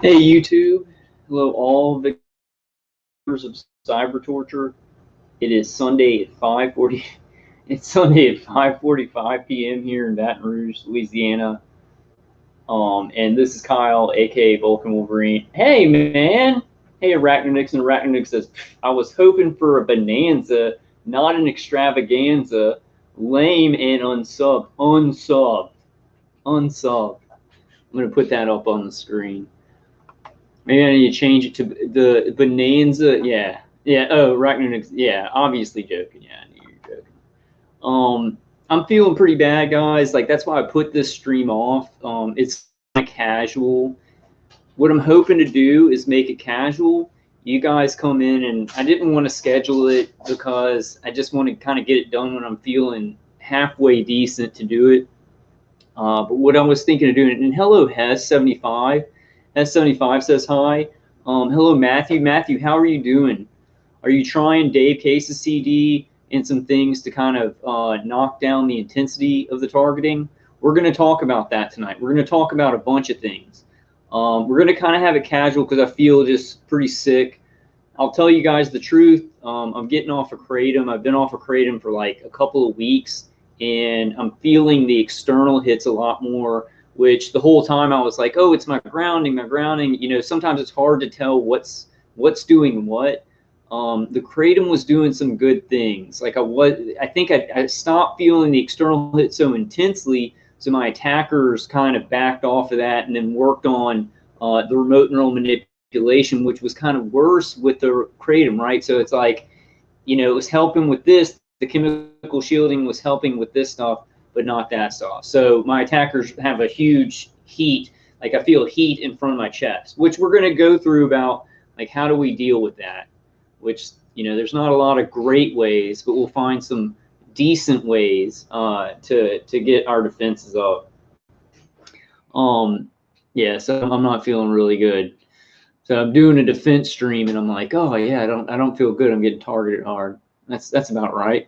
Hey YouTube, hello all victims of cyber torture. It is Sunday at 5:40. It's Sunday at 5:45 p.m. here in Baton Rouge, Louisiana. And this is Kyle, aka Vulcan Wolverine. Hey man, hey Arachnonyx, and Arachnonyx says, I was hoping for a bonanza, not an extravaganza. Lame and unsubbed. I'm gonna put that up on the screen. Maybe I need to change it to the Bonanza. Yeah. Yeah. Oh, Arachnonyx. Yeah. Obviously joking. Yeah, I knew you were joking. I'm feeling pretty bad, guys. Like, that's why I put this stream off. It's kind of casual. What I'm hoping to do is make it casual. You guys come in, and I didn't want to schedule it because I just want to kind of get it done when I'm feeling halfway decent to do it. But what I was thinking of doing, and hello, Hess75. Hess75 says hi. Hello, Matthew. Matthew, how are you doing? Are you trying Dave Case's CD and some things to kind of knock down the intensity of the targeting? We're going to talk about that tonight. We're going to talk about a bunch of things. We're going to kind of have it casual because I feel just pretty sick. I'll tell you guys the truth. I'm getting off of Kratom. I've been off of Kratom for like a couple of weeks, and I'm feeling the external hits a lot more, which the whole time I was like, oh, it's my grounding. You know, sometimes it's hard to tell what's doing what. The Kratom was doing some good things. Like I think I stopped feeling the external hit so intensely, so my attackers kind of backed off of that and then worked on the remote neural manipulation, which was kind of worse with the Kratom, right? So it's like, you know, it was helping with this. The chemical shielding was helping with this stuff, but not that stuff. So my attackers have a huge heat. Like, I feel heat in front of my chest, which we're going to go through about, like, how do we deal with that? Which, you know, there's not a lot of great ways, but we'll find some decent ways to get our defenses up. Yeah, so I'm not feeling really good. So I'm doing a defense stream, and I'm like, oh yeah, I don't feel good. I'm getting targeted hard. That's about right.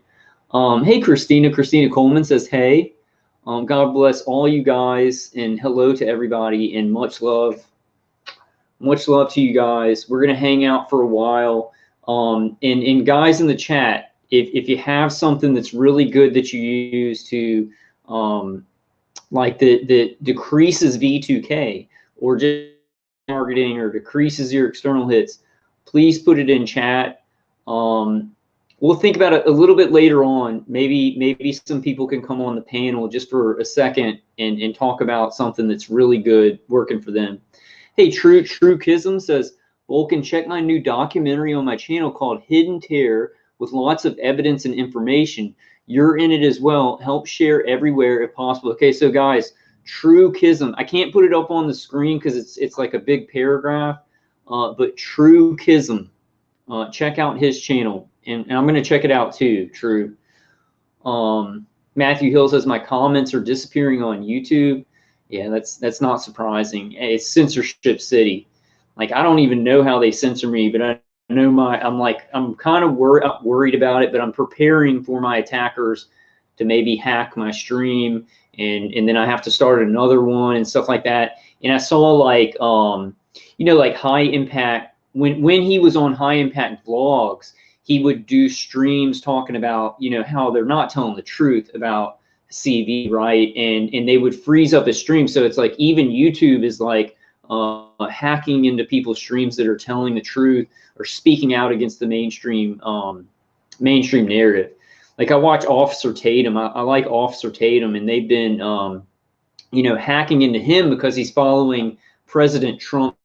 Hey, Christina. Christina Coleman says, hey. God bless all you guys, and hello to everybody, and much love. Much love to you guys. We're gonna hang out for a while. And guys in the chat, if you have something that's really good that you use to like that decreases V2K, or just targeting, or decreases your external hits, please put it in chat. We'll think about it a little bit later on. Maybe some people can come on the panel just for a second and talk about something that's really good working for them. Hey, True Kism says, Vulcan, check my new documentary on my channel called Hidden Terror with lots of evidence and information. You're in it as well. Help share everywhere if possible. Okay, so guys, True Kism. I can't put it up on the screen because it's like a big paragraph, but True Kism. Check out his channel, and I'm going to check it out too, True. Matthew Hill says, my comments are disappearing on YouTube. Yeah, that's not surprising. It's censorship city. Like, I don't even know how they censor me, but I know I'm kind of worried about it, but I'm preparing for my attackers to maybe hack my stream, and then I have to start another one and stuff like that. And I saw, like, you know, like High Impact, when he was on High Impact Vlogs, he would do streams talking about, you know, how they're not telling the truth about CV, right? And they would freeze up his stream. So it's like, even YouTube is like hacking into people's streams that are telling the truth or speaking out against the mainstream narrative. Like, I watch Officer Tatum. I like Officer Tatum, and they've been you know, hacking into him because he's following President Trump.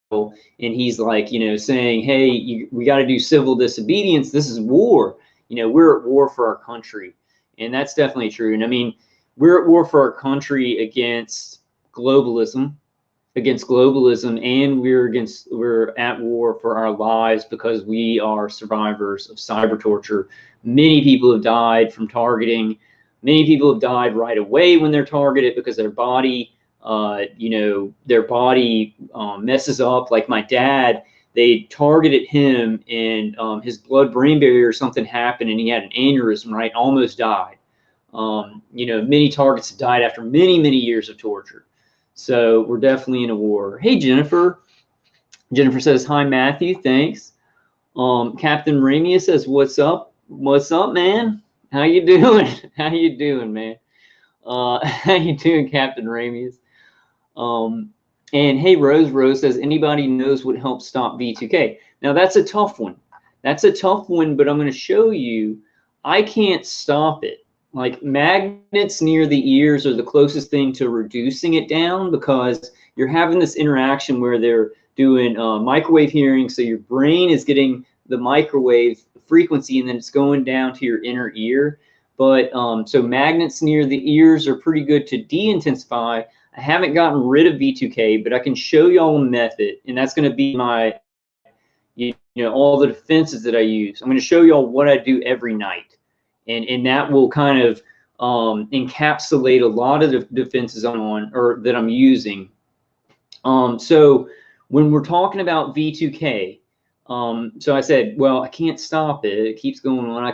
And he's like, you know, saying, hey, we got to do civil disobedience. This is war. You know, we're at war for our country. And that's definitely true. And I mean, we're at war for our country against globalism, and we're at war for our lives because we are survivors of cyber torture. Many people have died from targeting. Many people have died right away when they're targeted because their body, you know, messes up. Like my dad, they targeted him, and his blood-brain barrier or something happened, and he had an aneurysm, right? Almost died. You know, many targets died after many years of torture. So we're definitely in a war. Hey, Jennifer. Jennifer says, hi, Matthew. Thanks. Captain Ramia says, what's up? What's up, man? How you doing? How you doing, man? How you doing, Captain Ramius? And hey, Rose says, anybody knows what helps stop V2K? Now, that's a tough one. That's a tough one, but I'm going to show you I can't stop it. Like magnets near the ears are the closest thing to reducing it down, because you're having this interaction where they're doing microwave hearing. So your brain is getting the microwave frequency and then it's going down to your inner ear. But so magnets near the ears are pretty good to de-intensify. I haven't gotten rid of V2K, but I can show y'all a method, and that's going to be my, you know, all the defenses that I use. I'm going to show y'all what I do every night, and that will kind of encapsulate a lot of the defenses or that I'm using. So when we're talking about V2K, so I said, well, I can't stop it. It keeps going on. I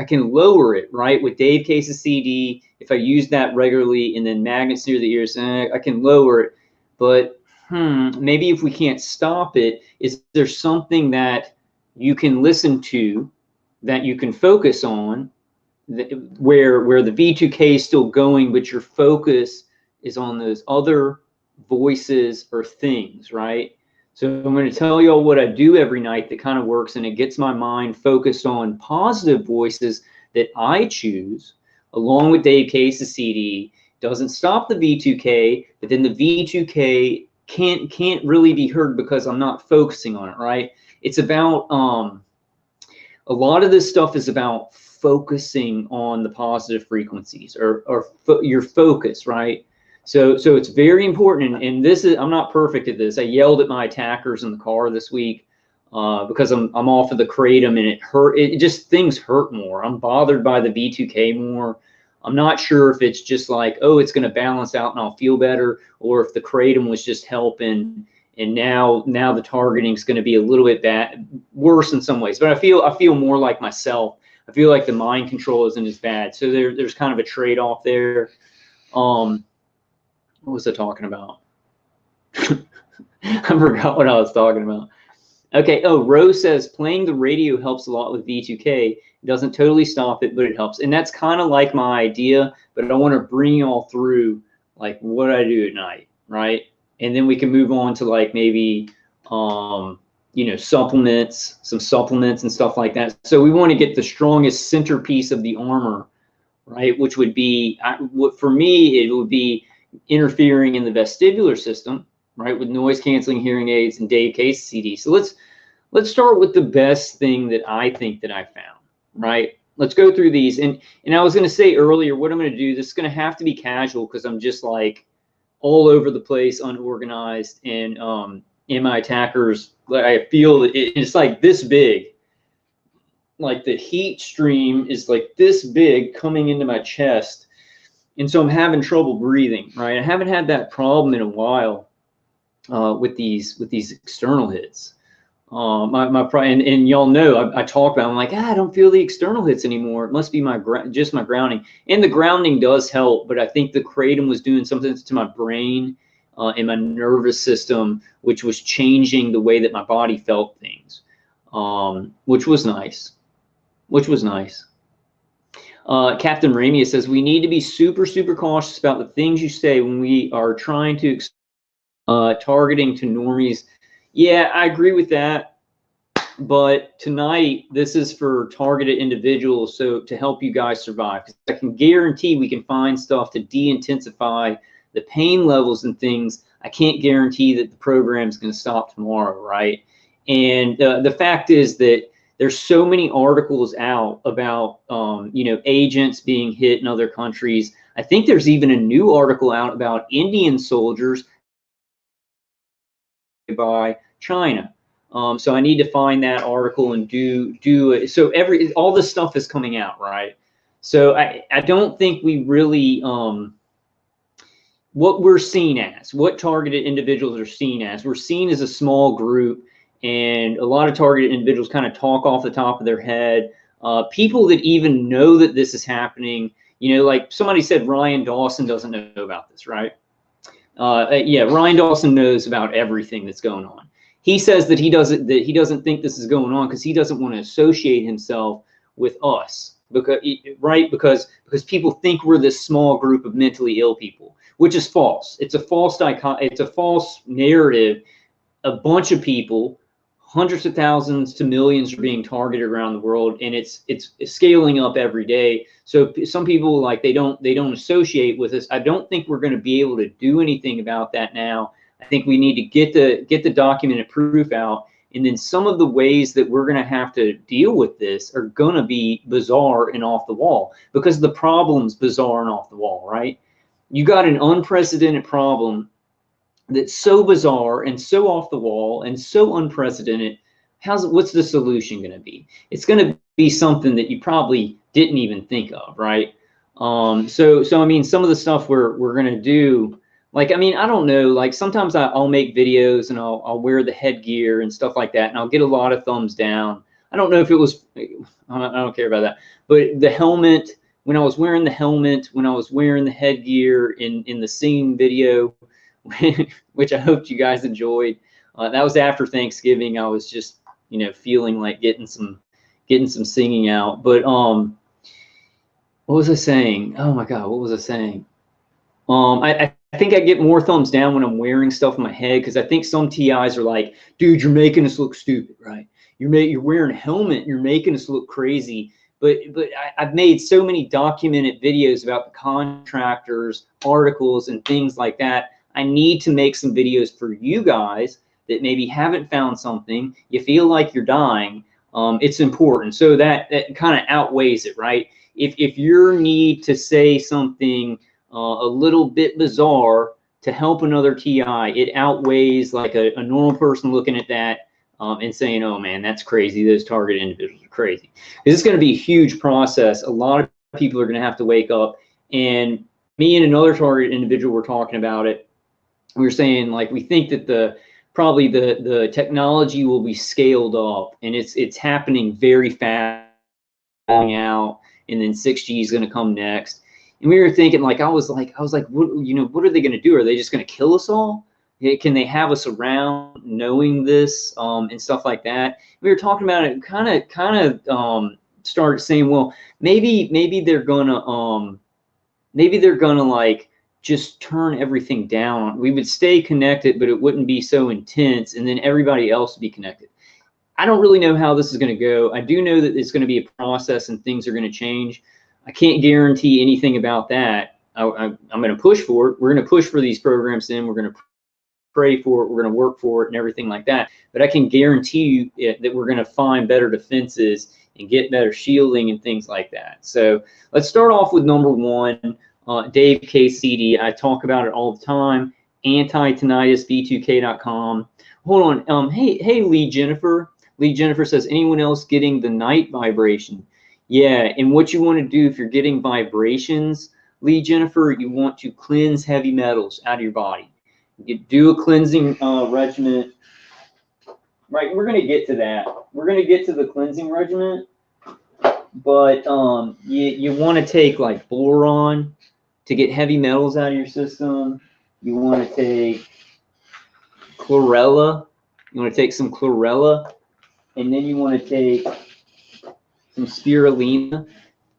can lower it, right? With Dave Case's CD, if I use that regularly, and then magnets near the ears, I can lower it. But maybe if we can't stop it, is there something that you can listen to, that you can focus on, where the V2K is still going, but your focus is on those other voices or things, right? So I'm going to tell you all what I do every night that kind of works, and it gets my mind focused on positive voices that I choose, along with Dave Case's CD. Doesn't stop the V2K, but then the V2K can't really be heard because I'm not focusing on it, right? It's about a lot of this stuff is about focusing on the positive frequencies, or your focus, right? So it's very important, and this is, I'm not perfect at this. I yelled at my attackers in the car this week because I'm off of the kratom, and it hurt. It just, things hurt more. I'm bothered by the V2K more. I'm not sure if it's just like, oh, it's going to balance out and I'll feel better, or if the kratom was just helping, and now the targeting is going to be a little bit worse in some ways. But I feel more like myself. I feel like the mind control isn't as bad. So there's kind of a trade-off there. What was I talking about? I forgot what I was talking about. Okay. Oh, Rose says playing the radio helps a lot with V2K. It doesn't totally stop it, but it helps. And that's kind of like my idea, but I want to bring you all through like what I do at night, right? And then we can move on to like maybe, you know, some supplements and stuff like that. So we want to get the strongest centerpiece of the armor, right? Which would be, for me, it would be interfering in the vestibular system, right, with noise canceling hearing aids and Dave Case CD. So let's start with the best thing that I think that I found, right? Let's go through these. And I was going to say earlier, what I'm going to do, this is going to have to be casual because I'm just like all over the place, unorganized, and in my attackers, I feel it's like this big. Like the heat stream is like this big coming into my chest. And so I'm having trouble breathing, right? I haven't had that problem in a while with these external hits. And y'all know I talk about, I'm like, I don't feel the external hits anymore. It must be just my grounding. And the grounding does help, but I think the kratom was doing something to my brain and my nervous system, which was changing the way that my body felt things, which was nice. Captain Ramia says, we need to be super, super cautious about the things you say when we are trying to targeting to normies. Yeah, I agree with that. But tonight, this is for targeted individuals, so to help you guys survive. I can guarantee we can find stuff to de-intensify the pain levels and things. I can't guarantee that the program is going to stop tomorrow, right? And the fact is that there's so many articles out about, you know, agents being hit in other countries. I think there's even a new article out about Indian soldiers by China. So I need to find that article and do it. So all this stuff is coming out, right? So I don't think we really, what we're seen as, what targeted individuals are seen as, we're seen as a small group. And a lot of targeted individuals kind of talk off the top of their head. People that even know that this is happening, you know, like somebody said, Ryan Dawson doesn't know about this, right? Yeah, Ryan Dawson knows about everything that's going on. He says that he doesn't think this is going on because he doesn't want to associate himself with us, because people think we're this small group of mentally ill people, which is false. It's a false narrative. A bunch of people, hundreds of thousands to millions, are being targeted around the world, and it's scaling up every day. So some people, like, they don't associate with us. I don't think we're going to be able to do anything about that now. I think we need to get the documented proof out, and then some of the ways that we're going to have to deal with this are going to be bizarre and off the wall, because the problem's bizarre and off the wall, right? You got an unprecedented problem that's so bizarre and so off the wall and so unprecedented. What's the solution going to be? It's going to be something that you probably didn't even think of, right? So I mean, some of the stuff we're going to do, like, I mean, I don't know, like, sometimes I'll make videos and I'll wear the headgear and stuff like that, and I'll get a lot of thumbs down. I don't know if it was, I don't care about that, but the helmet, when I was wearing the helmet, when I was wearing the headgear in the singing video, which I hope you guys enjoyed. That was after Thanksgiving. I was just, feeling like getting some singing out. But what was I saying? Oh my God, what was I saying? I think I get more thumbs down when I'm wearing stuff on my head, because I think some TIs are like, dude, you're making us look stupid, right? You're wearing a helmet, you're making us look crazy. But I've made so many documented videos about the contractors, articles, and things like that. I need to make some videos for you guys that maybe haven't found something. You feel like you're dying. It's important. So that kind of outweighs it, right? If your need to say something a little bit bizarre to help another TI, it outweighs like a normal person looking at that and saying, oh man, that's crazy. Those target individuals are crazy. It's going to be a huge process. A lot of people are going to have to wake up. And me and another target individual were talking about it. We were saying, like, we think that probably the technology will be scaled up, and it's happening very fast out, and then 6G is going to come next. And we were thinking, like, I was like, what are they going to do? Are they just going to kill us all? Can they have us around knowing this and stuff like that? We were talking about it, kind of started saying, well, maybe they're gonna like just turn everything down. We would stay connected, but it wouldn't be so intense, and then everybody else would be connected. I don't really know how this is going to go. I do know that it's going to be a process and things are going to change. I can't guarantee anything about that. I'm going to push for it. We're going to push for these programs in. We're going to pray for it. We're going to work for it and everything like that. But I can guarantee you that we're going to find better defenses and get better shielding and things like that. So let's start off with number one. Dave KCD, I talk about it all the time. Anti-tinnitusv2k.com. Hold on. Hey, Lee Jennifer. Lee Jennifer says, anyone else getting the night vibration? Yeah, and what you want to do if you're getting vibrations, Lee Jennifer, you want to cleanse heavy metals out of your body. You do a cleansing regimen. Right, we're going to get to that. We're going to get to the cleansing regimen, but you want to take like boron to get heavy metals out of your system. You want to take chlorella. You want to take some chlorella, and then you want to take some spirulina.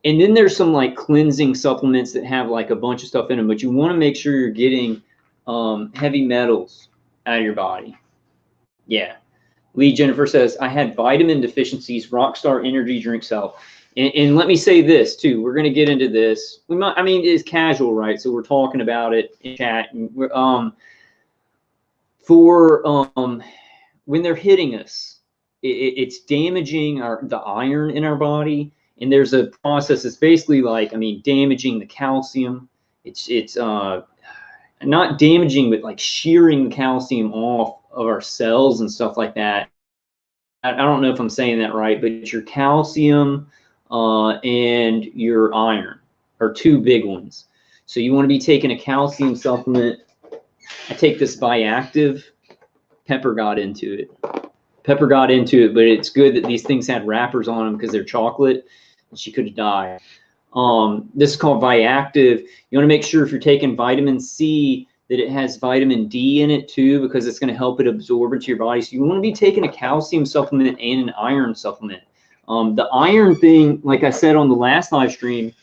And then there's some like cleansing supplements that have like a bunch of stuff in them, but you want to make sure you're getting heavy metals out of your body. Yeah. Lee Jennifer says, I had vitamin deficiencies, Rockstar Energy drinks help. And let me say this too. We're going to get into this. It's casual, right? So we're talking about it in chat. And when they're hitting us, it's damaging the iron in our body. And there's a process that's basically like, damaging the calcium. It's not damaging, but like shearing the calcium off of our cells and stuff like that. I don't know if I'm saying that right, but your calcium and your iron are two big ones. So you want to be taking a calcium supplement. I take this Biactive. Pepper got into it. But it's good that these things had wrappers on them because they're chocolate, and she could have died. This is called Biactive. You want to make sure if you're taking vitamin C that it has vitamin D in it too, because it's going to help it absorb into your body. So you want to be taking a calcium supplement and an iron supplement. The iron thing, like I said on the last live stream,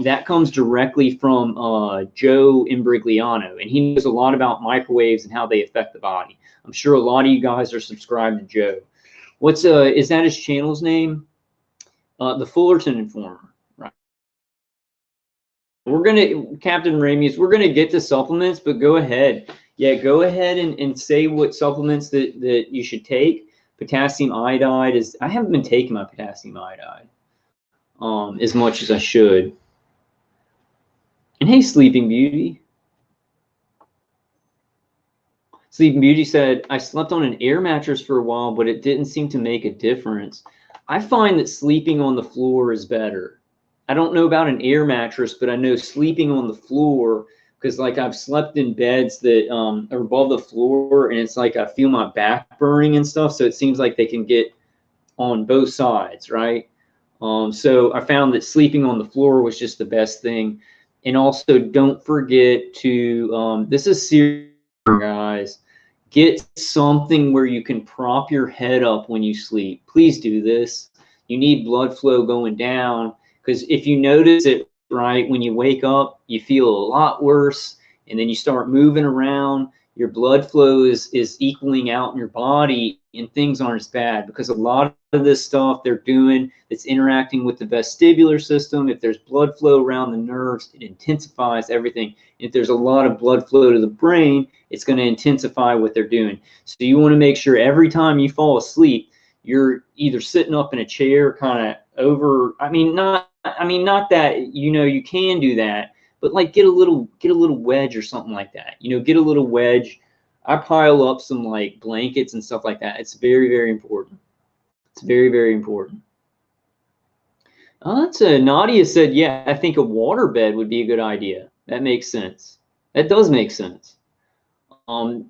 that comes directly from Joe Imbrigliano, and he knows a lot about microwaves and how they affect the body. I'm sure a lot of you guys are subscribed to Joe. What's is that his channel's name? The Fullerton Informer. Right. We're gonna, Captain Ramies, we're gonna get to supplements, but go ahead. Yeah, go ahead and say what supplements that you should take. Potassium iodide is, I haven't been taking my potassium iodide as much as I should. And hey, Sleeping Beauty. Sleeping Beauty said, I slept on an air mattress for a while, but it didn't seem to make a difference. I find that sleeping on the floor is better. I don't know about an air mattress, but I know sleeping on the floor, because like I've slept in beds that are above the floor, and it's like I feel my back burning and stuff. So it seems like they can get on both sides, right? So I found that sleeping on the floor was just the best thing. And also, don't forget to, this is serious, guys, get something where you can prop your head up when you sleep. Please do this. You need blood flow going down, because if you notice it, right, when you wake up, you feel a lot worse, and then you start moving around, your blood flow is equaling out in your body, and things aren't as bad, because a lot of this stuff they're doing, it's interacting with the vestibular system. If there's blood flow around the nerves, it intensifies everything. If there's a lot of blood flow to the brain, it's going to intensify what they're doing. So you want to make sure every time you fall asleep, you're either sitting up in a chair kind of over, not that, you can do that, but like get a little wedge or something like that. Get a little wedge. I pile up some like blankets and stuff like that. It's very, very important. It's very, very important. That's Nadia said, yeah, I think a water bed would be a good idea. That makes sense. That does make sense. I've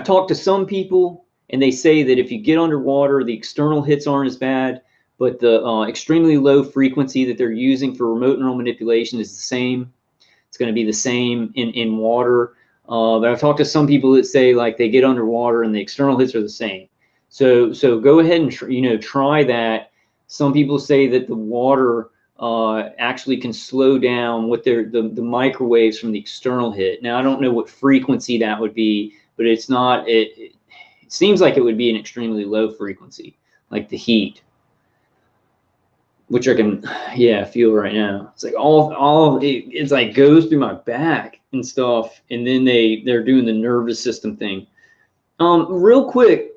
talked to some people, and they say that if you get underwater, the external hits aren't as bad, but the extremely low frequency that they're using for remote neural manipulation is the same. It's going to be the same in water. But I've talked to some people that say like they get underwater and the external hits are the same. So go ahead and try that. Some people say that the water actually can slow down what the microwaves from the external hit. Now I don't know what frequency that would be, but it's not. It seems like it would be an extremely low frequency, like the heat, which I can, feel right now. It's like it's like goes through my back and stuff, and then they're doing the nervous system thing. Real quick,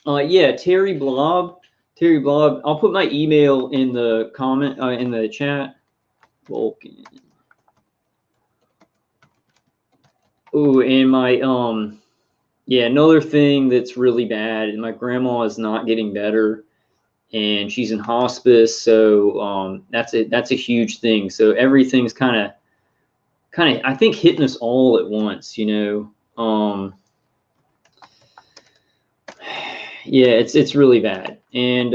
Terry Blob, I'll put my email in the comment in the chat. Vulcan. Oh, and my another thing that's really bad, my grandma is not getting better, and she's in hospice, so that's a huge thing. So everything's kind of I think hitting us all at once, it's really bad. And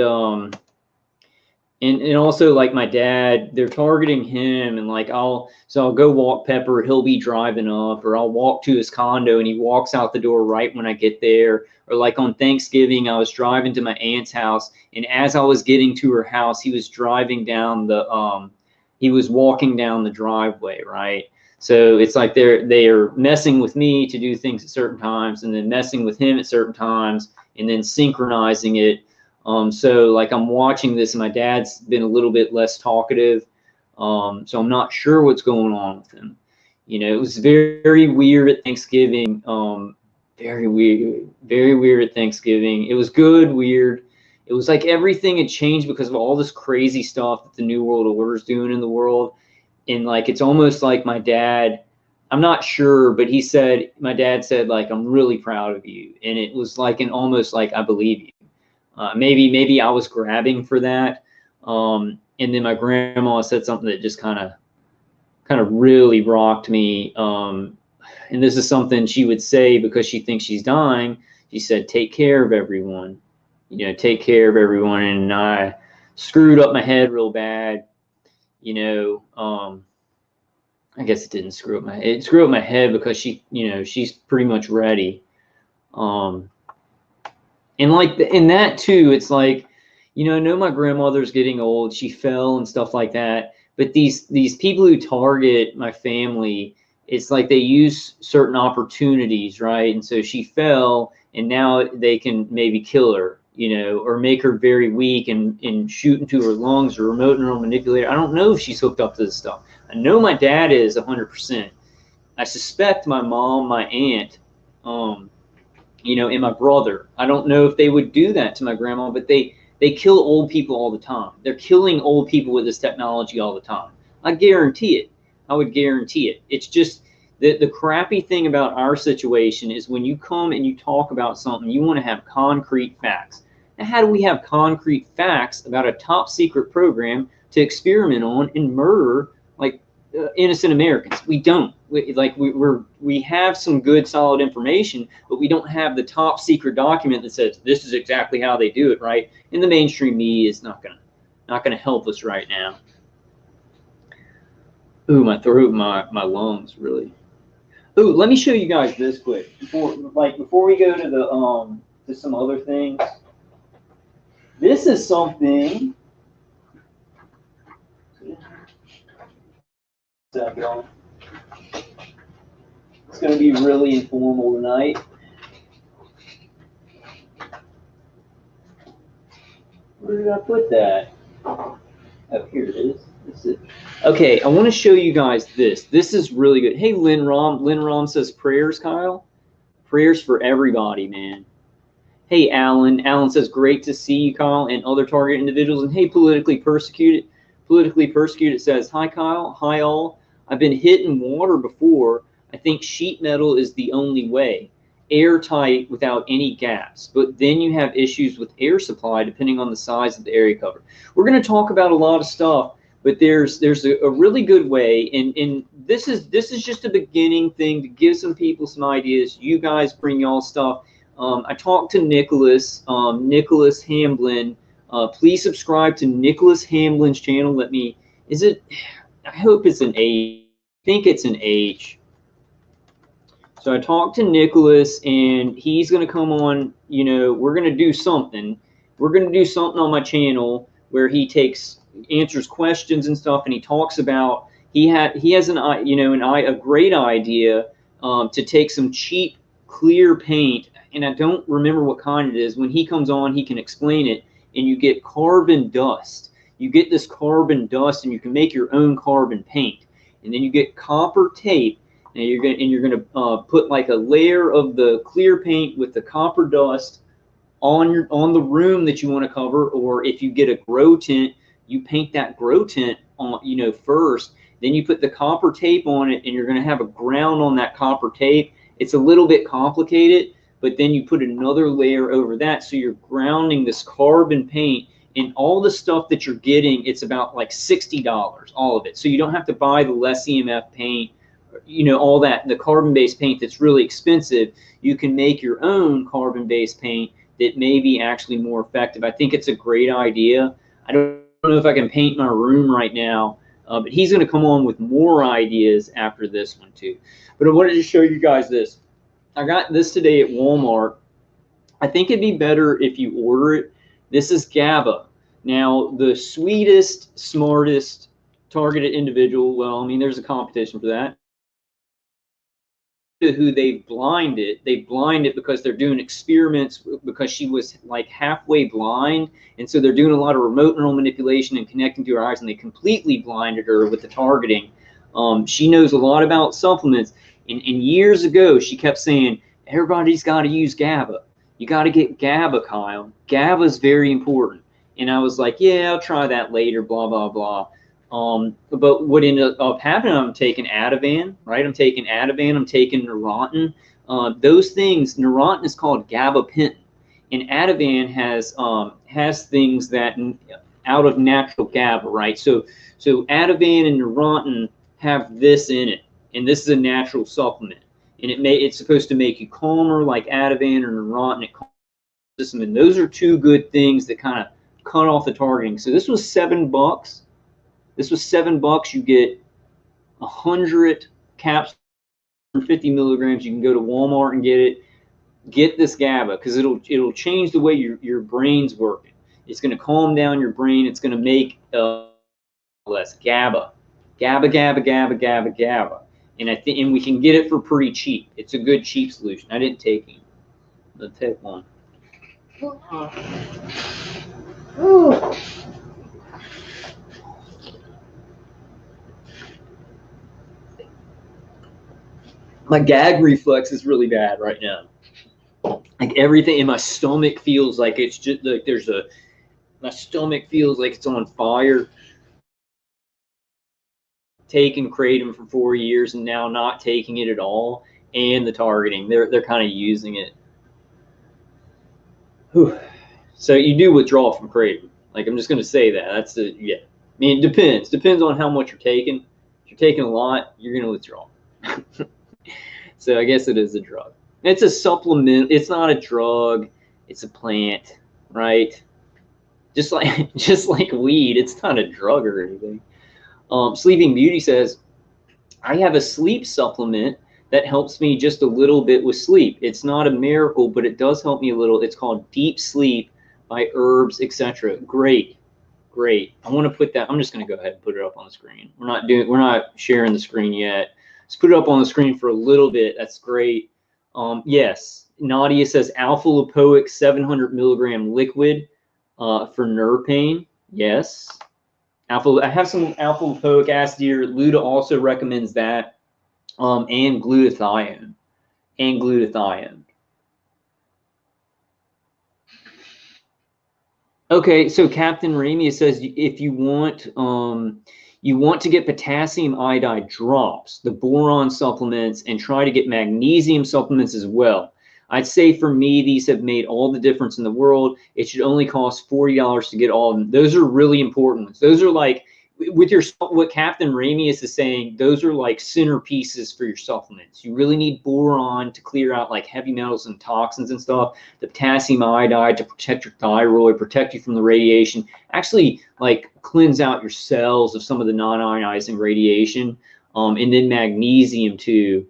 also like my dad, they're targeting him, and like I'll go walk Pepper, he'll be driving up, or I'll walk to his condo and he walks out the door right when I get there. Or like on Thanksgiving, I was driving to my aunt's house, and as I was getting to her house, he was driving down he was walking down the driveway, right? So it's like they are messing with me to do things at certain times, and then messing with him at certain times, and then synchronizing it. So like I'm watching this, and my dad's been a little bit less talkative. So I'm not sure what's going on with him. It was very, very weird at Thanksgiving. Very weird at Thanksgiving. It was good, weird. It was like everything had changed because of all this crazy stuff that the New World Order is doing in the world. And like, it's almost like my dad, I'm not sure, but my dad said like, I'm really proud of you. And it was like almost like, I believe you. Maybe I was grabbing for that. And then my grandma said something that just kind of really rocked me. And this is something she would say because she thinks she's dying. She said, take care of everyone, take care of everyone. And I screwed up my head real bad, I guess it didn't screw up my head. It screwed up my head because she, you know, she's pretty much ready. And like in that too, it's like, you know, I know my grandmother's getting old. She fell and stuff like that. But these people who target my family, it's like they use certain opportunities, right? And so she fell, and now they can maybe kill her, you know, or make her very weak and shoot into her lungs or remote neural manipulator. I don't know if she's hooked up to this stuff. I know my dad is 100%. I suspect my mom, my aunt, you know, and my brother. I don't know if they would do that to my grandma, but they kill old people all the time. They're killing old people with this technology all the time. I guarantee it. I would guarantee it. It's just the crappy thing about our situation is when you come and you talk about something, you want to have concrete facts. Now, how do we have concrete facts about a top secret program to experiment on and murder like innocent Americans? We don't. We have some good solid information, but we don't have the top secret document that says this is exactly how they do it, right? And the mainstream media is not gonna help us right now. Ooh, my throat, my lungs, really. Ooh, let me show you guys this quick before we go to the to some other things. This is something. It's going to be really informal tonight. Where did I put that? Oh, here it is. This is okay, I want to show you guys this. This is really good. Hey, Lynn Rom. Lynn Rom says prayers, Kyle. Prayers for everybody, man. Hey, Alan. Alan says, great to see you, Kyle, and other target individuals. And hey, politically persecuted. Politically persecuted says, hi, Kyle. Hi, all. I've been hit in water before. I think sheet metal is the only way. Airtight without any gaps. But then you have issues with air supply depending on the size of the area cover. We're going to talk about a lot of stuff, but there's a really good way, and this is just a beginning thing to give some people some ideas. You guys bring y'all stuff. I talked to Nicholas Hamblin. Please subscribe to Nicholas Hamblin's channel. I hope it's an H. I think it's an H. So I talked to Nicholas, and he's going to come on, you know, we're going to do something. We're going to do something on my channel where he answers questions and stuff, and he talks about, he has a great idea to take some cheap, clear paint, and I don't remember what kind it is. When he comes on, he can explain it, and you get carbon dust. You get this carbon dust, and you can make your own carbon paint. And then you get copper tape, and you're gonna put like a layer of the clear paint with the copper dust on the room that you want to cover. Or if you get a grow tent, you paint that grow tent on, you know, first. Then you put the copper tape on it, and you're gonna have a ground on that copper tape. It's a little bit complicated, but then you put another layer over that, so you're grounding this carbon paint. And all the stuff that you're getting, it's about like $60, all of it. So you don't have to buy the less EMF paint, you know, all that, the carbon-based paint that's really expensive. You can make your own carbon-based paint that may be actually more effective. I think it's a great idea. I don't know if I can paint my room right now, but he's going to come on with more ideas after this one too. But I wanted to show you guys this. I got this today at Walmart. I think it'd be better if you order it. This is GABA. Now, the sweetest, smartest targeted individual, well, I mean, there's a competition for that, who they blind it because they're doing experiments, because she was like halfway blind, and so they're doing a lot of remote neural manipulation and connecting to her eyes, and they completely blinded her with the targeting. She knows a lot about supplements, and years ago she kept saying everybody's got to use GABA. You got to get GABA, Kyle. GABA is very important. And I was like, yeah, I'll try that later, blah, blah, blah. But what ended up happening, I'm taking Ativan, right? I'm taking Ativan, I'm taking Neurontin. Those things, Neurontin is called gabapentin. And Ativan has things that out of natural GABA, right? So Ativan and Neurontin have this in it. And this is a natural supplement. And it's supposed to make you calmer, like Ativan or Neurontin. And those are two good things that kind of cut off the targeting. So this was $7. This was $7. You get 100 capsules, 50 milligrams. You can go to Walmart and get it. Get this GABA, because it'll change the way your brain's working. It's going to calm down your brain. It's going to make less GABA, GABA, GABA, GABA, GABA, GABA. And we can get it for pretty cheap. It's a good cheap solution. I didn't take it. Let's take one. My gag reflex is really bad right now. Like everything in my stomach feels like it's just like my stomach feels like it's on fire. Taking kratom for 4 years and now not taking it at all, and the targeting, they're kind of using it. Whew. So you do withdraw from kratom. Like, I'm just going to say that. That's the, yeah. I mean, it depends on how much you're taking. If you're taking a lot, you're going to withdraw. So I guess it is a drug. It's a supplement. It's not a drug. It's a plant, right? Just like weed. It's not a drug or anything. Sleeping Beauty says, I have a sleep supplement that helps me just a little bit with sleep. It's not a miracle, but it does help me a little. It's called Deep Sleep by Herbs, etc. Great. I want to put that. I'm just going to go ahead and put it up on the screen. We're not sharing the screen yet. Let's put it up on the screen for a little bit. That's great. Yes, Nadia says alpha lipoic 700 milligram liquid for nerve pain. Yes. I have some alpha lipoic acid here. Luda also recommends that, and glutathione. Okay, so Captain Ramia says if you want to get potassium iodide drops, the boron supplements, and try to get magnesium supplements as well. I'd say for me, these have made all the difference in the world. It should only cost $40 to get all of them. Those are really important ones. Those are like, with what Captain Ramius is saying, those are like centerpieces for your supplements. You really need boron to clear out like heavy metals and toxins and stuff. The potassium iodide to protect your thyroid, protect you from the radiation, actually like cleanse out your cells of some of the non-ionizing radiation. And then magnesium too.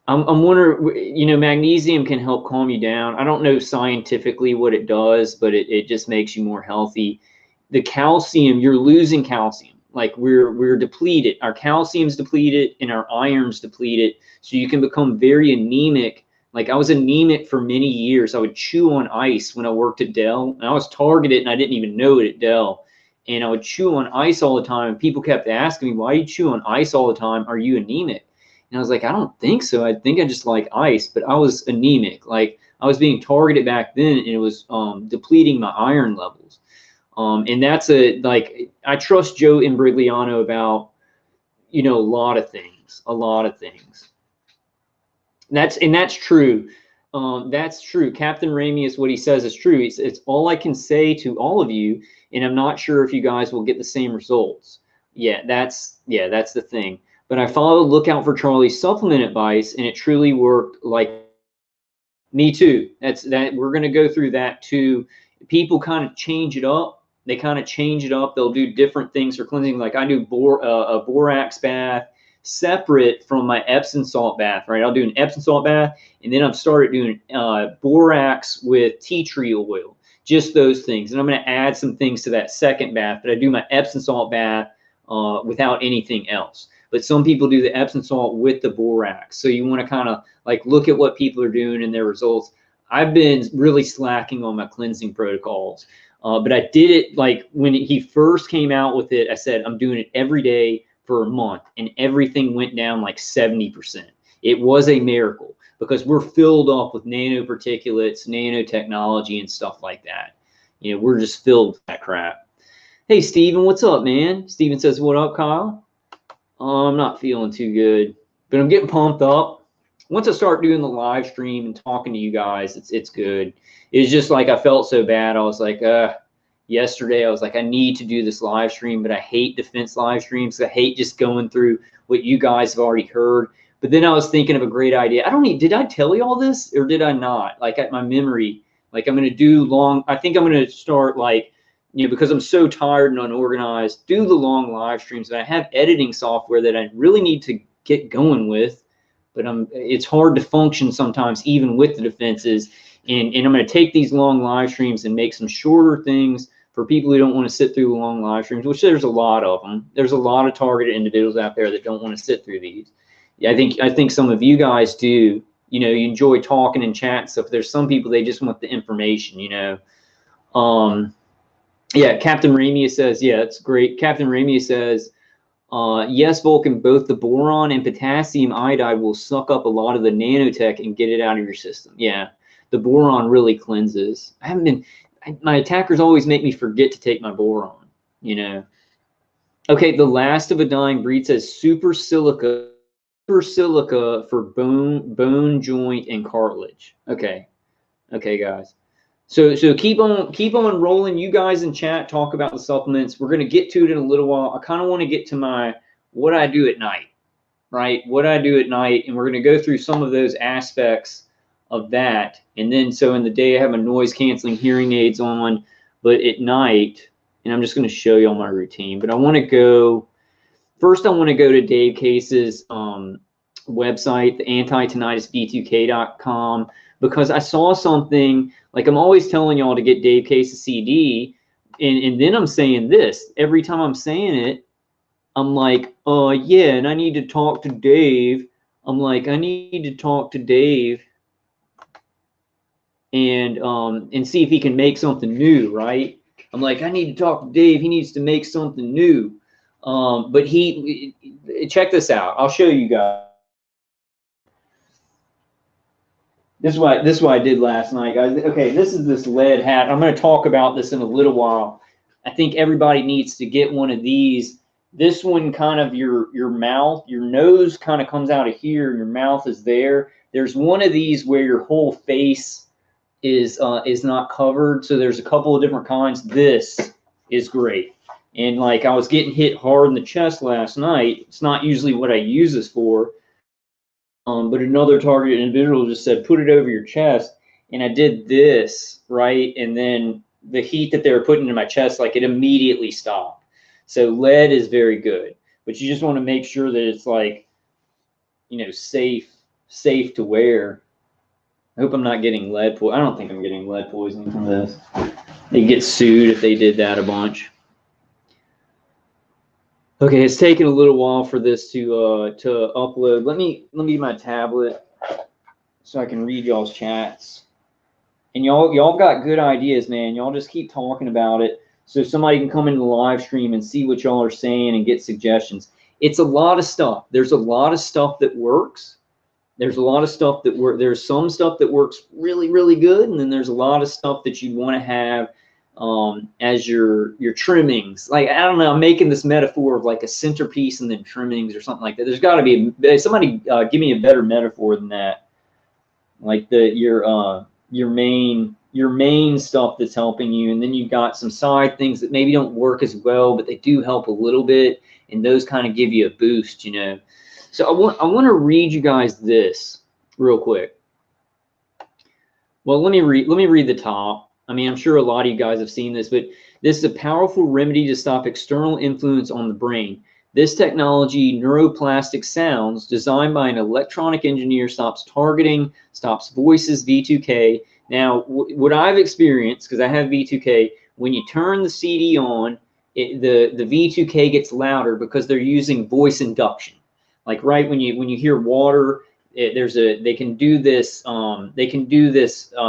I'm wondering, you know, magnesium can help calm you down. I don't know scientifically what it does, but it just makes you more healthy. The calcium, you're losing calcium. Like we're depleted. Our calcium's depleted and our iron's depleted. So you can become very anemic. Like I was anemic for many years. I would chew on ice when I worked at Dell. And I was targeted and I didn't even know it at Dell. And I would chew on ice all the time. And people kept asking me, why do you chew on ice all the time? Are you anemic? And I was like, I don't think so. I think I just like ice, but I was anemic. Like I was being targeted back then and it was depleting my iron levels. And that's I trust Joe Imbrigliano about, you know, a lot of things. That's true. That's true. Captain Ramius, what he says is true. It's all I can say to all of you, and I'm not sure if you guys will get the same results. That's the thing. But I followed Lookout for Charlie's supplement advice, and it truly worked. Like me too. We're gonna go through that too. People kind of change it up. They kind of change it up. They'll do different things for cleansing. Like I do a borax bath separate from my Epsom salt bath, right? I'll do an Epsom salt bath, and then I've started doing borax with tea tree oil, just those things. And I'm going to add some things to that second bath, but I do my Epsom salt bath without anything else. But some people do the Epsom salt with the borax. So you want to kind of like look at what people are doing and their results. I've been really slacking on my cleansing protocols. But I did it like when he first came out with it, I said, I'm doing it every day for a month, and everything went down like 70%. It was a miracle because we're filled up with nanoparticulates, nanotechnology, and stuff like that. You know, we're just filled with that crap. Hey, Steven, what's up, man? Steven says, what up, Kyle? I'm not feeling too good, but I'm getting pumped up. Once I start doing the live stream and talking to you guys, it's good. It's just like I felt so bad. I was like, yesterday I was like, I need to do this live stream, but I hate defense live streams. I hate just going through what you guys have already heard. But then I was thinking of a great idea. Did I tell you all this or did I not? Like at my memory, like I'm going to do I think I'm going to start like you know, because I'm so tired and unorganized, do the long live streams. And I have editing software that I really need to get going with, but it's hard to function sometimes even with the defenses. And I'm going to take these long live streams and make some shorter things for people who don't want to sit through the long live streams, which there's a lot of them. There's a lot of targeted individuals out there that don't want to sit through these. I think some of you guys do. You know, you enjoy talking and chat stuff. There's some people, they just want the information, you know. Yeah, Captain Ramia says, yeah, it's great. Captain Ramia says, yes, Vulcan, both the boron and potassium iodide will suck up a lot of the nanotech and get it out of your system. Yeah, the boron really cleanses. My attackers always make me forget to take my boron, you know. Okay, the last of a dying breed says super silica for bone, joint, and cartilage. Okay, guys. So keep on rolling. You guys in chat talk about the supplements. We're gonna get to it in a little while. I kind of want to get to what I do at night, right? What I do at night, and we're gonna go through some of those aspects of that. And then so in the day I have my noise canceling hearing aids on, but at night, and I'm just gonna show you all my routine. But I want to go first. I want to go to Dave Case's website, the anti-tinnitusv2k.com, because I saw something. Like, I'm always telling y'all to get Dave Case's CD, and then I'm saying this. Every time I'm saying it, I'm like, yeah, and I need to talk to Dave. I'm like, I need to talk to Dave and see if he can make something new, right? I'm like, I need to talk to Dave. He needs to make something new. But check this out. I'll show you guys. This is what I did last night, guys. Okay, this is this lead hat. I'm going to talk about this in a little while. I think everybody needs to get one of these. This one, kind of your mouth, your nose kind of comes out of here, and your mouth is there. There's one of these where your whole face is not covered. So there's a couple of different kinds. This is great. And like, I was getting hit hard in the chest last night. It's not usually what I use this for. But another targeted individual just said, put it over your chest. And I did this, right? And then the heat that they were putting in my chest, like, it immediately stopped. So lead is very good, but you just want to make sure that it's like, you know, safe to wear. I hope I'm not getting lead poison. I don't think I'm getting lead poisoning from this. They get sued if they did that a bunch. Okay, it's taken a little while for this to upload. Let me get my tablet so I can read y'all's chats. And y'all got good ideas, man. Y'all just keep talking about it so somebody can come into the live stream and see what y'all are saying and get suggestions. It's a lot of stuff. There's a lot of stuff that works. There's a lot of stuff that there's some stuff that works really, really good, and then there's a lot of stuff that you want to have as your trimmings. Like, I don't know, I'm making this metaphor of like a centerpiece and then trimmings or something like that. There's got to be somebody give me a better metaphor than that. Like your main stuff that's helping you, and then you've got some side things that maybe don't work as well, but they do help a little bit, and those kind of give you a boost, you know. So I want to read you guys this real quick. Well, let me read the top. I mean, I'm sure a lot of you guys have seen this, but this is a powerful remedy to stop external influence on the brain. This technology, neuroplastic sounds, designed by an electronic engineer, stops targeting, stops voices, V2K. Now, what I've experienced, because I have V2K, when you turn the CD on, the V2K gets louder because they're using voice induction. Like, right when you hear water, they can do this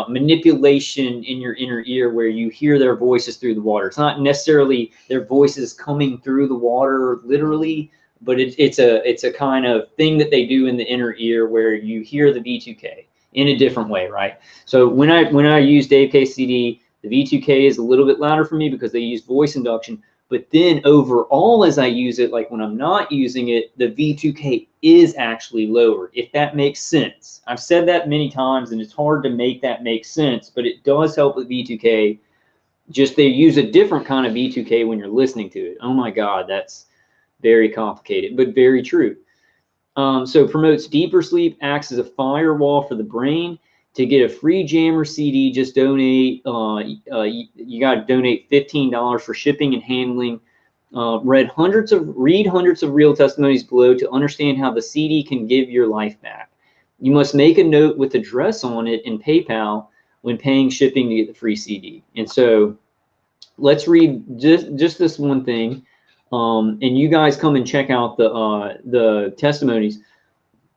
manipulation in your inner ear where you hear their voices through the water. It's not necessarily their voices coming through the water literally, but it's a kind of thing that they do in the inner ear where you hear the V2K in a different way, right? So when I use Dave KCD, the V2K is a little bit louder for me because they use voice induction. But then overall, as I use it, like when I'm not using it, the V2K is actually lower, if that makes sense. I've said that many times, and it's hard to make that make sense, but it does help with V2K. Just they use a different kind of V2K when you're listening to it. Oh my God, that's very complicated, but very true. So promotes deeper sleep, acts as a firewall for the brain. To get a free Jammer CD, just donate. You got to donate $15 for shipping and handling. Read hundreds of real testimonies below to understand how the CD can give your life back. You must make a note with address on it in PayPal when paying shipping to get the free CD. And so let's read just this one thing, and you guys come and check out the testimonies.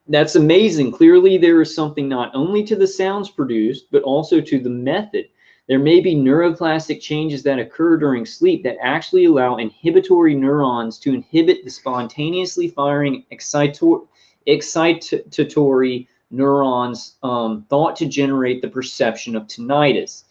That's amazing. Clearly, there is something not only to the sounds produced, but also to the method. There may be neuroplastic changes that occur during sleep that actually allow inhibitory neurons to inhibit the spontaneously firing excitatory neurons thought to generate the perception of tinnitus.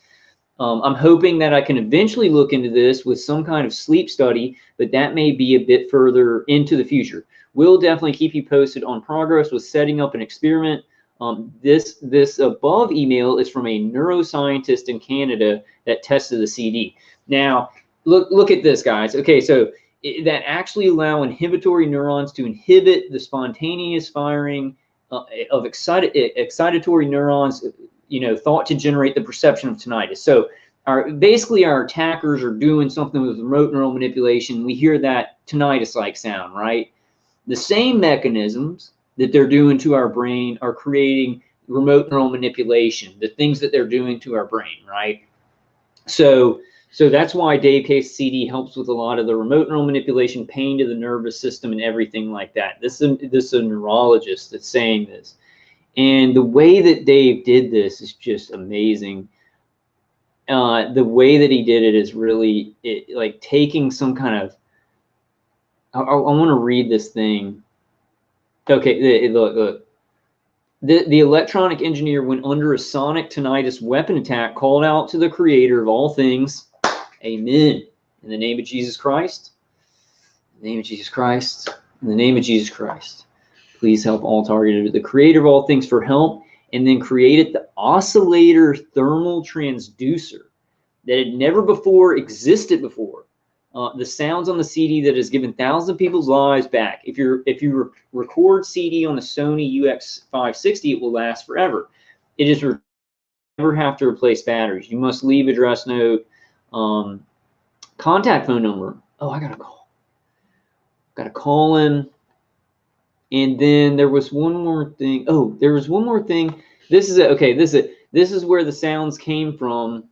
I'm hoping that I can eventually look into this with some kind of sleep study, but that may be a bit further into the future. We'll definitely keep you posted on progress with setting up an experiment. This above email is from a neuroscientist in Canada that tested the CD. Now, look at this, guys. Okay, so that actually allow inhibitory neurons to inhibit the spontaneous firing of excitatory neurons, thought to generate the perception of tinnitus. So basically our attackers are doing something with remote neural manipulation. We hear that tinnitus-like sound, right? The same mechanisms that they're doing to our brain are creating remote neural manipulation, the things that they're doing to our brain, right? So that's why Dave Case's CD helps with a lot of the remote neural manipulation, pain to the nervous system, and everything like that. This is a neurologist that's saying this. And the way that Dave did this is just amazing. The way that he did it is really like taking some kind of, I want to read this thing. Okay, look. The electronic engineer went under a sonic tinnitus weapon attack, called out to the creator of all things. Amen. In the name of Jesus Christ. In the name of Jesus Christ. In the name of Jesus Christ. Please help all targeted. The creator of all things for help, and then created the oscillator thermal transducer that had never before existed before. The sounds on the CD that has given thousands of people's lives back. If you record CD on a Sony UX560, it will last forever. It is never have to replace batteries. You must leave address note, contact phone number. Oh, I gotta call. Gotta call him. And then there was one more thing. Oh, there was one more thing. This is okay. This is where the sounds came from.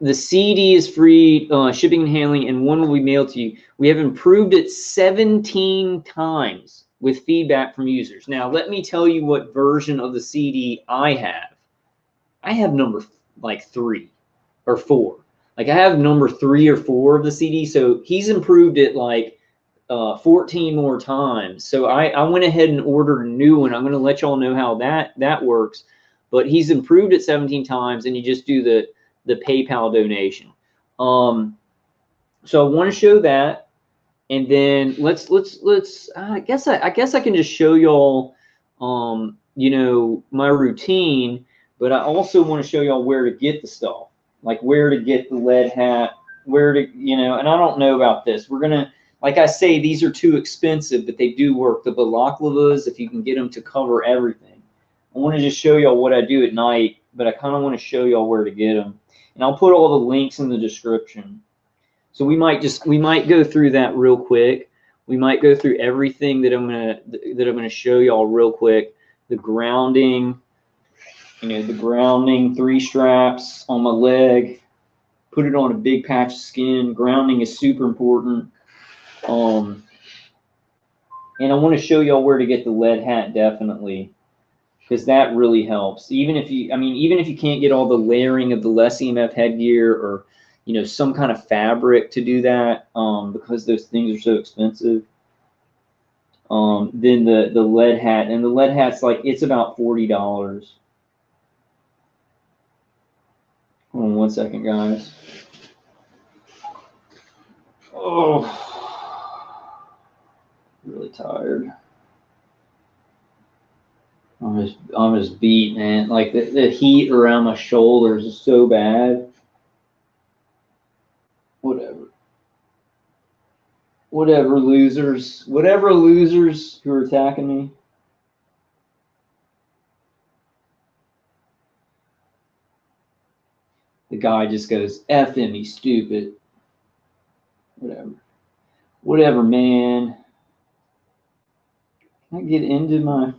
The CD is free shipping and handling, and one will be mailed to you. We have improved it 17 times with feedback from users. Now, let me tell you what version of the CD I have. I have number like 3 or 4. Like I have number 3 or 4 of the CD. So he's improved it like 14 more times. So I went ahead and ordered a new one. I'm going to let y'all know how that works. But he's improved it 17 times, and you just do the PayPal donation. So I want to show that, and then let's I guess I can just show y'all my routine, but I also want to show y'all where to get the stuff, like where to get the lead hat, where to and I don't know about this. We're gonna, like I say, these are too expensive, but they do work. The balaclavas, if you can get them to cover everything. I want to just show y'all what I do at night, but I kind of want to show y'all where to get them. And I'll put all the links in the description. So we might go through that real quick. We might go through everything that I'm gonna show y'all real quick. The grounding, the grounding 3 straps on my leg. Put it on a big patch of skin. Grounding is super important. And I want to show y'all where to get the lead hat, definitely, because that really helps. Even if you can't get all the layering of the less EMF headgear, or some kind of fabric to do that, because those things are so expensive. Then the lead hat, and the lead hat's like, it's about $40. Hold on one second, guys. Oh, really tired. I'm just beat, man. Like the heat around my shoulders is so bad. Whatever, losers. Whatever, losers who are attacking me. The guy just goes, F him, he's stupid. Whatever, man. Can I get into my...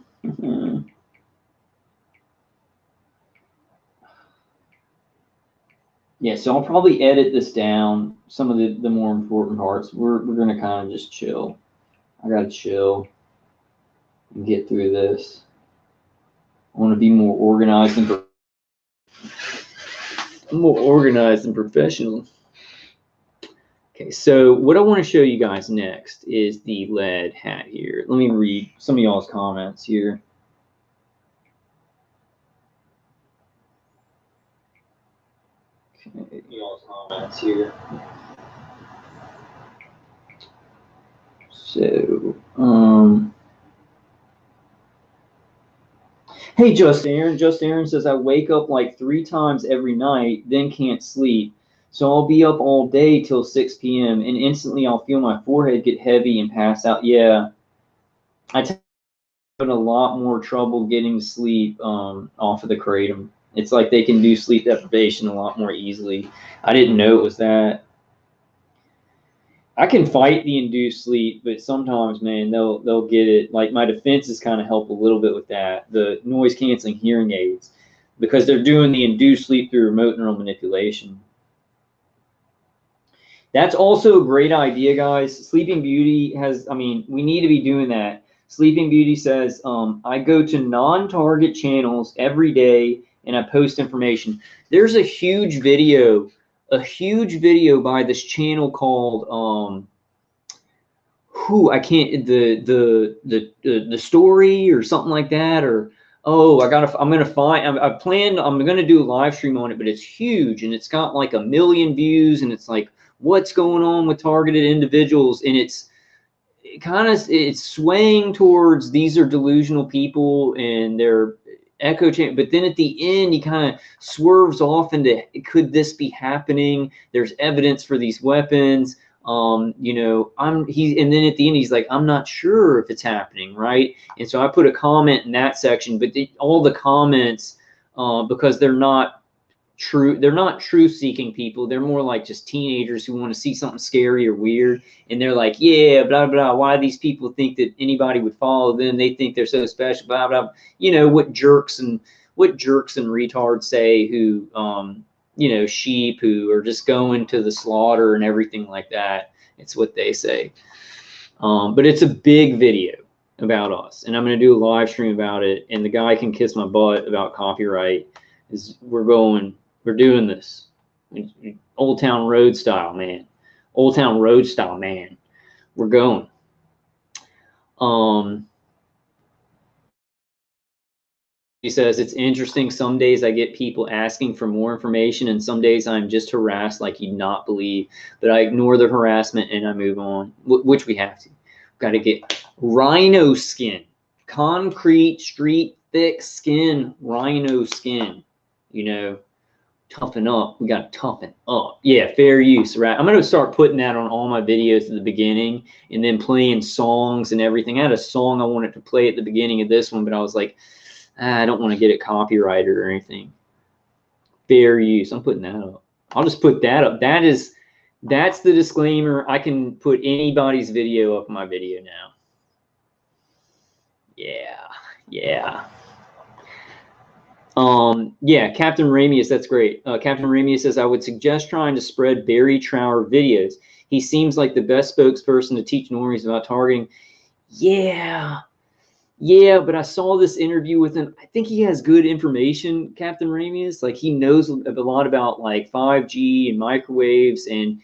Yeah, so I'll probably edit this down, some of the more important parts. We're going to kind of just chill. I got to chill and get through this. I want to be more organized and professional. Okay, so what I want to show you guys next is the lead hat here. Let me read some of y'all's comments here. Okay, y'all's comments here. So, hey, Just Aaron. Just Aaron says, I wake up like 3 times every night, then can't sleep. So I'll be up all day till 6 p.m. and instantly I'll feel my forehead get heavy and pass out. Yeah, I have a lot more trouble getting sleep off of the kratom. It's like they can do sleep deprivation a lot more easily. I didn't know it was that. I can fight the induced sleep, but sometimes, man, they'll get it. Like my defenses kind of help a little bit with that. The noise canceling hearing aids, because they're doing the induced sleep through remote neural manipulation. That's also a great idea, guys. Sleeping Beauty has, I mean, we need to be doing that. Sleeping Beauty says, I go to non-target channels every day and I post information. There's a huge video by this channel called I can't, the story or something like that, or I'm gonna do a live stream on it, but it's huge and it's got like 1 million views and it's like what's going on with targeted individuals, and it's swaying towards these are delusional people and they're echo chamber, but then at the end he kind of swerves off into could this be happening? There's evidence for these weapons. You know, and then at the end he's like, I'm not sure if it's happening, right? And so I put a comment in that section, but all the comments, because they're not truth-seeking people. They're more like just teenagers who want to see something scary or weird, and they're like, yeah, blah blah. Why these people think that anybody would follow them? They think they're so special. Blah blah. You know what jerks and retards say who, you know, sheep who are just going to the slaughter and everything like that. It's what they say. But it's a big video about us, and I'm going to do a live stream about it. And the guy can kiss my butt about copyright. We're doing this. Old Town Road style, man. Old Town Road style, man. We're going. He says, it's interesting. Some days I get people asking for more information, and some days I'm just harassed like you'd not believe. But I ignore the harassment and I move on, which we have to. Got to get rhino skin. Concrete, street, thick skin, rhino skin. You know, toughen up. We got to toughen up. Yeah, fair use, right? I'm going to start putting that on all my videos at the beginning and then playing songs and everything. I had a song I wanted to play at the beginning of this one, but I was like, I don't want to get it copyrighted or anything. Fair use. I'm putting that up. I'll just put that up. That's the disclaimer. I can put anybody's video up in my video now. Yeah. Yeah, Captain Ramius, that's great. Captain Ramius says, I would suggest trying to spread Barry Trower videos. He seems like the best spokesperson to teach normies about targeting. Yeah, but I saw this interview with him. I think he has good information, Captain Ramius. Like, he knows a lot about like 5G and microwaves and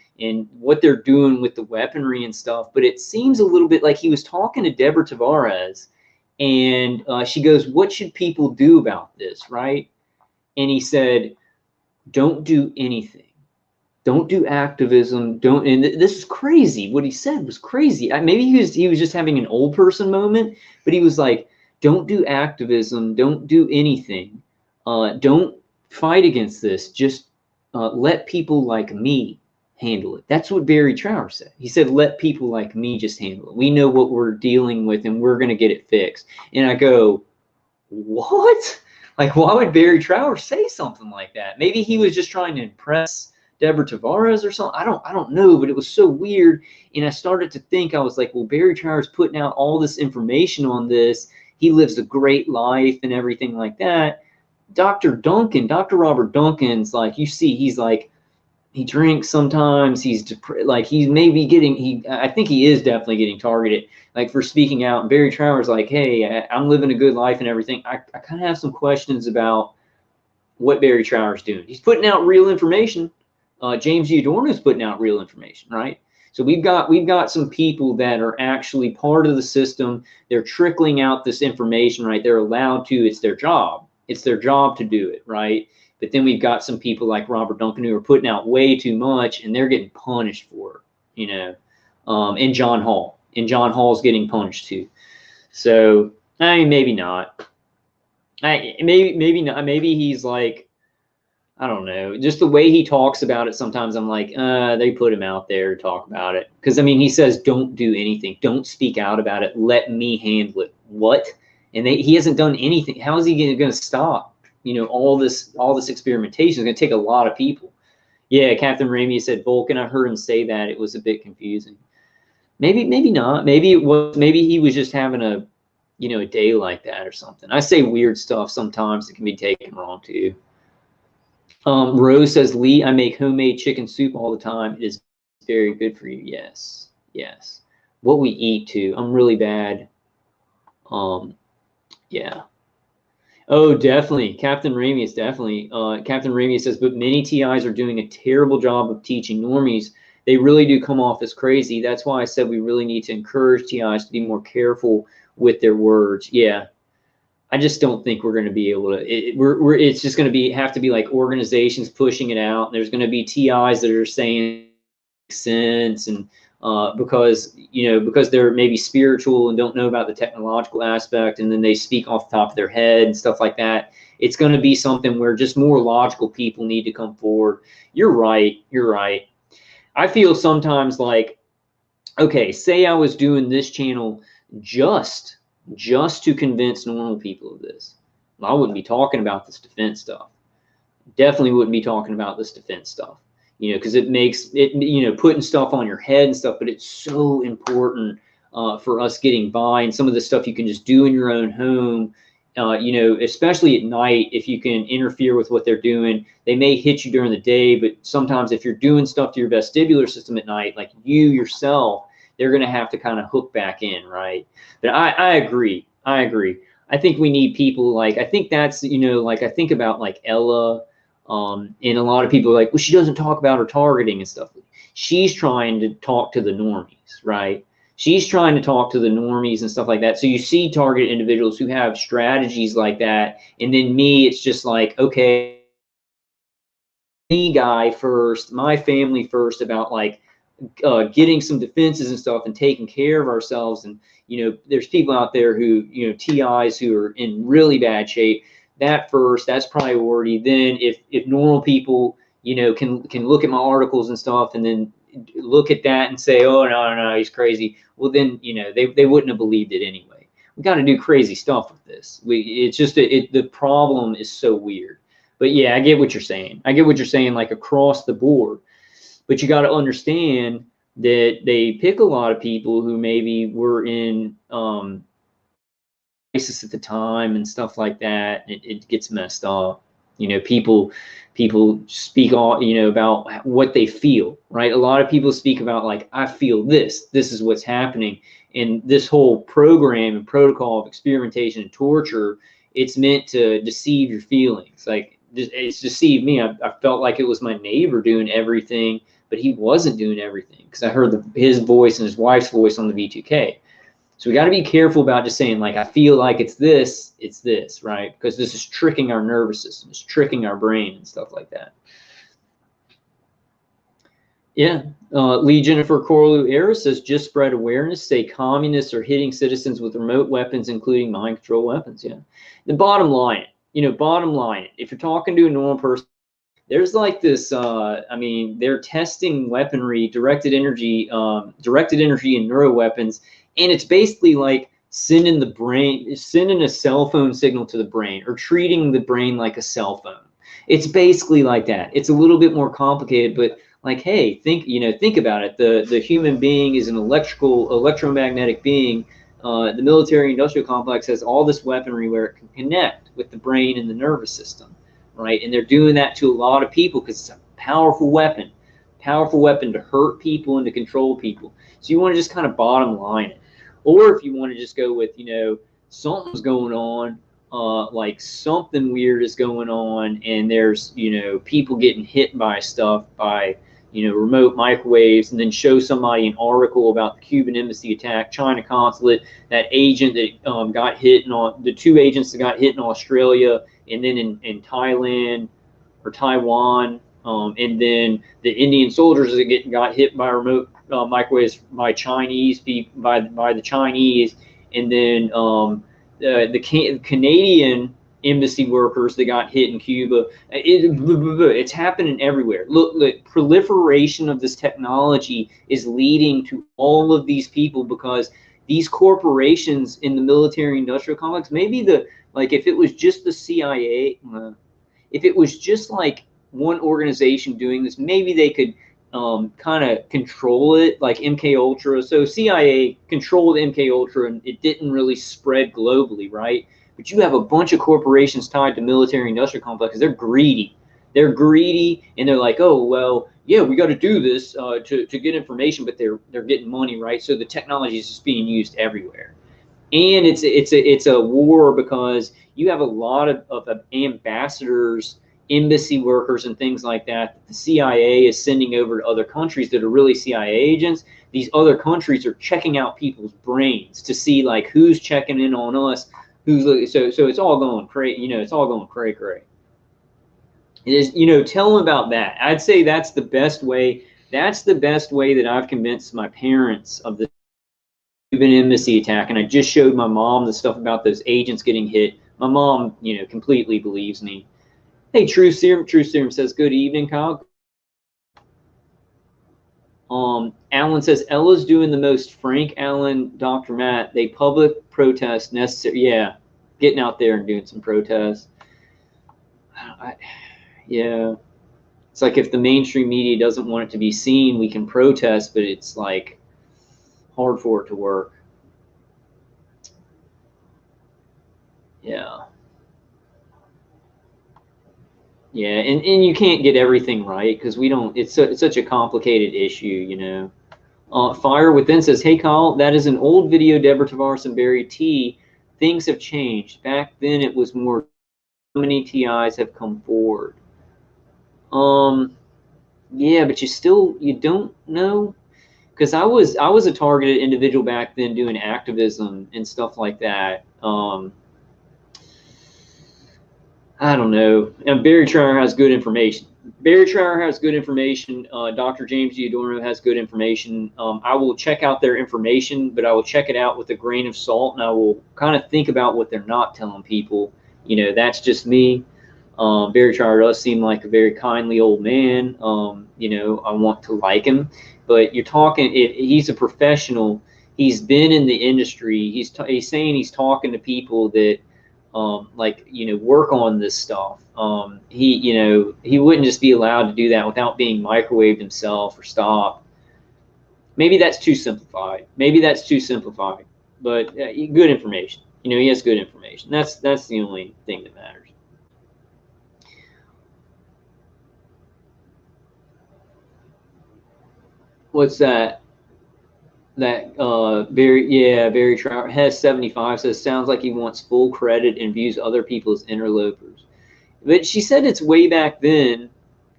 what they're doing with the weaponry and stuff. But it seems a little bit like he was talking to Deborah Tavares, and she goes, what should people do about this, right? And he said, don't do anything. Don't do activism. Don't. And this is crazy. What he said was crazy. Maybe he was just having an old person moment, but he was like, don't do activism. Don't do anything. Don't fight against this. Just let people like me handle it. That's what Barry Trower said. He said, let people like me just handle it. We know what we're dealing with and we're going to get it fixed. And I go, what? Like, why would Barry Trower say something like that? Maybe he was just trying to impress Deborah Tavares or something. I don't know, but it was so weird. And I started to think, I was like, well, Barry Trower's putting out all this information on this. He lives a great life and everything like that. Dr. Robert Duncan's like, you see, he's like, he drinks sometimes. He's like, he's maybe getting, I think he is definitely getting targeted, like, for speaking out. And Barry Trower's like, hey, I'm living a good life and everything. I kind of have some questions about what Barry Trower's doing. He's putting out real information. James Giordano's putting out real information, right? So we've got some people that are actually part of the system. They're trickling out this information, right? They're allowed to. It's their job. It's their job to do it, right? But then we've got some people like Robert Duncan who are putting out way too much, and they're getting punished for it, you know. And John Hall. And John Hall's getting punished too. So, I mean, maybe not. Maybe not. Maybe he's like, I don't know, just the way he talks about it. Sometimes I'm like, they put him out there to talk about it. Because, I mean, he says, don't do anything. Don't speak out about it. Let me handle it. What? And he hasn't done anything. How is he going to stop? You know, all this experimentation is going to take a lot of people. Yeah, Captain Ramey said Vulcan. I heard him say that. It was a bit confusing. Maybe not. Maybe it was. Maybe he was just having a, you know, a day like that or something. I say weird stuff sometimes that can be taken wrong too. Rose says, Lee, I make homemade chicken soup all the time. It is very good for you. Yes, yes. What we eat too. I'm really bad. Yeah. Oh, definitely. Captain Ramey is definitely. Captain Ramey says, but many TIs are doing a terrible job of teaching normies. They really do come off as crazy. That's why I said we really need to encourage TIs to be more careful with their words. Yeah. I just don't think we're going to be able to. It's just going to have to be like organizations pushing it out. There's going to be TIs that are saying sense, and because they're maybe spiritual and don't know about the technological aspect, and then they speak off the top of their head and stuff like that. It's going to be something where just more logical people need to come forward. You're right. I feel sometimes like, okay, say I was doing this channel just to convince normal people of this. I wouldn't be talking about this defense stuff. Definitely wouldn't be talking about this defense stuff, you know, because it makes it, you know, putting stuff on your head and stuff. But it's so important for us getting by, and some of the stuff you can just do in your own home. You know, especially at night, if you can interfere with what they're doing. They may hit you during the day, but sometimes if you're doing stuff to your vestibular system at night, like you yourself, they're going to have to kind of hook back in, right? But I agree. I think we need people like, I think that's, you know, like I think about like Ella, and a lot of people are like, well, she doesn't talk about her targeting and stuff. She's trying to talk to the normies, right? She's trying to talk to the normies and stuff like that. So you see targeted individuals who have strategies like that. And then me, it's just like, okay, me guy first, my family first, about like getting some defenses and stuff and taking care of ourselves. And, you know, there's people out there who, you know, TIs who are in really bad shape. That first, that's priority. Then if normal people, you know, can look at my articles and stuff and then look at that and say, oh, no, he's crazy. Well, then, you know, they wouldn't have believed it anyway. We got to do crazy stuff with this. It's just, the problem is so weird. But yeah, I get what you're saying. Like across the board. But you got to understand that they pick a lot of people who maybe were in crisis at the time and stuff like that. It gets messed up. You know, people speak all, you know, about what they feel, right? A lot of people speak about like, I feel this is what's happening. And this whole program and protocol of experimentation and torture, it's meant to deceive your feelings. Like, it's deceived me. I felt like it was my neighbor doing everything, but he wasn't doing everything, because I heard his voice and his wife's voice on the V2K. So we got to be careful about just saying like, I feel like it's this, right? Because this is tricking our nervous system, it's tricking our brain and stuff like that. Yeah. Lee Jennifer Corlew Era says, just spread awareness. Say communists are hitting citizens with remote weapons, including mind control weapons. Yeah. The bottom line, if you're talking to a normal person, there's like this, I mean, they're testing weaponry, directed energy and neuro weapons. And it's basically like sending the brain, sending a cell phone signal to the brain, or treating the brain like a cell phone. It's basically like that. It's a little bit more complicated, but like, hey, think about it. The human being is an electromagnetic being. The military-industrial complex has all this weaponry where it can connect with the brain and the nervous system, right? And they're doing that to a lot of people because it's a powerful weapon to hurt people and to control people. So you want to just kind of bottom line it. Or if you want to just go with, something's going on, like something weird is going on, and there's, people getting hit by stuff, by, remote microwaves, and then show somebody an article about the Cuban embassy attack, China consulate, that agent that got hit, the two agents that got hit in Australia, and then in Thailand or Taiwan, and then the Indian soldiers that got hit by remote microwaves by Chinese people, by the Chinese, and then the Canadian embassy workers that got hit in Cuba. It's happening everywhere. Look, the proliferation of this technology is leading to all of these people because these corporations in the military-industrial complex, maybe if it was just the CIA, if it was just like one organization doing this, maybe they could kind of control it, like MK Ultra. So CIA controlled MK Ultra, and it didn't really spread globally, right? But you have a bunch of corporations tied to military-industrial complexes. They're greedy. And they're like, oh well, yeah, we got to do this to get information, but they're getting money, right? So the technology is just being used everywhere. And it's a war because you have a lot of ambassadors, embassy workers, and things like that the CIA is sending over to other countries that are really CIA agents. These other countries are checking out people's brains to see like who's checking in on us, so it's all going crazy. It's all going cray. It is, tell them about that. I'd say that's the best way. That's the best way that I've convinced my parents of the Cuban embassy attack, and I just showed my mom the stuff about those agents getting hit. My mom, completely believes me. Hey, True Serum says, good evening, Kyle. Alan says, Ella's doing the most. Frank, Alan, Dr. Matt, they public protest necessary. Yeah, getting out there and doing some protests. Yeah. It's like if the mainstream media doesn't want it to be seen, we can protest, but it's like hard for it to work. Yeah. Yeah, and you can't get everything right because we don't. It's such a complicated issue, Fire Within says, "Hey Kyle, that is an old video. Deborah Tavares and Barry T. Things have changed. Back then, it was more. How many TIs have come forward? Yeah, but you don't know, because I was a targeted individual back then doing activism and stuff like that. I don't know. And Barry Trower has good information. Dr. James Giordano has good information. I will check out their information, but I will check it out with a grain of salt, and I will kind of think about what they're not telling people. That's just me. Barry Trower does seem like a very kindly old man. I want to like him, but you're talking. He's a professional. He's been in the industry. He's saying he's talking to people that. Work on this stuff. He wouldn't just be allowed to do that without being microwaved himself or stopped. Maybe that's too simplified. But good information. He has good information. That's the only thing that matters. What's that? Barry Trout has 75, says sounds like he wants full credit and views other people as interlopers. But she said it's way back then,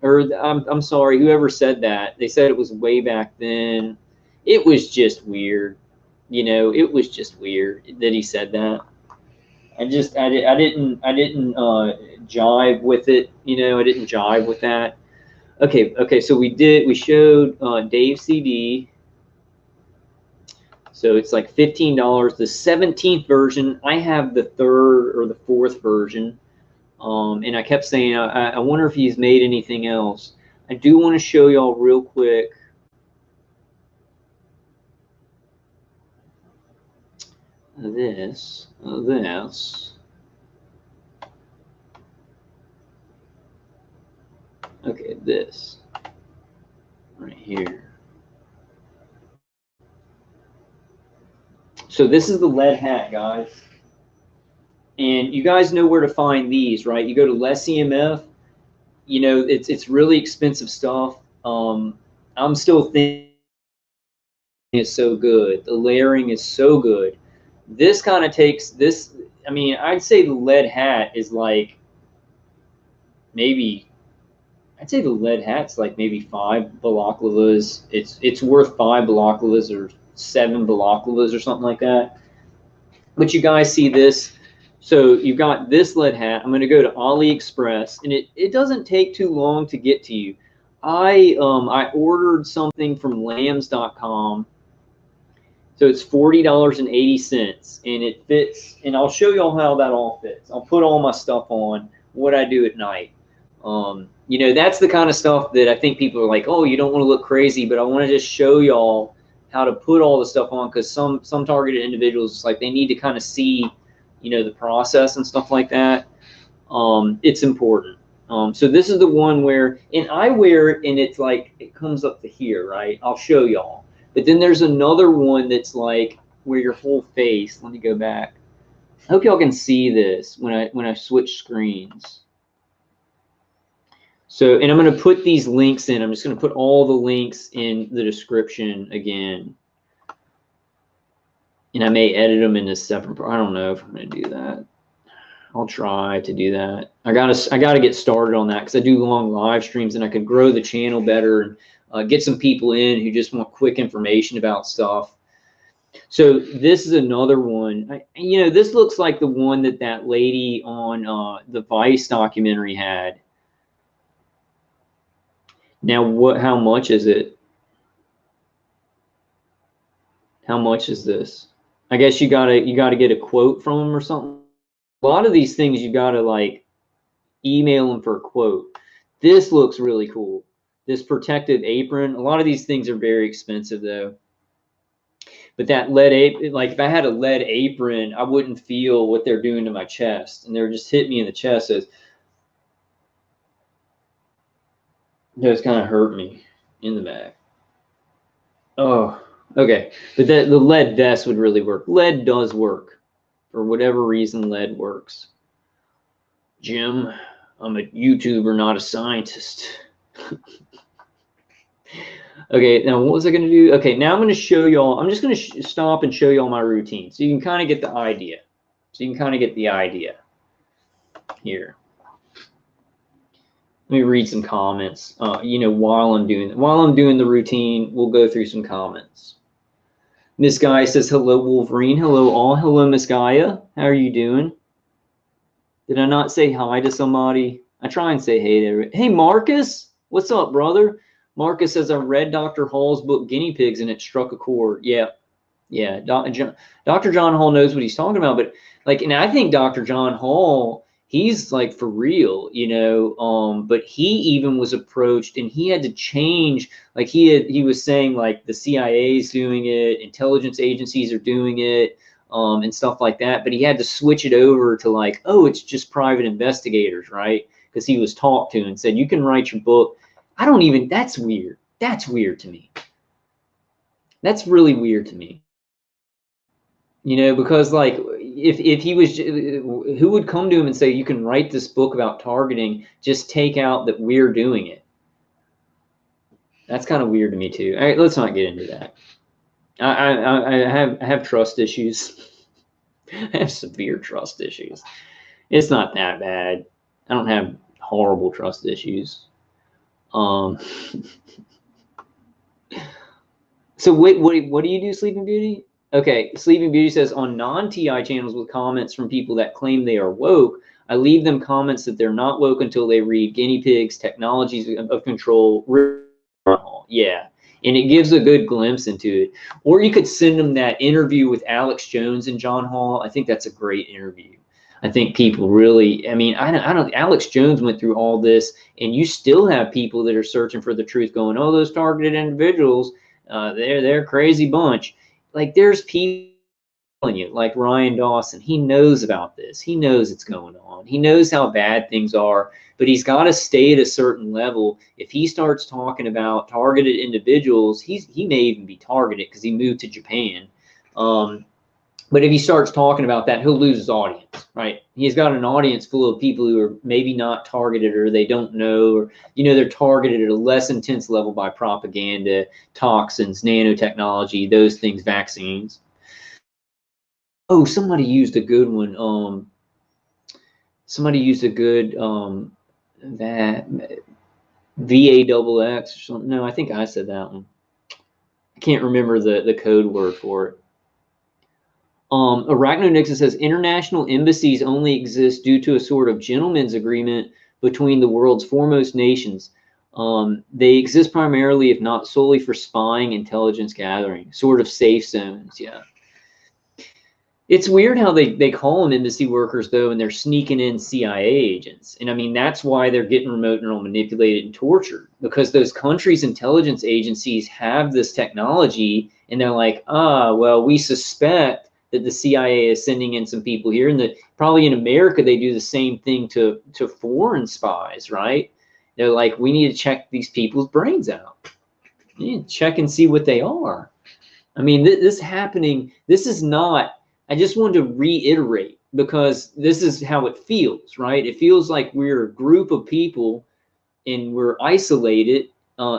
or I'm sorry, whoever said that, they said it was way back then. It was just weird, it was just weird that he said that. I didn't jive with it, I didn't jive with that. Okay, so we showed Dave CD. So it's like $15. The 17th version, I have the 3rd or the 4th version. And I kept saying, I wonder if he's made anything else. I do want to show y'all real quick. this. Okay, this right here. So this is the lead hat, guys. And you guys know where to find these, right? You go to Less EMF. You know, it's really expensive stuff. I'm still thinking it's so good. The layering is so good. This kind of takes this. I mean, I'd say the lead hat is like maybe. I'd say the lead hat's like maybe 5 balaclavas. It's worth 5 balaclavas or 7 balaclavas or something like that. But you guys see this. So you've got this lead hat. I'm going to go to AliExpress, and it doesn't take too long to get to you. I ordered something from lambs.com. So it's $40.80, and it fits. And I'll show y'all how that all fits. I'll put all my stuff on, what I do at night. You know, that's the kind of stuff that I think people are like, oh, you don't want to look crazy, but I want to just show y'all how to put all the stuff on, because some targeted individuals, it's like they need to kind of see, you know, the process and stuff like that. It's important. So this is the one where, and I wear it, and it's like it comes up to here, right? I'll show y'all. But then there's another one that's like where your whole face. Let me go back. I hope y'all can see this when I switch screens. So, and I'm going to put these links in. I'm just going to put all the links in the description again. And I may edit them in a separate part. I don't know if I'm going to do that. I'll try to do that. I gotta get started on that, because I do long live streams, and I could grow the channel better and get some people in who just want quick information about stuff. So this is another one. You know, this looks like the one that lady on the Vice documentary had. Now, how much is it? How much is this? I guess you gotta get a quote from them or something. A lot of these things you gotta like email them for a quote. This looks really cool. This protective apron. A lot of these things are very expensive though. But that lead apron, like if I had a lead apron, I wouldn't feel what they're doing to my chest, and they're just hitting me in the chest. It's kind of hurt me in the back. Oh, okay. But the lead vest would really work. Lead does work. For whatever reason, lead works. Jim, I'm a YouTuber, not a scientist. Okay, now what was I going to do? Okay, now I'm going to show y'all. I'm just going to stop and show y'all my routine, so you can kind of get the idea. Here. Let me read some comments. You know, while I'm doing the routine, we'll go through some comments. Miss Gaia says, hello, Wolverine. Hello, all. Hello, Miss Gaia. How are you doing? Did I not say hi to somebody? I try and say hey to everybody. Hey, Marcus. What's up, brother? Marcus says, I read Dr. Hall's book, Guinea Pigs, and it struck a chord. Yeah. Dr. John Hall knows what he's talking about. But, like, and I think Dr. John Hall, he's, like, for real, you know. But he even was approached, and he had to change. Like, he was saying, like, the CIA is doing it, intelligence agencies are doing it, and stuff like that. But he had to switch it over to, like, oh, it's just private investigators, right? Because he was talked to and said, you can write your book. That's weird. That's weird to me. That's really weird to me. You know, because like if he was, who would come to him and say, you can write this book about targeting, just take out that we're doing it. That's kind of weird to me too. All right, let's not get into that. I have trust issues. I have severe trust issues. It's not that bad. I don't have horrible trust issues. So what do you do, Sleeping Beauty? Okay, Sleeping Beauty says, on non-TI channels with comments from people that claim they are woke, I leave them comments that they're not woke until they read Guinea Pigs, Technologies of Control. Yeah, and it gives a good glimpse into it. Or you could send them that interview with Alex Jones and John Hall. I think that's a great interview. I think people really, I mean, I don't, Alex Jones went through all this, and you still have people that are searching for the truth going, oh, those targeted individuals, they're a crazy bunch. Like, there's people you, like Ryan Dawson, he knows about this. He knows it's going on. He knows how bad things are, but he's got to stay at a certain level. If he starts talking about targeted individuals, he may even be targeted because he moved to Japan. But if he starts talking about that, he'll lose his audience, right? He's got an audience full of people who are maybe not targeted, or they don't know, or, they're targeted at a less intense level by propaganda, toxins, nanotechnology, those things, vaccines. Oh, somebody used a good one. Somebody used a good that VAXX or something. No, I think I said that one. I can't remember the code word for it. Arachnonixon says international embassies only exist due to a sort of gentleman's agreement between the world's foremost nations. They exist primarily, if not solely, for spying, intelligence gathering, sort of safe zones. Yeah. It's weird how they call them embassy workers, though, and they're sneaking in CIA agents. And I mean, that's why they're getting remote neural manipulated and tortured, because those countries' intelligence agencies have this technology, and they're like, well, we suspect that the CIA is sending in some people here, and that probably in America they do the same thing to foreign spies, right? They're like, we need to check these people's brains out. You need to check and see what they are. I mean, this happening, this is not, I just wanted to reiterate, because this is how it feels, right? It feels like we're a group of people and we're isolated.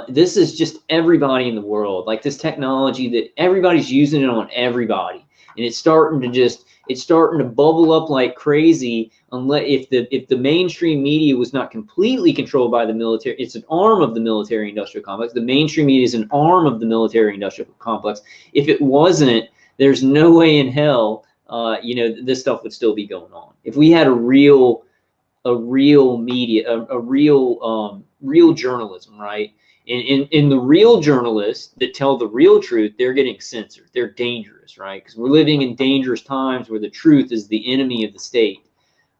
This is just everybody in the world, like this technology that everybody's using it on everybody. And it's starting to bubble up like crazy. Unless if the mainstream media was not completely controlled by the military, it's an arm of the military-industrial complex. The mainstream media is an arm of the military-industrial complex. If it wasn't, there's no way in hell, this stuff would still be going on. If we had a real media, a real journalism, right? In the real journalists that tell the real truth, they're getting censored. They're dangerous, right? Because we're living in dangerous times where the truth is the enemy of the state.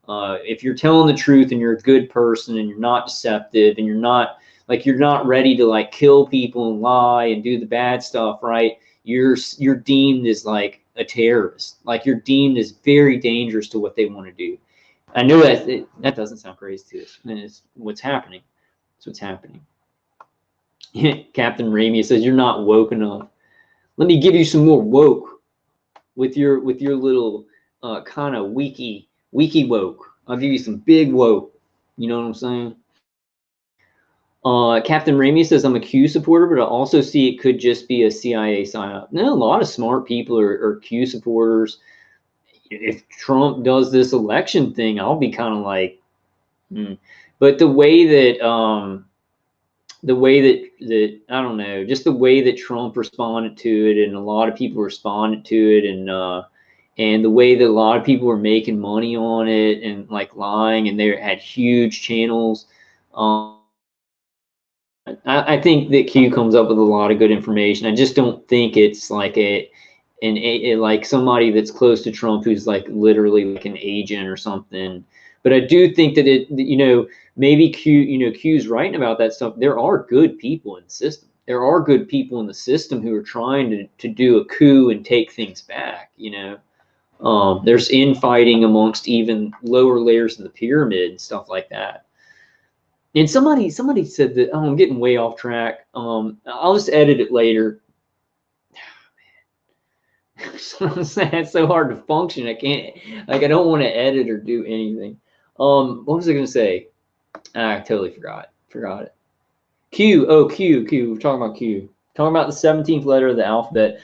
If you're telling the truth and you're a good person and you're not deceptive and you're not ready to like kill people and lie and do the bad stuff, right? You're deemed as like a terrorist. Like you're deemed as very dangerous to what they want to do. I know that doesn't sound crazy to us. And it's what's happening. It's what's happening. Captain Ramey says you're not woke enough. Let me give you some more woke with your little kind of wiki woke. I'll give you some big woke. You know what I'm saying? Captain Ramey says I'm a Q supporter, but I also see it could just be a CIA sign-up. No, a lot of smart people are Q supporters. If Trump does this election thing, I'll be kind of like, But the way that I don't know, just the way that Trump responded to it, and a lot of people responded to it, and the way that a lot of people were making money on it and like lying, and they had huge channels. I think that Q comes up with a lot of good information. I just don't think it's like like somebody that's close to Trump who's like literally like an agent or something. But I do think that maybe Q's writing about that stuff. There are good people in the system. There are good people in the system who are trying to do a coup and take things back. There's infighting amongst even lower layers of the pyramid and stuff like that. And somebody said that, I'm getting way off track. I'll just edit it later. It's so hard to function. I can't, I don't want to edit or do anything. What was I going to say? I totally forgot it. Q. We're talking about Q. Talking about the 17th letter of the alphabet.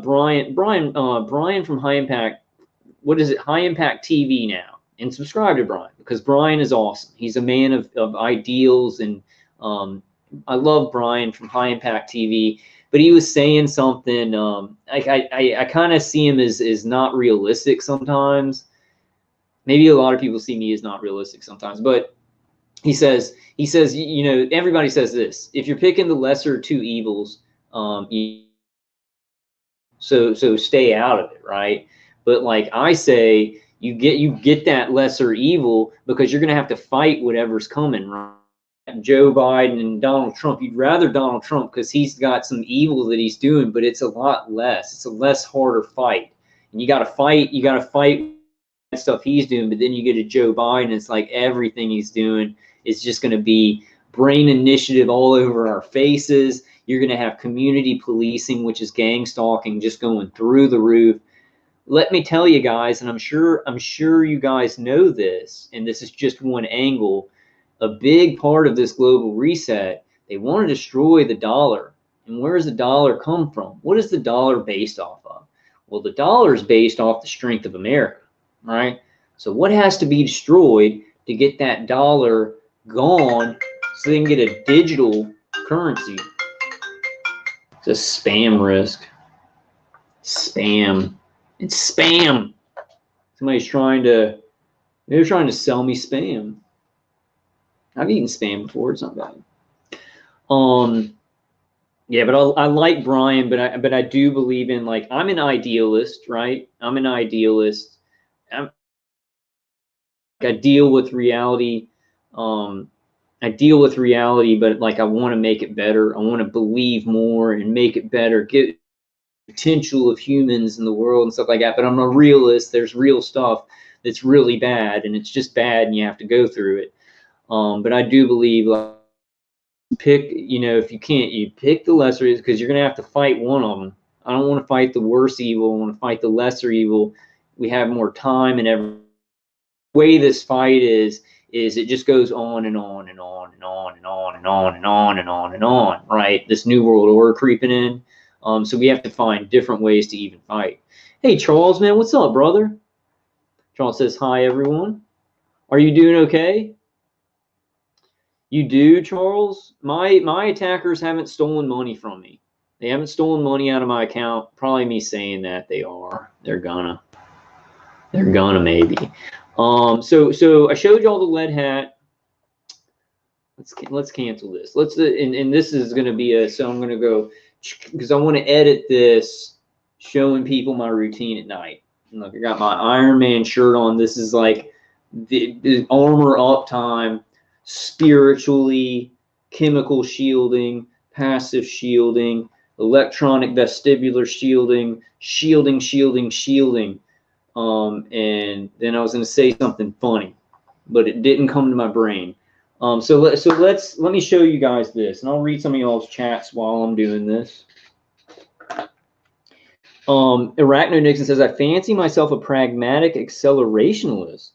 Brian from High Impact. What is it? High Impact TV now. And subscribe to Brian, because Brian is awesome. He's a man of ideals, and I love Brian from High Impact TV. But he was saying something I kind of see him as not realistic sometimes. Maybe a lot of people see me as not realistic sometimes. But he says everybody says this: if you're picking the lesser of two evils, so stay out of it, right? But like I say, you get that lesser evil because you're going to have to fight whatever's coming, right? Joe Biden and Donald Trump. You'd rather Donald Trump because he's got some evil that he's doing, but it's a lot less. It's a less harder fight. And you got to fight stuff he's doing, but then you get a Joe Biden. It's like everything he's doing is just going to be brain initiative all over our faces. You're going to have community policing, which is gang stalking, just going through the roof. Let me tell you guys, and I'm sure you guys know this, and this is just one angle. A big part of this global reset, they want to destroy the dollar. And where does the dollar come from? What is the dollar based off of? Well, the dollar is based off the strength of America, right? So what has to be destroyed to get that dollar gone so they can get a digital currency? It's a spam risk. Spam. It's spam. Somebody's they're trying to sell me spam. I've eaten spam before. It's not bad. Yeah, but I like Brian, but I do believe in, like, I'm an idealist, right? I'm an idealist. I deal with reality. I deal with reality, but like I want to make it better. I want to believe more and make it better. Get potential of humans in the world and stuff like that. But I'm a realist. There's real stuff that's really bad, and it's just bad, and you have to go through it. But I do believe, like, if you can't, you pick the lesser evil, because you're going to have to fight one of them. I don't want to fight the worst evil. I want to fight the lesser evil. We have more time, and every way this fight is it just goes on and on and on and on and on and on and on and on and on, right? This new world order creeping in. So we have to find different ways to even fight. Hey, Charles, man, what's up, brother? Charles says, hi, everyone. Are you doing okay? You do, Charles? My attackers haven't stolen money from me. They haven't stolen money out of my account. Probably me saying that they are. They're gonna maybe. So I showed y'all the lead hat. Let's cancel this. And this is gonna be so I'm gonna go, because I want to edit this, showing people my routine at night. And look, I got my Iron Man shirt on. This is like the armor up time. Spiritually, chemical shielding, passive shielding, electronic vestibular shielding, shielding. And then I was going to say something funny, but it didn't come to my brain. So let me show you guys this, and I'll read some of y'all's chats while I'm doing this. Arachno Nixon says, I fancy myself a pragmatic accelerationalist.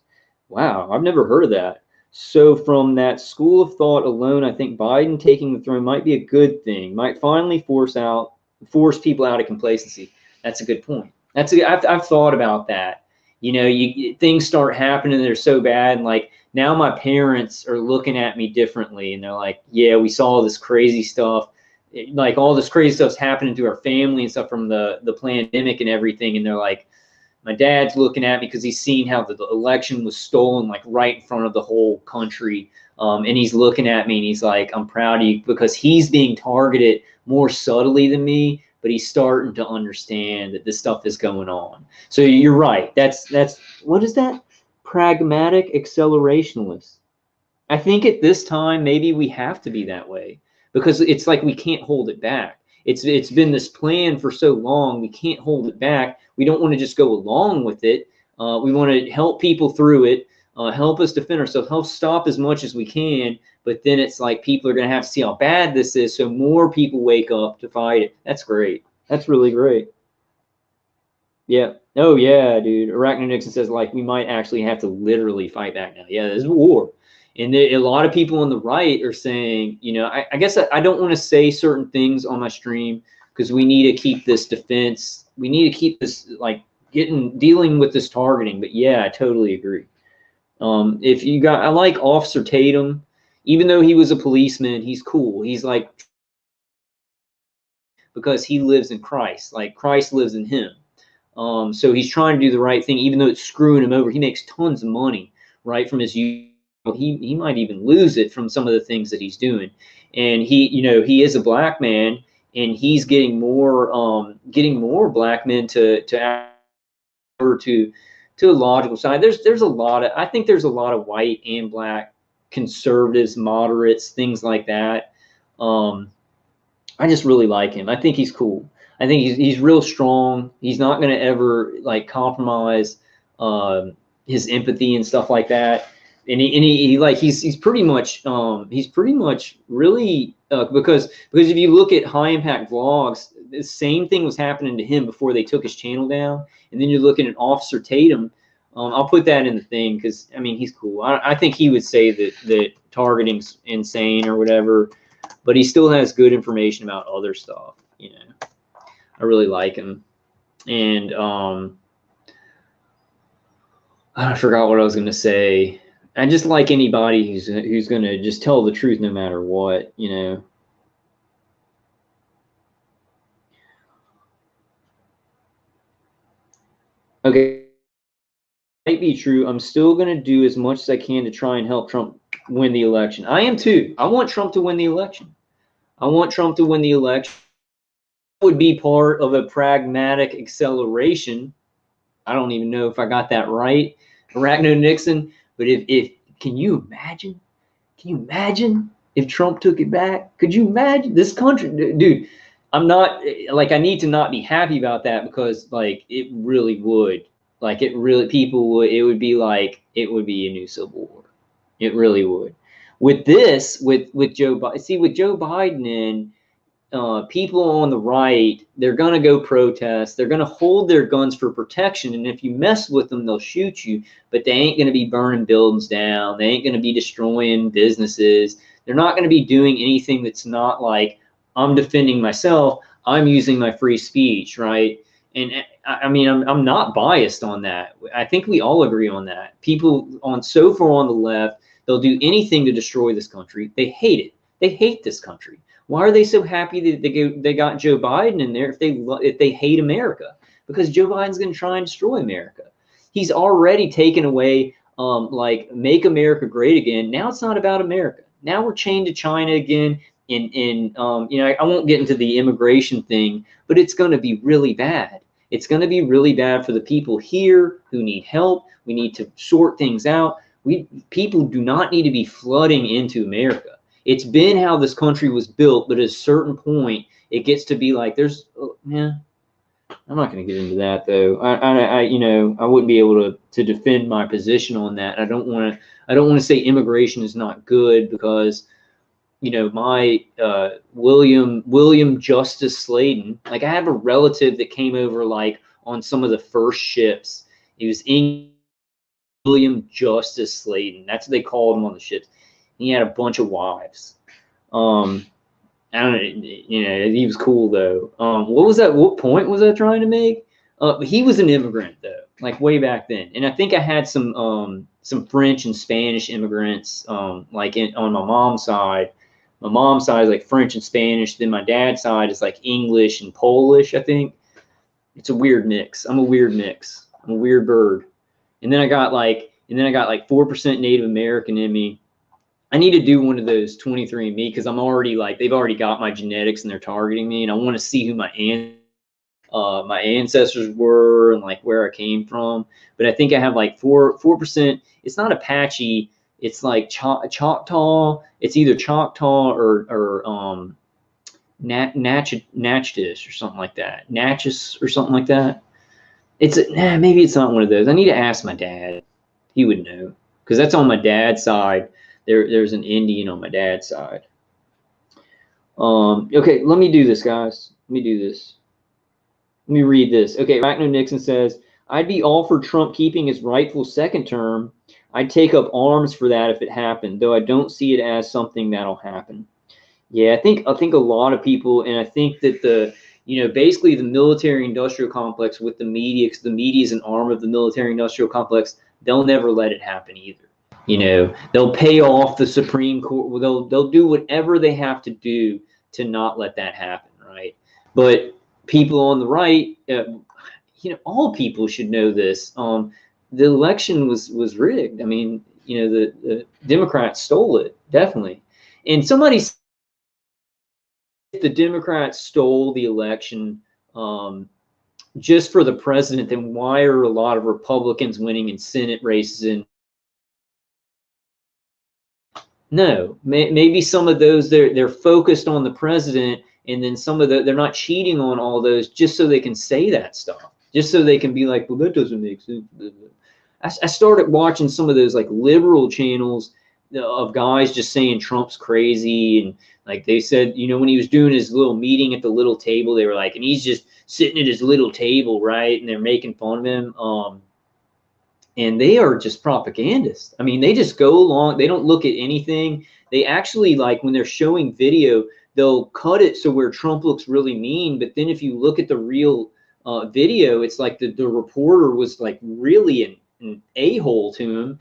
Wow, I've never heard of that. So from that school of thought alone, I think Biden taking the throne might be a good thing. Might finally force people out of complacency. That's a good point. I've thought about that. Things start happening, they're so bad, and like now my parents are looking at me differently, and they're like, yeah, we saw this crazy stuff, like all this crazy stuff's happening to our family and stuff from the pandemic and everything, and they're like, my dad's looking at me because he's seen how the election was stolen, like right in front of the whole country. And he's looking at me and he's like, I'm proud of you, because he's being targeted more subtly than me, but he's starting to understand that this stuff is going on. So you're right. That's what is that? Pragmatic accelerationalist. I think at this time, maybe we have to be that way, because it's like we can't hold it back. It's been this plan for so long, we can't hold it back. We don't want to just go along with it. We want to help people through it, help us defend ourselves, help stop as much as we can. But then it's like people are going to have to see how bad this is, so more people wake up to fight it. That's great. That's really great. Yeah. Oh, yeah, dude. Arachno Nixon says, like, we might actually have to literally fight back now. Yeah, there's a war. And a lot of people on the right are saying, I guess I don't want to say certain things on my stream, because we need to keep this defense. We need to keep this, like, dealing with this targeting. But yeah, I totally agree. I like Officer Tatum, even though he was a policeman, he's cool. He's like, because he lives in Christ, like Christ lives in him. So he's trying to do the right thing, even though it's screwing him over. He makes tons of money, right, from his youth. He might even lose it from some of the things that he's doing. And he is a black man, and he's getting more black men to a logical side. I think there's a lot of white and black conservatives, moderates, things like that. I just really like him. I think he's cool. I think he's real strong. He's not going to ever like compromise his empathy and stuff like that. And he like he's pretty much really because if you look at high impact vlogs, the same thing was happening to him before they took his channel down. And then you're looking at Officer Tatum. I'll put that in the thing because I mean he's cool. I think he would say that targeting's insane or whatever, but he still has good information about other stuff. You know, I really like him. And I forgot what I was going to say. I just like anybody who's going to just tell the truth no matter what, you know. Okay, might be true. I'm still going to do as much as I can to try and help Trump win the election. I am too. I want Trump to win the election. I want Trump to win the election. That would be part of a pragmatic acceleration. I don't even know if I got that right, Arachno Nixon. But if can you imagine? Can you imagine if Trump took it back? Could you imagine this country, dude? I'm not like I need to not be happy about that because like it really would, like it really people would. It would be like it would be a new civil war. It really would. With this, with Joe Biden, see with Joe Biden and people on the right, they're going to go protest. They're going to hold their guns for protection. And if you mess with them, they'll shoot you. But they ain't going to be burning buildings down. They ain't going to be destroying businesses. They're not going to be doing anything that's not like, I'm defending myself. I'm using my free speech, right? And I mean, I'm not biased on that. I think we all agree on that. People on so far on the left, they'll do anything to destroy this country. They hate it. They hate this country. Why are they so happy that they got Joe Biden in there if they hate America? Because Joe Biden's going to try and destroy America. He's already taken away like make America great again. Now it's not about America. Now we're chained to China again. You know, I won't get into the immigration thing, but it's going to be really bad. It's going to be really bad for the people here who need help. We need to sort things out. People do not need to be flooding into America. It's been how this country was built, but at a certain point, it gets to be like there's, yeah. I'm not going to get into that though. You know, I wouldn't be able to defend my position on that. I don't want to say immigration is not good because, you know, my William Justice Sladen, like I have a relative that came over like on some of the first ships. He was William Justice Sladen. That's what they called him on the ships. He had a bunch of wives. I don't know, you know, he was cool though. What was that? What point was I trying to make? He was an immigrant though, like way back then. And I think I had some French and Spanish immigrants, like on my mom's side. My mom's side is like French and Spanish. Then my dad's side is like English and Polish, I think. It's a weird mix. I'm a weird mix. I'm a weird bird. And then I got like 4% Native American in me. I need to do one of those 23andMe because I'm already like they've already got my genetics and they're targeting me, and I want to see who my ancestors were and like where I came from. But I think I have like 4%. It's not Apache. It's like Choctaw. It's either Choctaw or Natchez or something like that. Natchez or something like that. Maybe it's not one of those. I need to ask my dad. He would know because that's on my dad's side. There's an Indian on my dad's side. Okay, let me do this, guys. Let me do this. Let me read this. Okay, Arachno Nixon says, I'd be all for Trump keeping his rightful second term. I'd take up arms for that if it happened, though I don't see it as something that'll happen. Yeah, I think a lot of people, and I think that basically the military-industrial complex with the media, because the media is an arm of the military-industrial complex, they'll never let it happen either. You know, they'll pay off the Supreme Court. They'll do whatever they have to do to not let that happen, right? But people on the right, you know, all people should know this. The election was rigged. I mean, you know, the Democrats stole it, definitely. And somebody said if the Democrats stole the election just for the president, then why are a lot of Republicans winning in Senate races No, maybe some of those they're focused on the president, and then some of they're not cheating on all those just so they can say that stuff, just so they can be like, well, that doesn't make sense. I started watching some of those like liberal channels of guys just saying Trump's crazy, and like they said, you know, when he was doing his little meeting at the little table, they were like, and he's just sitting at his little table, right? And they're making fun of him. And they are just propagandists. I mean, they just go along. They don't look at anything. They actually, like, when they're showing video, they'll cut it so where Trump looks really mean. But then if you look at the real video, it's like the reporter was like really an a-hole to him,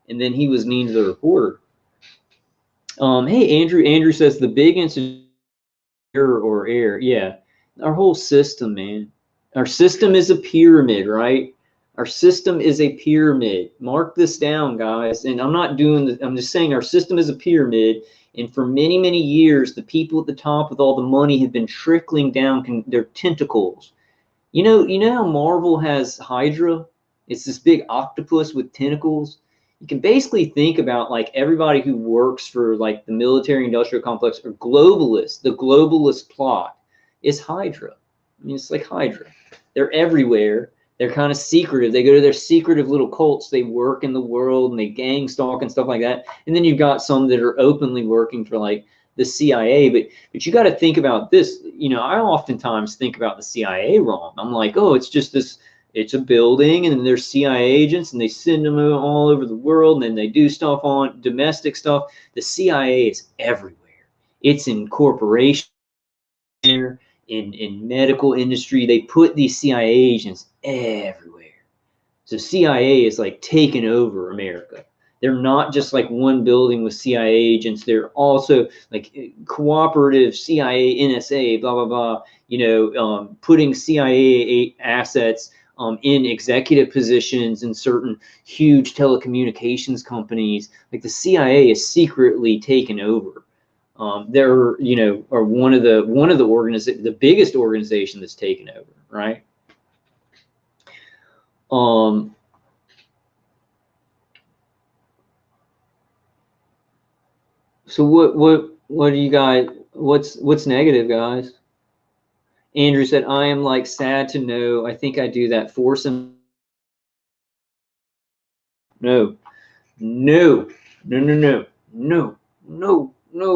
and then he was mean to the reporter. Hey, Andrew says the big incident or air. Yeah, our whole system, man. Our system is a pyramid, right? Our system is a pyramid. Mark this down, guys. And I'm not doing this. I'm just saying our system is a pyramid. And for many, many years, the people at the top with all the money have been trickling down their tentacles. You know how Marvel has Hydra? It's this big octopus with tentacles. You can basically think about like everybody who works for like the military industrial complex or globalists. The globalist plot is Hydra. I mean, it's like Hydra. They're everywhere. They're kind of secretive. They go to their secretive little cults. They work in the world and they gang stalk and stuff like that. And then you've got some that are openly working for like the CIA. But you got to think about this. You know, I oftentimes think about the CIA wrong. I'm like, oh, it's just this. It's a building, and then there's CIA agents, and they send them all over the world, and then they do stuff on domestic stuff. The CIA is everywhere. It's in corporations. In medical industry, they put these CIA agents everywhere. So CIA is like taking over America. They're not just like one building with CIA agents. They're also like cooperative CIA, NSA, blah, blah, blah, you know, putting CIA assets in executive positions in certain huge telecommunications companies. Like the CIA is secretly taken over. They're, you know, are one of the biggest organization that's taken over, right? So what do you guys? What's negative, guys? Andrew said, I am like sad to know. I think I do that. Force and no,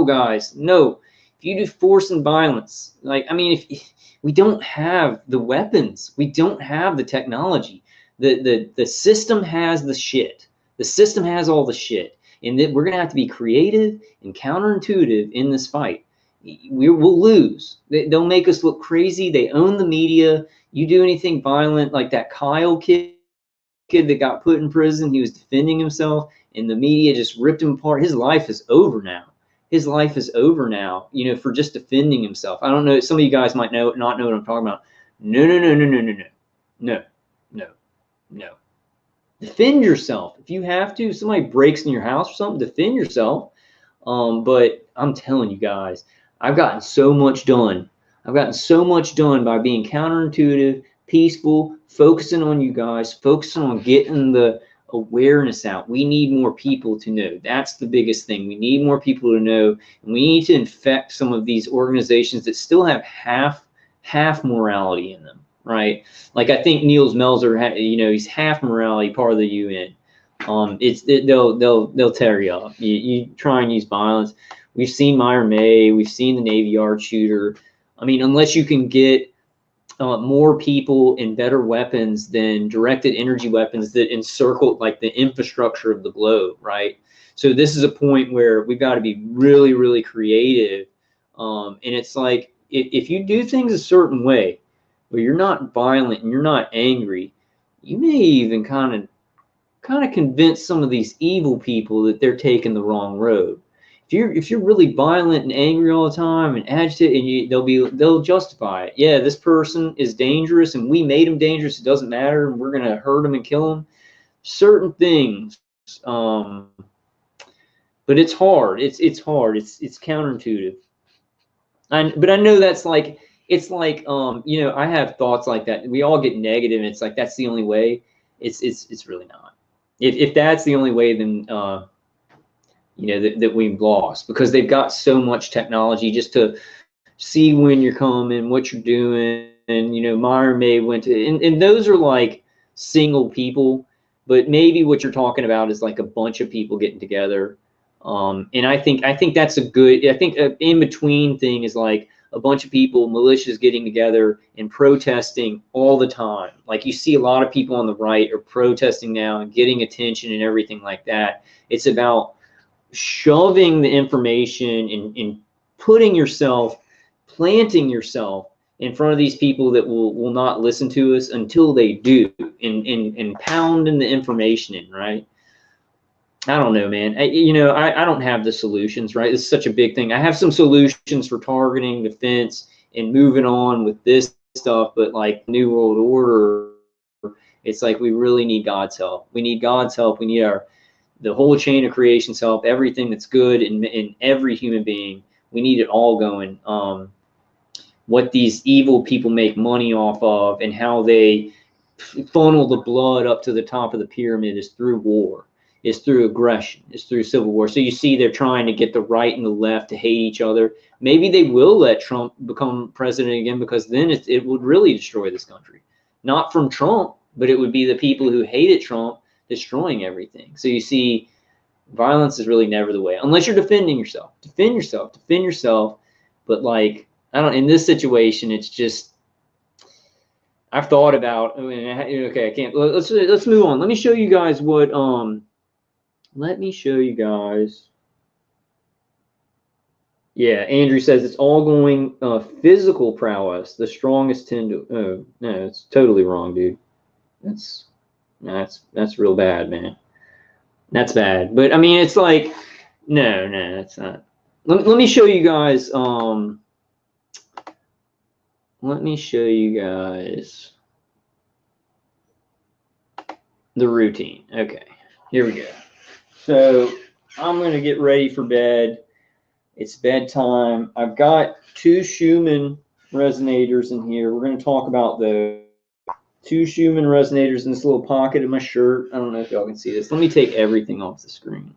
guys, no. If you do force and violence, like, I mean, if we don't have the weapons, we don't have the technology. The system has the shit. The system has all the shit, and that we're gonna have to be creative and counterintuitive in this fight. We'll lose. They'll make us look crazy. They own the media. You do anything violent, like that Kyle kid that got put in prison, he was defending himself, and the media just ripped him apart. His life is over now. His life is over now, you know, for just defending himself. I don't know. Some of you guys might not know what I'm talking about. No. Defend yourself. If you have to, if somebody breaks in your house or something, defend yourself. But I'm telling you guys, I've gotten so much done. I've gotten so much done by being counterintuitive, peaceful, focusing on you guys, focusing on getting the awareness out. We need more people to know. That's the biggest thing. We need more people to know, and we need to infect some of these organizations that still have half morality in them, right? Like I think Niels Melzer, you know, he's half morality, part of the UN. They'll tear you up. You try and use violence. We've seen Meyer May. We've seen the Navy Yard shooter. I mean, unless you can get more people and better weapons than directed energy weapons that encircle like the infrastructure of the globe, right? So this is a point where we've got to be really, really creative. And it's like if you do things a certain way, where you're not violent and you're not angry, you may even kind of convince some of these evil people that they're taking the wrong road. If you're really violent and angry all the time and agitated, and they'll justify it. Yeah, this person is dangerous, and we made him dangerous. It doesn't matter, and we're gonna hurt him and kill him. Certain things, but it's hard. It's hard. It's counterintuitive. But I know that's like it's like you know, I have thoughts like that. We all get negative, and it's like that's the only way. It's really not. If that's the only way, then that we've lost, because they've got so much technology just to see when you're coming, what you're doing. And, Myron May went to, and those are like single people, but maybe what you're talking about is like a bunch of people getting together. And I think that's a good, I think an in-between thing is like a bunch of people, militias getting together and protesting all the time. Like you see a lot of people on the right are protesting now and getting attention and everything like that. It's about shoving the information and putting yourself, planting yourself in front of these people that will not listen to us until they do, and pounding the information in, right? I don't know, man. I don't have the solutions, right? It's such a big thing. I have some solutions for targeting, defense, and moving on with this stuff, but like New World Order, it's like we really need God's help. We need God's help. We need the whole chain of creation's help, everything that's good in every human being. We need it all going. What these evil people make money off of and how they funnel the blood up to the top of the pyramid is through war, is through aggression, is through civil war. So you see they're trying to get the right and the left to hate each other. Maybe they will let Trump become president again, because then it would really destroy this country. Not from Trump, but it would be the people who hated Trump destroying everything. So you see, violence is really never the way, unless you're defending yourself. Defend yourself. But like, in this situation, it's just, I've thought about, okay, I can't, let's move on. Let me show you guys what, yeah, Andrew says it's all going physical prowess. The strongest tend to, oh, no, it's totally wrong, dude. That's real bad, man. That's bad. But I mean, it's like, no, that's not. Let me show you guys, the routine. Okay, here we go. So I'm going to get ready for bed. It's bedtime. I've got 2 Schumann resonators in here. We're going to talk about the 2 Schumann resonators in this little pocket of my shirt. I don't know if y'all can see this. Let me take everything off the screen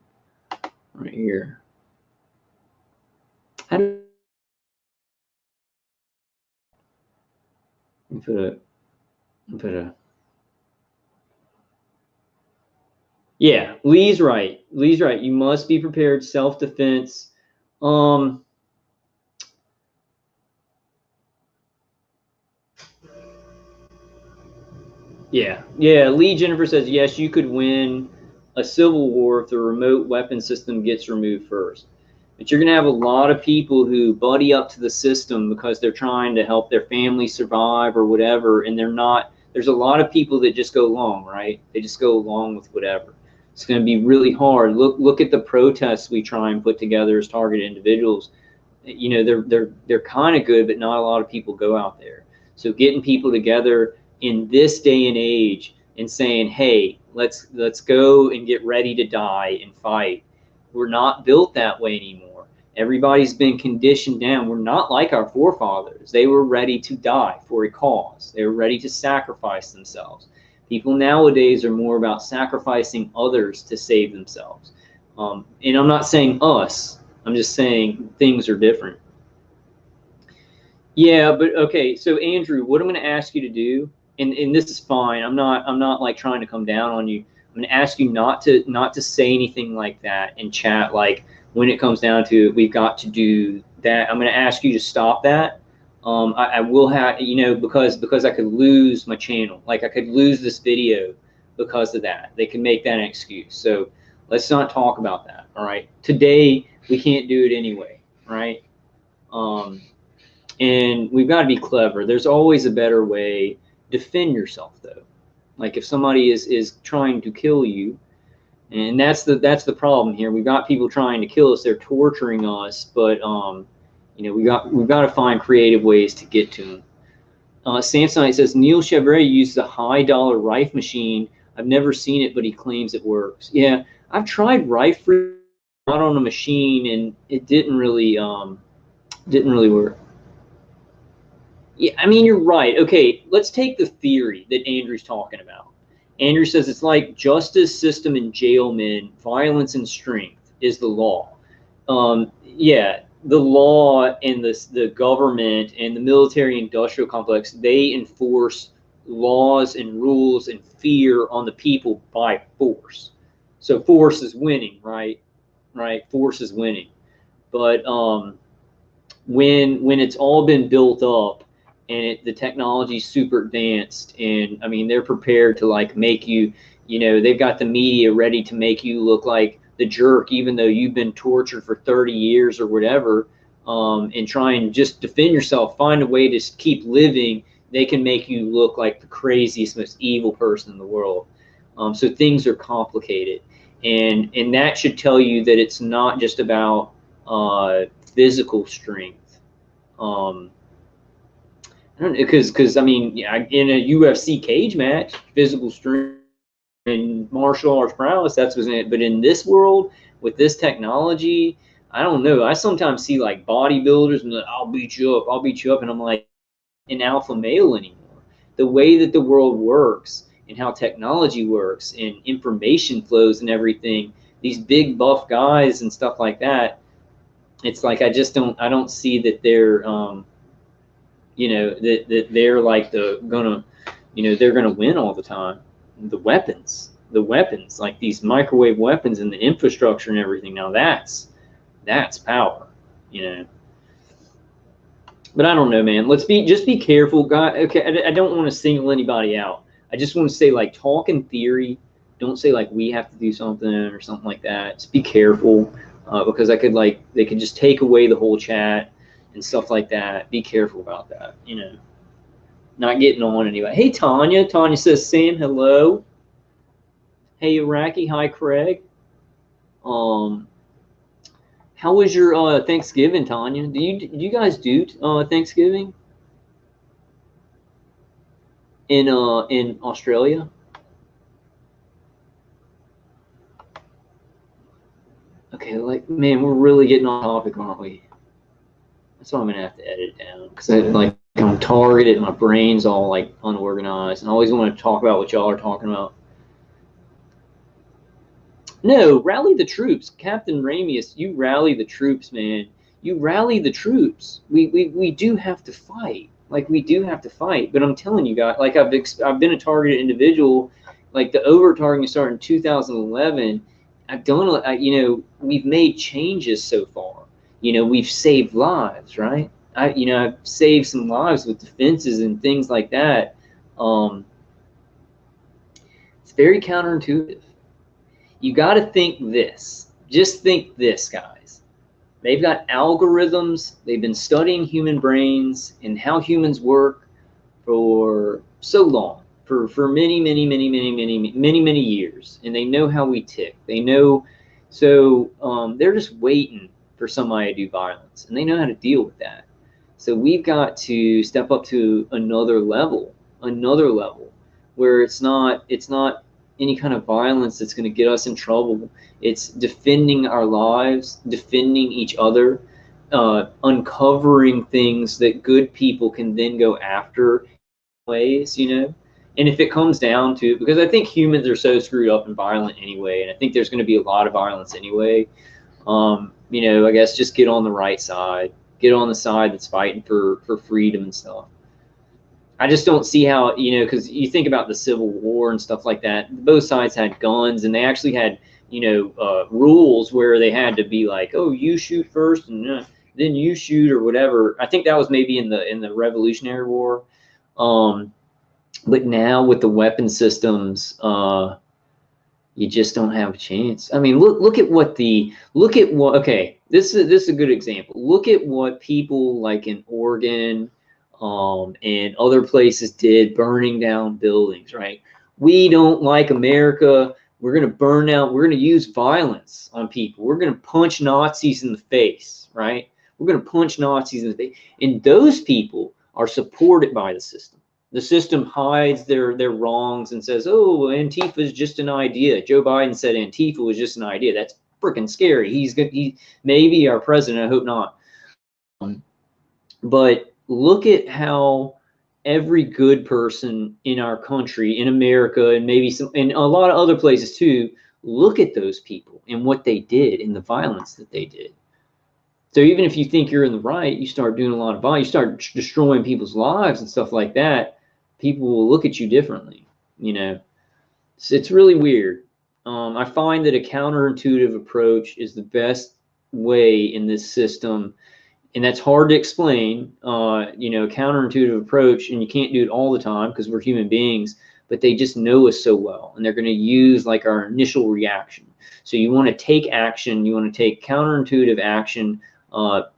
right here. Yeah, Lee's right. You must be prepared. Self-defense. Yeah. Lee Jennifer says, yes, you could win a civil war if the remote weapon system gets removed first. But you're going to have a lot of people who buddy up to the system because they're trying to help their family survive or whatever, and they're not. There's a lot of people that just go along, right? They just go along with whatever. It's going to be really hard. Look at the protests we try and put together as targeted individuals. They're kind of good, but not a lot of people go out there. So getting people together in this day and age and saying, hey, let's go and get ready to die and fight. We're not built that way anymore. Everybody's been conditioned down. We're not like our forefathers. They were ready to die for a cause. They were ready to sacrifice themselves. People nowadays are more about sacrificing others to save themselves. And I'm not saying us. I'm just saying things are different. Yeah, but okay. So Andrew, what I'm going to ask you to do, and this is fine. I'm not like trying to come down on you. I'm going to ask you not to say anything like that in chat. Like when it comes down to it, we've got to do that. I'm going to ask you to stop that. I will have, because I could lose my channel. Like I could lose this video because of that. They can make that an excuse. So let's not talk about that. All right. Today we can't do it anyway. Right. And we've got to be clever. There's always a better way. Defend yourself though. Like if somebody is trying to kill you, and that's the problem here. We've got people trying to kill us. They're torturing us, but we've got to find creative ways to get to them. Samsonite says Neil Chevret uses a high dollar Rife machine. I've never seen it, but he claims it works. Yeah, I've tried Rife not on a machine, and it didn't really work. Yeah, I mean, you're right. Okay, let's take the theory that Andrew's talking about. Andrew says it's like justice system and jailmen, violence and strength. is the law. Yeah, the law and the government and the military industrial complex, they enforce laws and rules and fear on the people by force. So force is winning, right? Right? Force is winning. But when it's all been built up and the technology's super advanced, and I mean they're prepared to like make you, you know, they've got the media ready to make you look like the jerk, even though you've been tortured for 30 years or whatever, and try and just defend yourself, find a way to keep living. They can make you look like the craziest, most evil person in the world. So things are complicated, and that should tell you that it's not just about physical strength. I don't know, because I mean, yeah, in a UFC cage match, physical strength and martial arts prowess, that's what's in it. But in this world, with this technology, I don't know. I sometimes see like bodybuilders and like, I'll beat you up, and I'm like, an alpha male anymore. The way that the world works and how technology works and information flows and everything, these big buff guys and stuff like that, it's like I don't see that they're you know, that they're like they're gonna win all the time. The weapons, like these microwave weapons and the infrastructure and everything, now that's power, you know. But I don't know, man. Just be careful, guys. Okay, I don't want to single anybody out. I just want to say, like, talk in theory. Don't say like we have to do something or something like that. Just be careful, because they could just take away the whole chat and stuff like that. Be careful about that, you know. Not getting on anyway. Hey, Tanya. Tanya says, Sam, hello. Hey, Iraqi. Hi, Craig. How was your Thanksgiving, Tanya? Do you guys do Thanksgiving in Australia? Okay, like, man, we're really getting on topic, aren't we? That's why I'm gonna have to edit it down, because I'm targeted. My brain's all like unorganized, and I always want to talk about what y'all are talking about. No, rally the troops, Captain Ramius. You rally the troops, man. You rally the troops. We do have to fight. Like, we do have to fight. But I'm telling you guys, like, I've been a targeted individual. Like, the over targeting started in 2011. I've done, you know, we've made changes so far. You know, we've saved lives, right? I've saved some lives with defenses and things like that. It's very counterintuitive. You got to think this. Just think this, guys. They've got algorithms. They've been studying human brains and how humans work for so long, for many years, and they know how we tick. They know, so they're just waiting for somebody to do violence, and they know how to deal with that. So we've got to step up to another level, where it's not any kind of violence that's going to get us in trouble. It's defending our lives, defending each other, uncovering things that good people can then go after ways, you know. And if it comes down to, because I think humans are so screwed up and violent anyway, and I think there's going to be a lot of violence anyway, you know, I guess just get on the right side, get on the side that's fighting for freedom and stuff. I just don't see how, you know, because you think about the Civil War and stuff like that, both sides had guns, and they actually had, you know, rules where they had to be like, oh, you shoot first and then you shoot, or whatever. I think that was maybe in the Revolutionary War. But now with the weapon systems, you just don't have a chance. I mean, look at what okay, this is a good example. Look at what people like in Oregon and other places did, burning down buildings, right? We don't like America. We're going to burn down. We're going to use violence on people. We're going to punch Nazis in the face, right? We're going to punch Nazis in the face. And those people are supported by the system. The system hides their wrongs and says, oh, Antifa is just an idea. Joe Biden said Antifa was just an idea. That's freaking scary. He maybe our president. I hope not. But look at how every good person in our country, in America, and maybe in a lot of other places too, look at those people and what they did and the violence that they did. So even if you think you're in the right, you start doing a lot of violence, you start destroying people's lives and stuff like that, people will look at you differently, you know. It's really weird. I find that a counterintuitive approach is the best way in this system, and that's hard to explain. You know, counterintuitive approach, and you can't do it all the time because we're human beings, but they just know us so well, and they're going to use like our initial reaction. So you want to take action, you want to take counterintuitive action,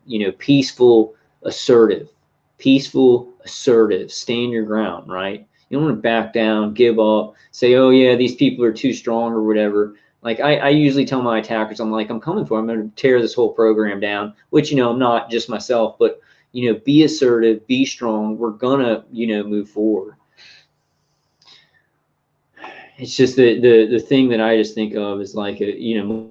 you know, peaceful, assertive, stand your ground, right? You don't want to back down, give up, say, oh yeah, these people are too strong or whatever. Like I usually tell my attackers, I'm like, I'm coming for it. I'm going to tear this whole program down, which, you know, I'm not just myself, but, you know, be assertive, be strong. We're going to, you know, move forward. It's just the thing that I just think of is like, you know,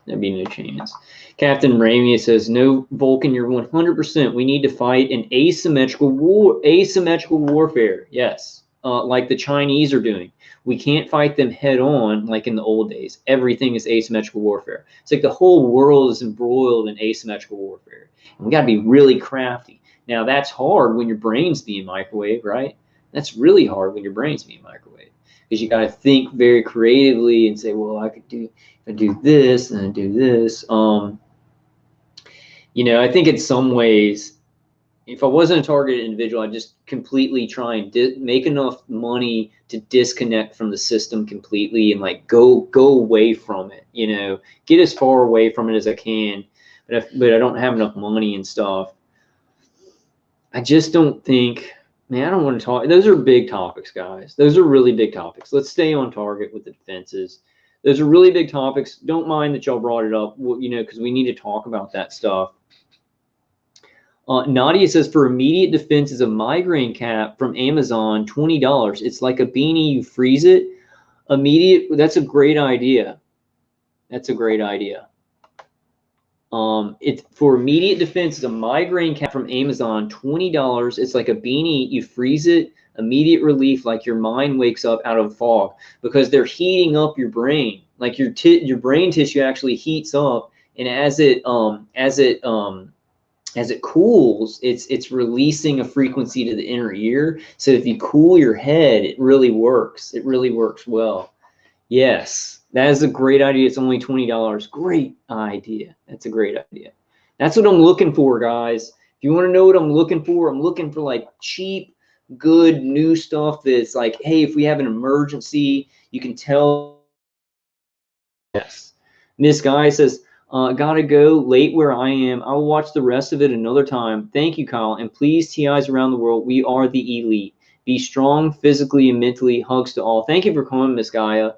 there'd be no chance. Captain Ramia says, no, Vulcan, you're 100%. We need to fight an asymmetrical warfare. Yes. Like the Chinese are doing. We can't fight them head on like in the old days. Everything is asymmetrical warfare. It's like the whole world is embroiled in asymmetrical warfare. And we got to be really crafty. Now, that's hard when your brain's being microwaved, right? That's really hard when your brain's being microwaved, because you got to think very creatively and say, well, I do this and I do this. You know, I think in some ways, if I wasn't a targeted individual, I'd just completely try and make enough money to disconnect from the system completely and like go away from it, you know, get as far away from it as I can. But I don't have enough money and stuff. I just don't think, man, I don't want to talk. Those are big topics, guys. Those are really big topics. Let's stay on target with the defenses. Those are really big topics. Don't mind that y'all brought it up, you know, because we need to talk about that stuff. Nadia says, for immediate defense is a migraine cap from Amazon, $20. It's like a beanie, you freeze it. Immediate, that's a great idea. That's a great idea. It's for immediate defense is a migraine cap from Amazon, $20. It's like a beanie, you freeze it, immediate relief, like your mind wakes up out of fog, because they're heating up your brain. Like your brain tissue actually heats up, and as it cools, it's releasing a frequency to the inner ear. So if you cool your head, it really works. It really works well. Yes, that is a great idea. It's only $20. Great idea. That's a great idea. That's what I'm looking for, guys. If you want to know what I'm looking for like cheap, good, new stuff that's like, hey, if we have an emergency, you can tell. Yes. This guy says, gotta go, late where I am. I'll watch the rest of it another time. Thank you, Kyle. And please, TIs around the world, we are the elite. Be strong physically and mentally. Hugs to all. Thank you for coming, Miss Gaia.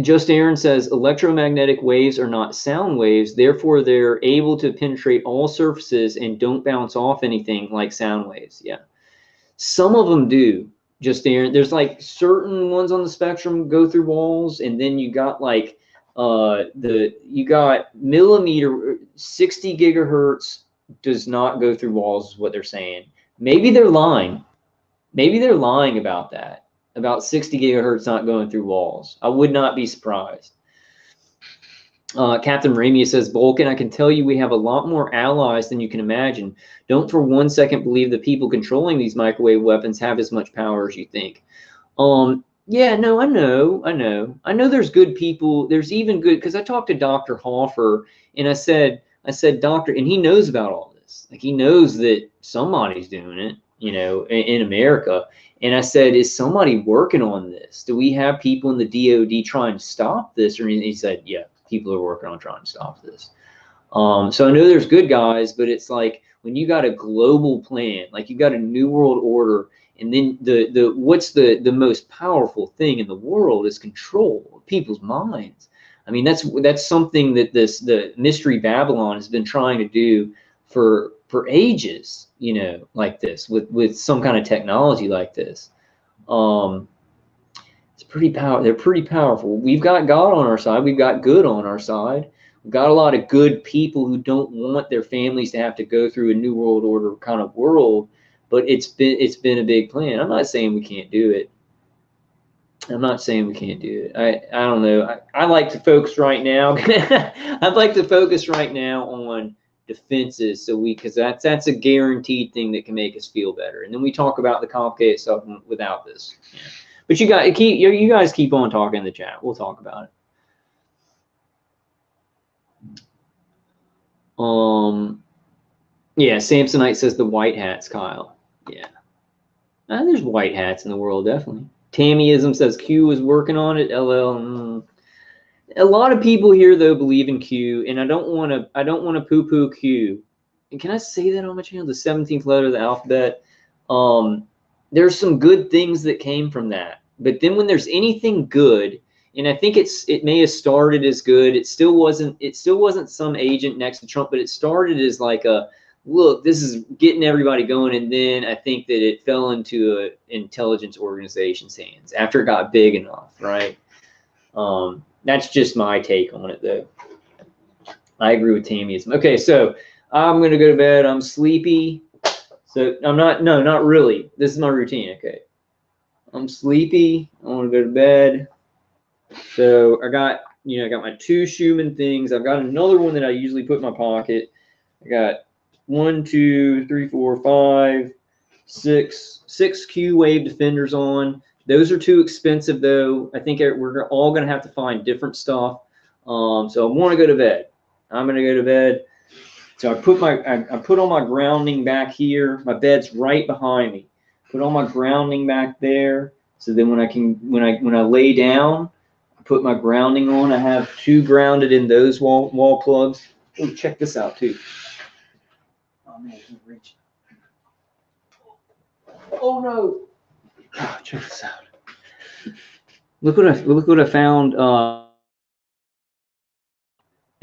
Just Aaron says, electromagnetic waves are not sound waves. Therefore, they're able to penetrate all surfaces and don't bounce off anything like sound waves. Yeah. Some of them do. Just Aaron, there's like certain ones on the spectrum go through walls, and then you got like you got millimeter 60 gigahertz does not go through walls is what they're saying. Maybe they're lying. Maybe they're lying about that, about 60 gigahertz not going through walls. I would not be surprised. Captain Ramia says, Vulcan, I can tell you we have a lot more allies than you can imagine. Don't for 1 second believe the people controlling these microwave weapons have as much power as you think. Yeah, no, I know there's good people. There's even good, because I talked to Dr. Hoffer, and I said, Doctor, and he knows about all this. Like, he knows that somebody's doing it, you know, in America. And I said, is somebody working on this? Do we have people in the DOD trying to stop this? Or he said, yeah, people are working on trying to stop this. So I know there's good guys, but it's like when you got a global plan, like you got a new world order, and then what's the most powerful thing in the world is control of people's minds. I mean, that's something that the Mystery Babylon has been trying to do for ages, you know, like this with some kind of technology like this. It's pretty they're pretty powerful. We've got God on our side. We've got good on our side. We've got a lot of good people who don't want their families to have to go through a new world order kind of world. but it's been a big plan. I'm not saying we can't do it. I'm not saying we can't do it. I don't know. I like to focus right now. I'd like to focus right now on defenses, because that's a guaranteed thing that can make us feel better. And then we talk about the complicated stuff without this. Yeah. But you guys keep on talking in the chat. We'll talk about it. Yeah, Samsonite says the white hats, Kyle. Yeah. There's white hats in the world, definitely. Tammyism says Q was working on it. LL. A lot of people here though believe in Q, and I don't want to poo-poo Q. And can I say that on my channel? The 17th letter of the alphabet. There's some good things that came from that. But then when there's anything good, and I think it may have started as good. It still wasn't some agent next to Trump, but it started as like a, look, this is getting everybody going. And then I think that it fell into an intelligence organization's hands after it got big enough, right? That's just my take on it, though. I agree with Tammyism. Okay, so I'm going to go to bed. I'm sleepy. So I'm not, no, not really. This is my routine, okay? I'm sleepy. I want to go to bed. So I got my 2 Schumann things. I've got another one that I usually put in my pocket. I got 1, 2, 3, 4, 5, 6 Q wave defenders on. Those are too expensive though. I think we're all gonna have to find different stuff. So I want to go to bed. I'm gonna go to bed. So I put on my grounding back here. My bed's right behind me. Put all my grounding back there. So then when I lay down, I put my grounding on. I have 2 grounded in those wall plugs. Oh, check this out too. Oh man, I can't reach. Oh no! Oh, check this out. Look what I found.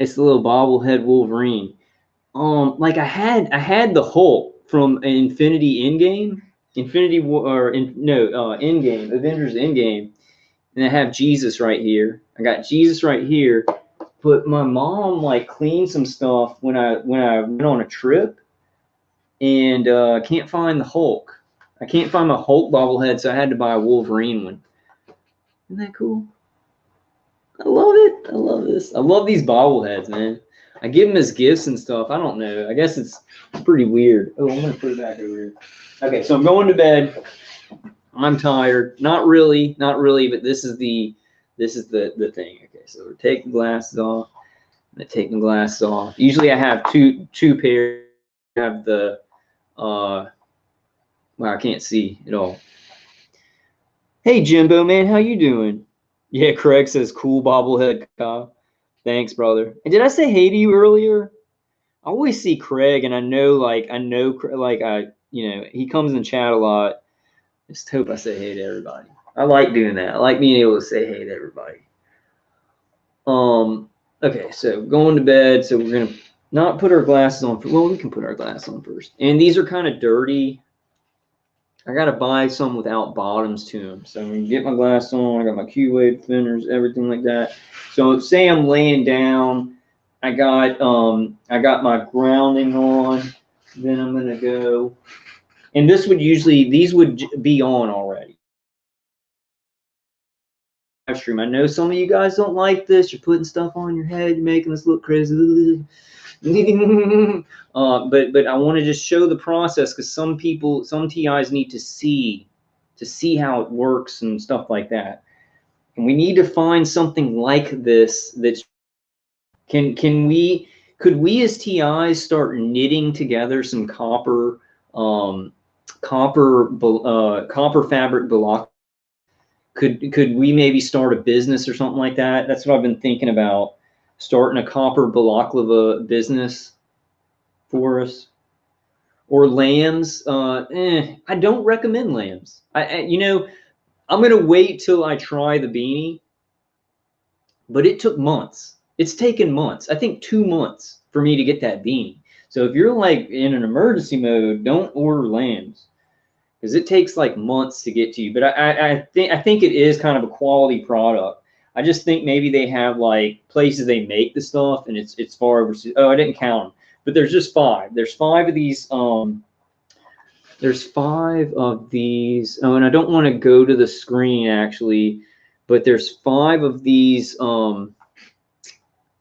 It's the little bobblehead Wolverine. Like I had the Hulk from Infinity Endgame, Endgame, Avengers Endgame, and I have Jesus right here. I got Jesus right here. But my mom like cleaned some stuff when I went on a trip, and can't find the Hulk. I can't find my Hulk bobblehead, so I had to buy a Wolverine one. Isn't that cool? I love it. I love this. I love these bobbleheads, man. I give them as gifts and stuff. I don't know. I guess it's pretty weird. Oh, I'm gonna put it back over here. Okay, so I'm going to bed. I'm tired. Not really, but this is the thing. Okay, so we're taking glasses off. I'm taking glasses off. Usually I have two pairs. I have the well, I can't see at all. Hey Jimbo, man, how you doing? Yeah, Craig says cool bobblehead, Kyle. Thanks, brother. And did I say hey to you earlier? I always see Craig, and I know he comes in chat a lot. Just hope I say hey to everybody. I like doing that. I like being able to say hey to everybody. Okay, so going to bed. So we're gonna not put our glasses on. Well, we can put our glasses on first. And these are kind of dirty. I gotta buy some without bottoms to them. So I'm gonna get my glasses on. I got my Q-wave defenders, everything like that. So say I'm laying down. I got my grounding on. Then I'm gonna go, and these would be on already. Live stream. I know some of you guys don't like this. You're putting stuff on your head. You're making us look crazy. But I want to just show the process, because some TIs need to see how it works and stuff like that. And we need to find something like this that's could we as TIs start knitting together some copper fabric block? Could we maybe start a business or something like that? That's what I've been thinking about, starting a copper balaclava business for us. Or lambs. I don't recommend lambs. I'm gonna wait till I try the beanie, but it took months. It's taken months. I think 2 months for me to get that beanie. So if you're like in an emergency mode, don't order lambs, because it takes like months to get to you. But I think it is kind of a quality product. I just think maybe they have like places they make the stuff, and it's far overseas. Oh, I didn't count them, but there's just 5. There's 5 of these. There's 5 of these. Oh, and I don't want to go to the screen actually, but there's 5 of these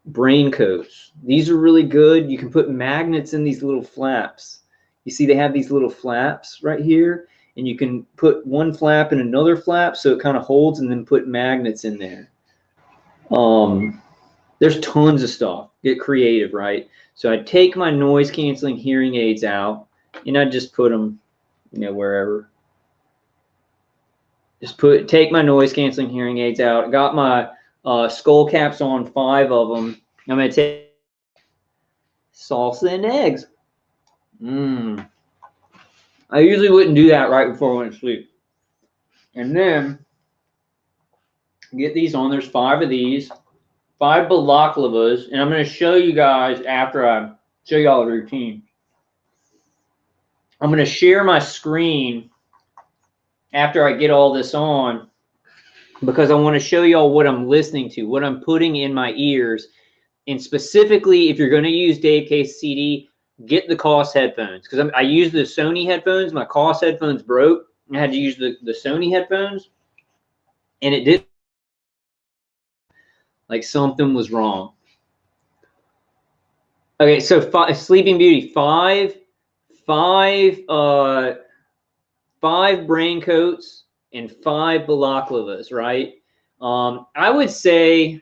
brain coats. These are really good. You can put magnets in these little flaps. You see they have these little flaps right here, and you can put one flap in another flap so it kind of holds, and then put magnets in there. There's tons of stuff. Get creative, right? So I take my noise canceling hearing aids out, and I just put them, you know, wherever. Just take my noise canceling hearing aids out. Got my skull caps on, 5 of them. I'm gonna take salsa and eggs. I usually wouldn't do that right before I went to sleep. And then get these on. There's 5 of these, 5 balaklavas, and I'm going to show you guys after I show you all the routine. I'm going to share my screen after I get all this on, because I want to show y'all what I'm listening to, what I'm putting in my ears. And specifically, if you're going to use Dave Case CD, get the COS headphones, because I used the Sony headphones. My COS headphones broke. I had to use the Sony headphones, and it did, like something was wrong. Okay, so Sleeping Beauty, 5 brain coats and 5 balaklavas, right? I would say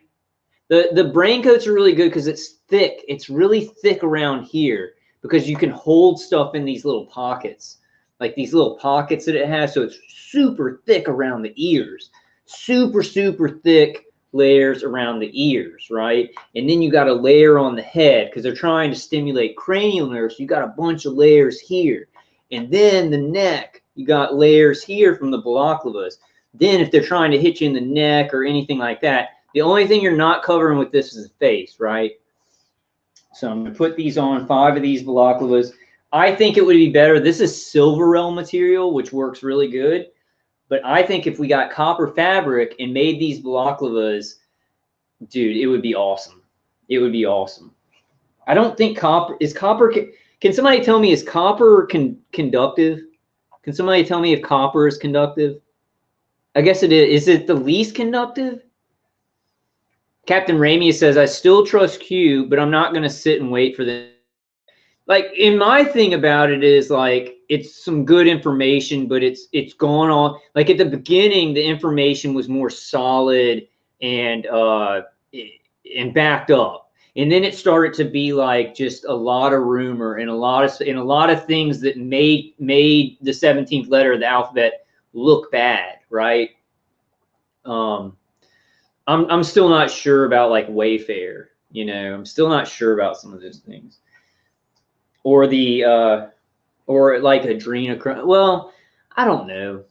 the brain coats are really good because it's thick. It's really thick around here because you can hold stuff in these little pockets, like these little pockets that it has. So it's super thick around the ears, super, super thick layers around the ears, right? And then you got a layer on the head because they're trying to stimulate cranial nerves. You got a bunch of layers here. And then the neck, you got layers here from the balaklavas. Then if they're trying to hit you in the neck or anything like that, the only thing you're not covering with this is the face, right? So I'm going to put these on, 5 of these balaklavas. I think it would be better. This is Silverel material, which works really good. But I think if we got copper fabric and made these balaklavas, dude, it would be awesome. It would be awesome. I don't think copper is copper. Can somebody tell me, is copper conductive? Can somebody tell me if copper is conductive? I guess it is. Is it the least conductive? Captain Ramey says, I still trust Q, but I'm not going to sit and wait for them. Like, in my thing about it is, like, it's some good information, but it's gone on. Like, at the beginning, the information was more solid and backed up. And then it started to be like just a lot of rumor and a lot of things that made the 17th letter of the alphabet look bad, right? I'm still not sure about like Wayfair, you know. I'm still not sure about some of those things. Or the or like adrenochrome. Well, I don't know.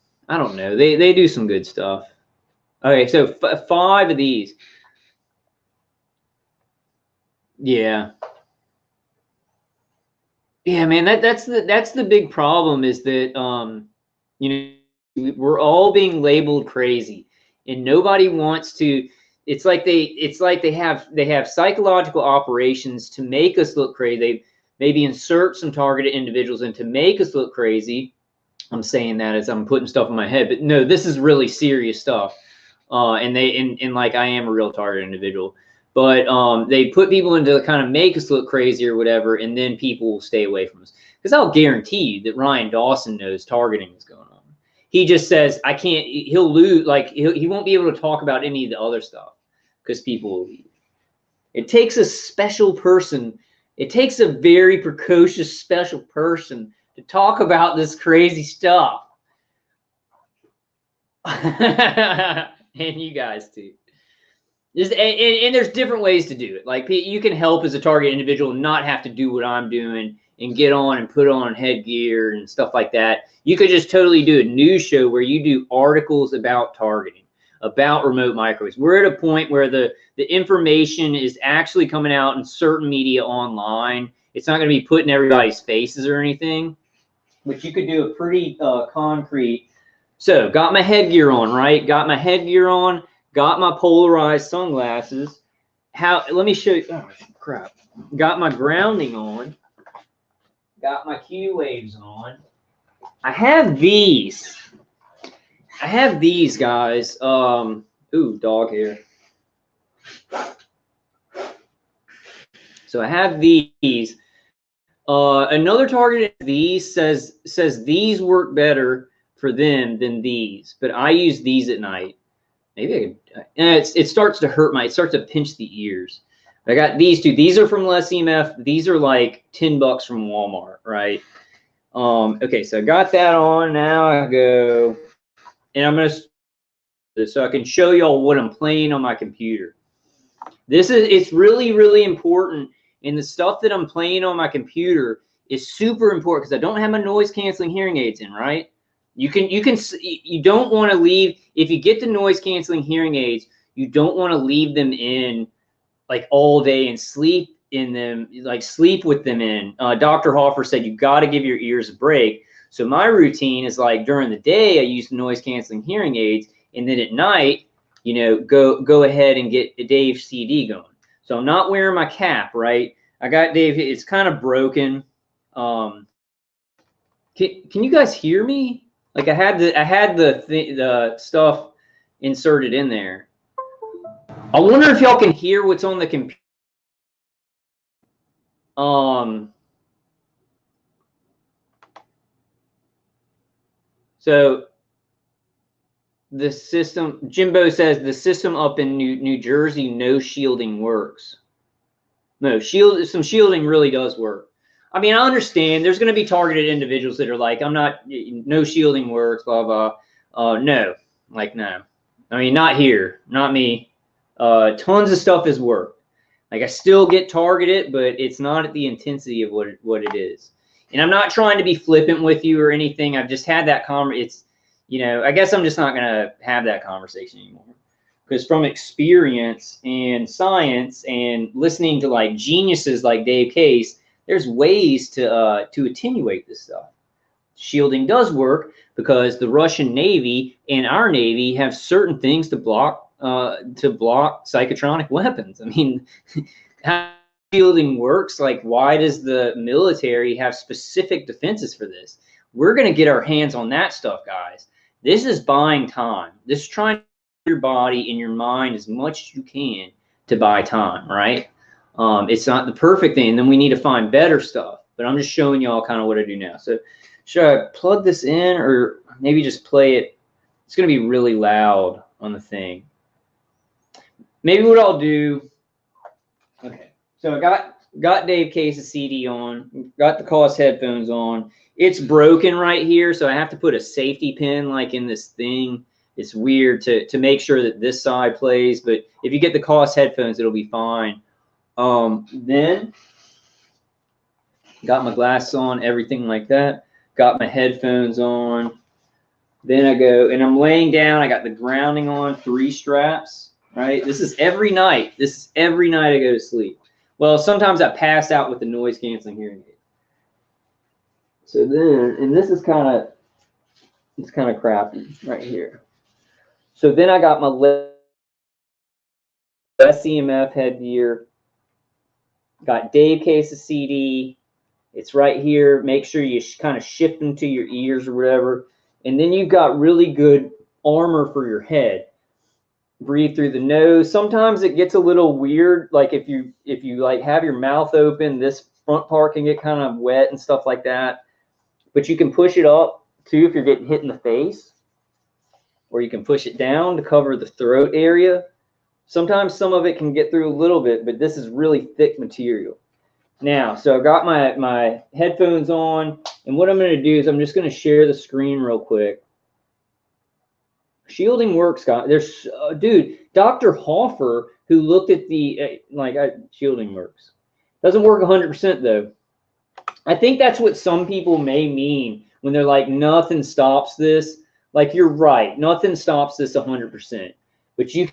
They do some good stuff. Okay, so 5 of these. Yeah. Yeah, man, that's the big problem is that you know, we're all being labeled crazy and nobody wants to. It's like they have psychological operations to make us look crazy. They maybe insert some targeted individuals in to make us look crazy. I'm saying that as I'm putting stuff in my head, but no, this is really serious stuff. And like I am a real target individual, but they put people in to kind of make us look crazy or whatever, and then people will stay away from us. Because I'll guarantee you that Ryan Dawson knows targeting is going on. He just says, I can't, he'll lose, like he won't be able to talk about any of the other stuff because people will leave. It takes a special person. It takes a very precocious special person to talk about this crazy stuff. And you guys too. And there's different ways to do it. Like, you can help as a target individual and not have to do what I'm doing and get on and put on headgear and stuff like that. You could just totally do a news show where you do articles about targeting, about remote microwaves. We're at a point where the information is actually coming out in certain media online. It's not going to be put in everybody's faces or anything, but you could do a pretty concrete. So got my headgear on, right? Got my headgear on. Got my polarized sunglasses. Let me show you. Oh, crap. Got my grounding on. Got my Q waves on. I have these. I have these guys. Ooh, dog hair. So I have these. Another target these says these work better for them than these, but I use these at night. Maybe I could. It starts to hurt it starts to pinch the ears. I got these two. These are from Less EMF. These are like $10 from Walmart, right? Okay, so I got that on. Now I go, and I'm gonna so I can show y'all what I'm playing on my computer. It's really important, and the stuff that I'm playing on my computer is super important because I don't have my noise canceling hearing aids in, right? You don't want to leave, if you get the noise canceling hearing aids, you don't want to leave them in like all day and sleep in them, like sleep with them in. Dr. Hoffer said you got to give your ears a break. So my routine is like during the day I use noise canceling hearing aids, and then at night, you know, go ahead and get a Dave CD going. So I'm not wearing my cap, right? I got Dave. It's kind of broken. Can you guys hear me? Like I had the stuff inserted in there. I wonder if y'all can hear what's on the computer. So the system, Jimbo says the system up in New Jersey, no shielding works. No, some shielding really does work. I mean, I understand there's going to be targeted individuals that are like, no shielding works, blah, blah. No, like, no. I mean, not here, not me. Tons of stuff has worked. Like, I still get targeted, but it's not at the intensity of what it is. And I'm not trying to be flippant with you or anything. I've just had that I guess I'm just not going to have that conversation anymore. Because from experience and science and listening to like geniuses like Dave Case, there's ways to attenuate this stuff. Shielding does work because the Russian Navy and our Navy have certain things to block psychotronic weapons. I mean, how shielding works, like why does the military have specific defenses for this? We're going to get our hands on that stuff, guys. This is buying time. This is trying to your body and your mind as much as you can to buy time, right? It's not the perfect thing. And then we need to find better stuff. But I'm just showing y'all kind of what I do now. So should I plug this in or maybe just play it? It's going to be really loud on the thing. Maybe what I'll do. Okay. So I got Dave Case's CD on, got the Cost headphones on. It's broken right here, so I have to put a safety pin like in this thing. It's weird to make sure that this side plays, but if you get the Cost headphones, it'll be fine. Then got my glasses on, everything like that. Got my headphones on. Then I go, and I'm laying down. I got the grounding on, 3 straps, right? This is every night. This is every night I go to sleep. Well, sometimes I pass out with the noise canceling hearing aid. So then, and this is it's kind of crappy right here. So then I got my less EMF headgear. Got Dave Case's CD. It's right here. Make sure you kind of shift them to your ears or whatever. And then you've got really good armor for your head. Breathe through the nose. Sometimes it gets a little weird. Like if you like have your mouth open, this front part can get kind of wet and stuff like that. But you can push it up too if you're getting hit in the face. Or you can push it down to cover the throat area. Sometimes some of it can get through a little bit, but this is really thick material. Now, so I've got my headphones on, and what I'm going to do is I'm just going to share the screen real quick. Shielding works, guys. There's, dude, Dr. Hoffer, who looked at the, shielding works. Doesn't work 100% though. I think that's what some people may mean when they're like, nothing stops this. Like, you're right. Nothing stops this 100%. But you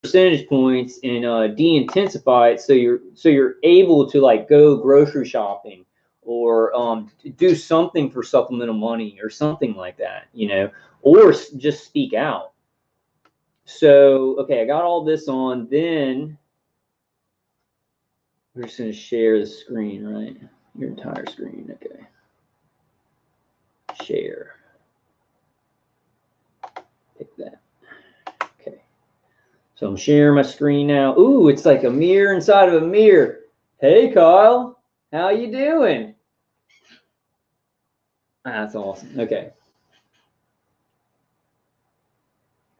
percentage points and de-intensify it so you're able to like go grocery shopping or do something for supplemental money or something like that, you know, or just speak out. So okay, I got all this on. Then we're just going to share the screen, right? Your entire screen. Okay, Share. Pick that. Okay. So I'm sharing my screen now. Ooh, it's like a mirror inside of a mirror. Hey, Kyle. How you doing? That's awesome. Okay.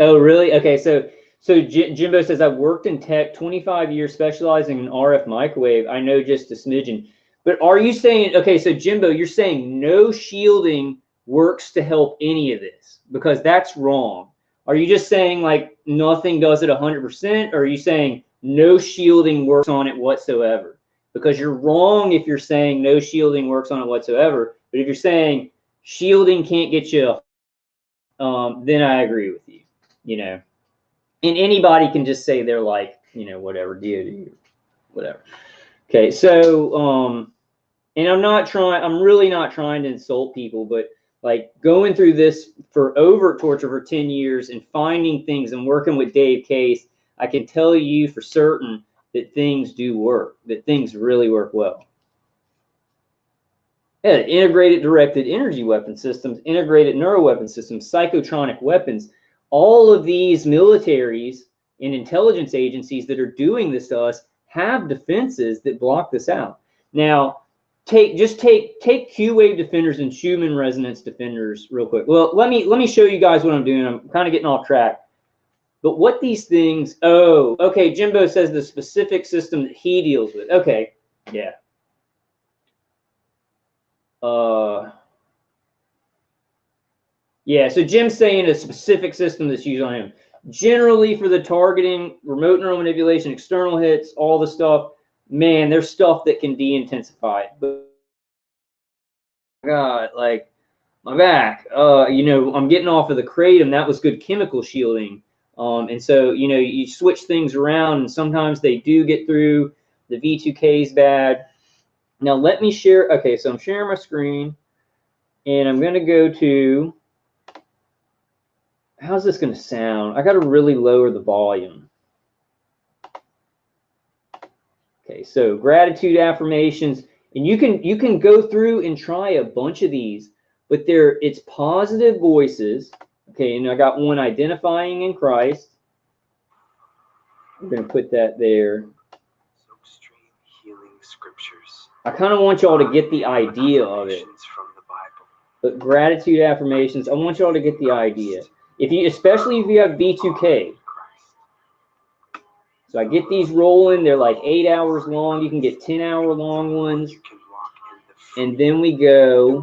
Oh, really? Okay, so Jimbo says, I've worked in tech 25 years specializing in RF microwave. I know just a smidgen. But are you saying, okay, so Jimbo, you're saying no shielding works to help any of this? Because that's wrong. Are you just saying like nothing does it 100%? Or are you saying no shielding works on it whatsoever? Because you're wrong if you're saying no shielding works on it whatsoever. But if you're saying shielding can't get you, then I agree with you. You know, and anybody can just say they're like, you know, whatever, DoD, whatever. Okay, so, and I'm really not trying to insult people, but like going through this for overt torture for 10 years and finding things and working with Dave Case, I can tell you for certain that things do work, that things really work well. Yeah, integrated directed energy weapon systems, integrated neuro weapon systems, psychotronic weapons. All of these militaries and intelligence agencies that are doing this to us have defenses that block this out. Now, take Q-wave defenders and Schumann resonance defenders real quick. Well, let me show you guys what I'm doing. I'm kind of getting off track. But what these things, oh, okay, Jimbo says the specific system that he deals with. Okay, yeah. Yeah, so Jim's saying a specific system that's used on him. Generally for the targeting, remote neural manipulation, external hits, all the stuff, man, there's stuff that can de-intensify it. But God, like my back, you know, I'm getting off of the kratom. That was good chemical shielding. And so, you know, you switch things around and sometimes they do get through. The V2K is bad. Now let me share. Okay, so I'm sharing my screen and I'm going to go to, how's this going to sound? I got to really lower the volume. Okay, so gratitude affirmations, and you can go through and try a bunch of these, but it's positive voices. Okay, and I got one, identifying in Christ. I'm going to put that there. Healing scriptures. I kind of want y'all to get the idea of it. But gratitude affirmations, I want y'all to get the idea. Especially if you have V2K. So I get these rolling. They're like 8 hours long. You can get 10-hour long ones. And then we go.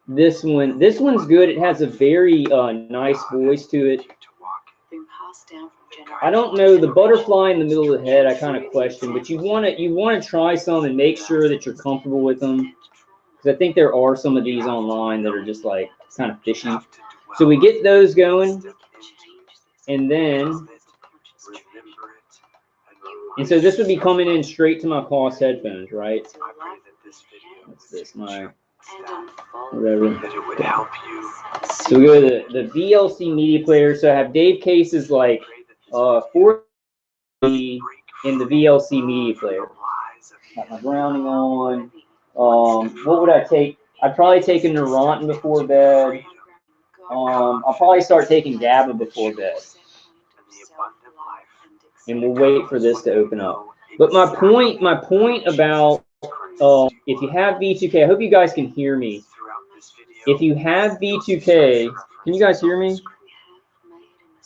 This one's good. It has a very nice voice to it. I don't know, the butterfly in the middle of the head, I kind of question, but you want to try some and make sure that you're comfortable with them. Because I think there are some of these online that are just like kind of fishy. So we get those going, and so this would be coming in straight to my Cost headphones, right? What's this? My whatever. So we go to the VLC media player. So I have Dave Case's like 4 in the VLC media player. Got my grounding on. What would I take? I'd probably take a Neurontin before bed. I'll probably start taking GABA before bed. And we'll wait for this to open up. But my point about if you have V2K, I hope you guys can hear me. If you have V2K, can you guys hear me?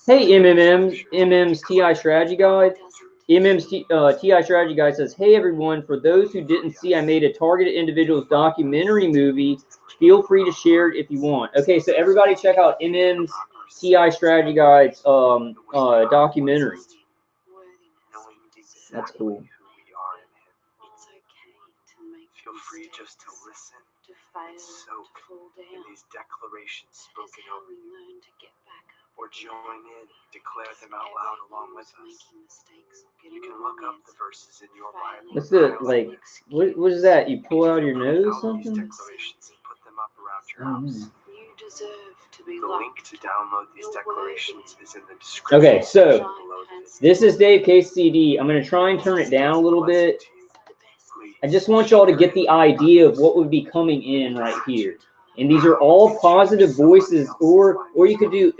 Hey, MM's TI Strategy Guide. MM's TI Strategy Guide says, hey, everyone, for those who didn't see, I made a Targeted Individuals documentary movie. Feel free to share it if you want. Okay, so everybody check out MM's TI Strategy Guide's documentary. That's cool. Feel free just to listen and soak in these declarations spoken over you, or join in, declare them out loud along with us. You can look up the verses in your Bible. What's the, like, what is that? You pull out your nose or something? Declarations and put them up around your house. You deserve to be the link to download these declarations is in the description. Okay, so this is Dave Case CD. I'm going to try and turn it down a little bit. I just want y'all to get the idea of what would be coming in right here. And these are all positive voices, or you could do,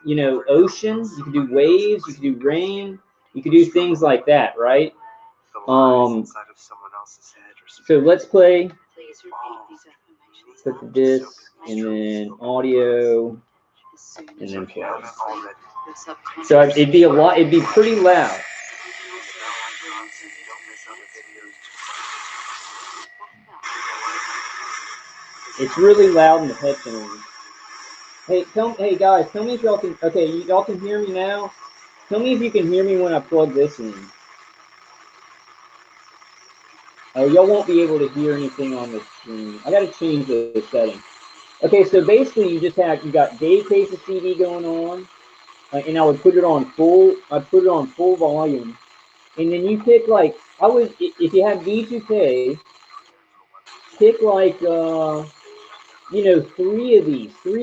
you know, ocean, you could do waves, you could do rain, you could do things like that, right? So let's play. Put the disc, and then audio, and then play. So it'd be a lot. It'd be pretty loud. It's really loud in the headphones. Hey guys, tell me if y'all can. Okay, y'all can hear me now. Tell me if you can hear me when I plug this in. Oh, y'all won't be able to hear anything on the screen. I gotta change the setting. Okay, so basically you got Dave Case's CD going on, and I would put it on full. I'd put it on full volume, and then you pick like if you have V2K, pick like you know, three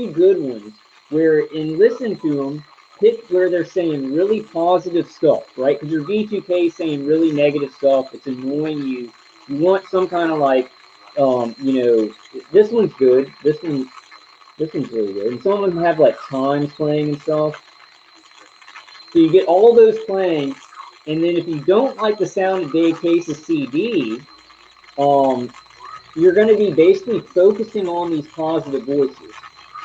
good ones, and listen to them. Pick where they're saying really positive stuff, right? Because your V2K saying really negative stuff. It's annoying you. You want some kind of like, you know, this one's good. This one's really good. And some of them have like chimes playing and stuff. So you get all those playing, and then if you don't like the sound of Dave Case's CD, you're going to be basically focusing on these positive voices.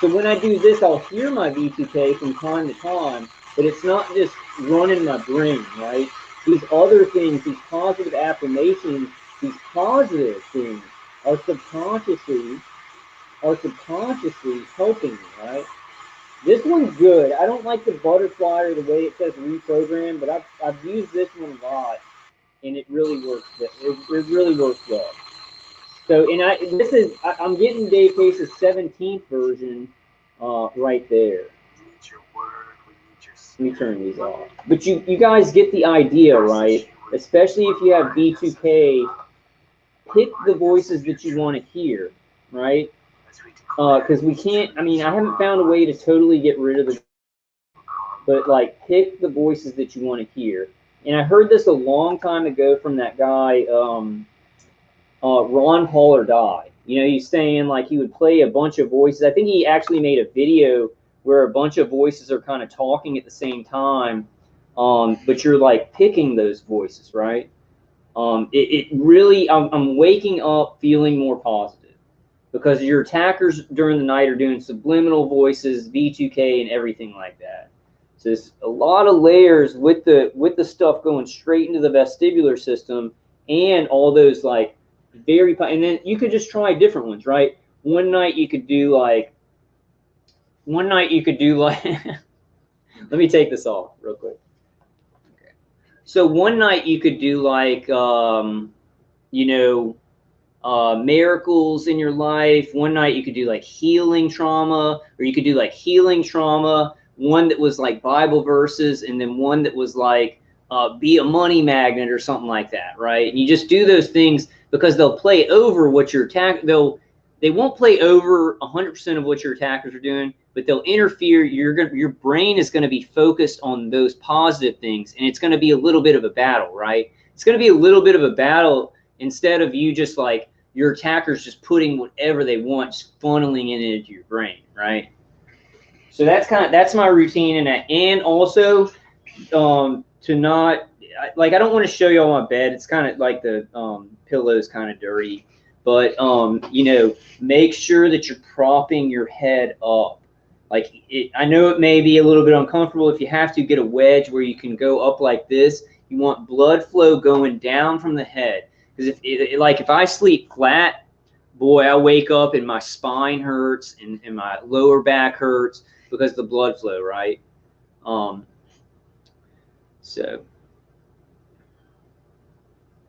So when I do this, I'll hear my V2K from time to time, but it's not just running my brain, right? These other things, these positive affirmations, these positive things are subconsciously helping me, right? This one's good. I don't like the butterfly or the way it says reprogram, but I've used this one a lot, and it really works. It really works well. So, and I'm getting Dave Case's 17th version right there. Let me turn these off. But you guys get the idea, right? Especially if you have V2K, pick the voices that you want to hear, right? Because we can't, I mean, I haven't found a way to totally get rid of the, but like pick the voices that you want to hear. And I heard this a long time ago from that guy, Ron Paul or Die. You know, he's saying like he would play a bunch of voices. I think he actually made a video where a bunch of voices are kind of talking at the same time, but you're like picking those voices, right? It really, I'm waking up feeling more positive because your attackers during the night are doing subliminal voices, V2K, and everything like that. So there's a lot of layers with the stuff going straight into the vestibular system and all those like and then you could just try different ones, right? One night you could do like let me take this off real quick. Okay. So one night you could do like you know, miracles in your life. One night you could do like healing trauma, or you could do like healing trauma, one that was like Bible verses, and then one that was like be a money magnet or something like that, right? And you just do those things because they'll play over what your they won't play over 100% of what your attackers are doing, but they'll interfere. Your brain is going to be focused on those positive things, and it's going to be a little bit of a battle, right? It's going to be a little bit of a battle instead of you just like your attackers just putting whatever they want, just funneling it into your brain, right? So that's my routine, and also to not like, I don't want to show you on my bed. It's kind of like the pillow's kind of dirty, but you know, make sure that you're propping your head up. Like I know it may be a little bit uncomfortable. If you have to, get a wedge where you can go up like this. You want blood flow going down from the head, because if I sleep flat, boy, I wake up and my spine hurts and my lower back hurts because of the blood flow, right? So,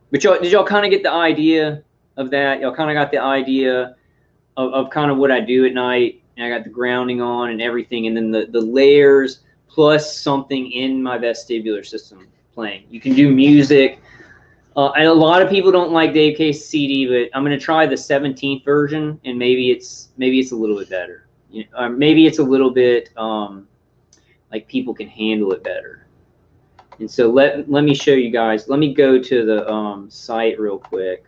but did y'all kind of get the idea of that? Y'all kind of got the idea of kind of what I do at night, and I got the grounding on and everything, and then the layers plus something in my vestibular system playing. You can do music. And a lot of people don't like Dave Case's CD, but I'm going to try the 17th version, and maybe it's a little bit better. You know, maybe it's a little bit like people can handle it better. And so let me show you guys. Let me go to the site real quick.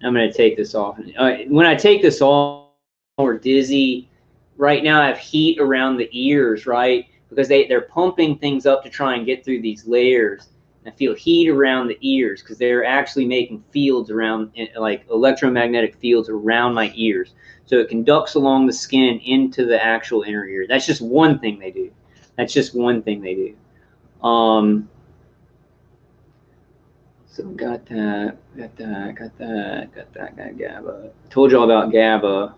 I'm going to take this off. When I take this off, we're dizzy. Right now I have heat around the ears, right? Because they're pumping things up to try and get through these layers. I feel heat around the ears because they're actually making fields around, like electromagnetic fields around my ears. So it conducts along the skin into the actual inner ear. That's just one thing they do. That's just one thing they do. So got that, got GABA. Told you all about GABA.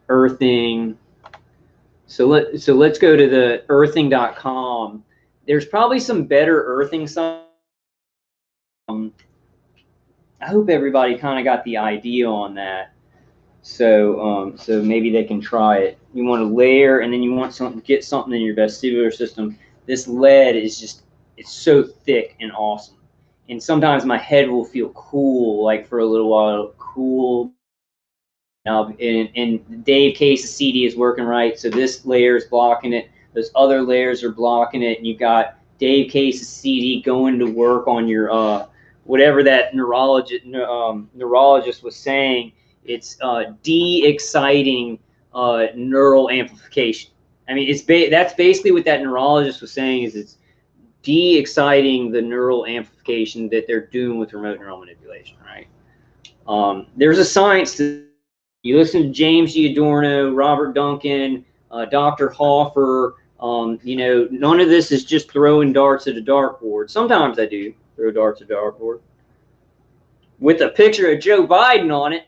Earthing. So let's go to the earthing.com. There's probably some better earthing sites. I hope everybody kind of got the idea on that. So so maybe they can try it. You want to layer, and then you want something, get something in your vestibular system. This lead is just, it's so thick and awesome. And sometimes my head will feel cool, like for a little while, cool. And Dave Case's CD is working right, so this layer is blocking it. Those other layers are blocking it, and you got Dave Case's CD going to work on your whatever that neurologist was saying. It's de-exciting neural amplification. I mean, that's basically what that neurologist was saying, is it's de-exciting the neural amplification that they're doing with remote neural manipulation, right? There's a science to. You listen to James G. Adorno, Robert Duncan, Dr. Hoffer. You know, none of this is just throwing darts at a dartboard. Sometimes I do throw darts at a dartboard with a picture of Joe Biden on it.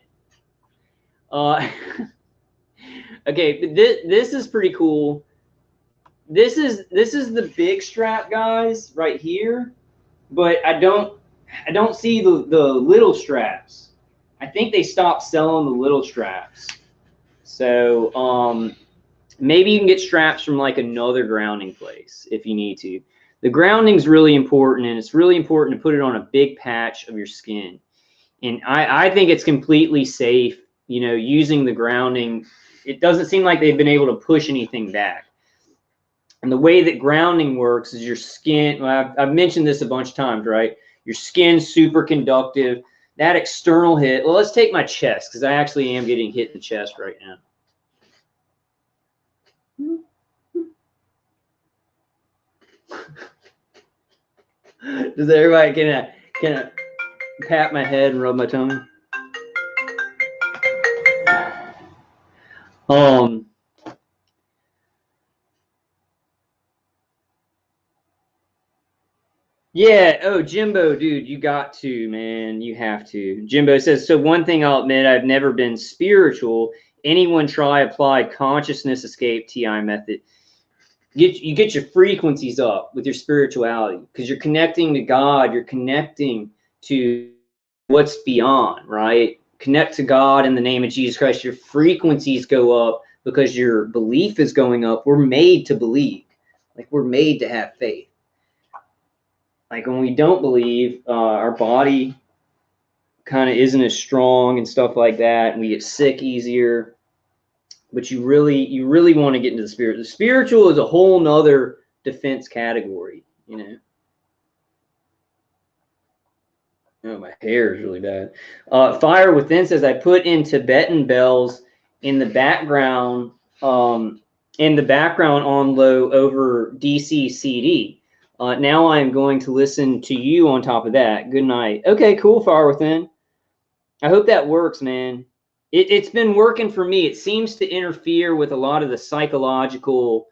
Okay, but this is pretty cool. This is the big strap, guys, right here. But I don't see the little straps. I think they stopped selling the little straps. So maybe you can get straps from like another grounding place if you need to. The grounding is really important, and it's really important to put it on a big patch of your skin. And I think it's completely safe, you know, using the grounding. It doesn't seem like they've been able to push anything back. And the way that grounding works is your skin, well, I've mentioned this a bunch of times, right? Your skin's super conductive. That external hit, well, let's take my chest, because I actually am getting hit in the chest right now. Does everybody, can I pat my head and rub my tummy? Yeah. Oh, Jimbo, dude, you got to, man. You have to. Jimbo says, so one thing I'll admit, I've never been spiritual. Anyone try applied consciousness escape TI method? You get your frequencies up with your spirituality, because you're connecting to God. You're connecting to what's beyond, right? Connect to God in the name of Jesus Christ. Your frequencies go up because your belief is going up. We're made to believe. Like, we're made to have faith. Like, when we don't believe, our body kind of isn't as strong and stuff like that, and we get sick easier. But you really want to get into the spirit. The spiritual is a whole nother defense category, you know. Oh, my hair is really bad. Fire Within says, I put in Tibetan bells in the background on low over DC CD. Now I am going to listen to you on top of that. Good night. Okay, cool, Fire Within. I hope that works, man. It's been working for me. It seems to interfere with a lot of the psychological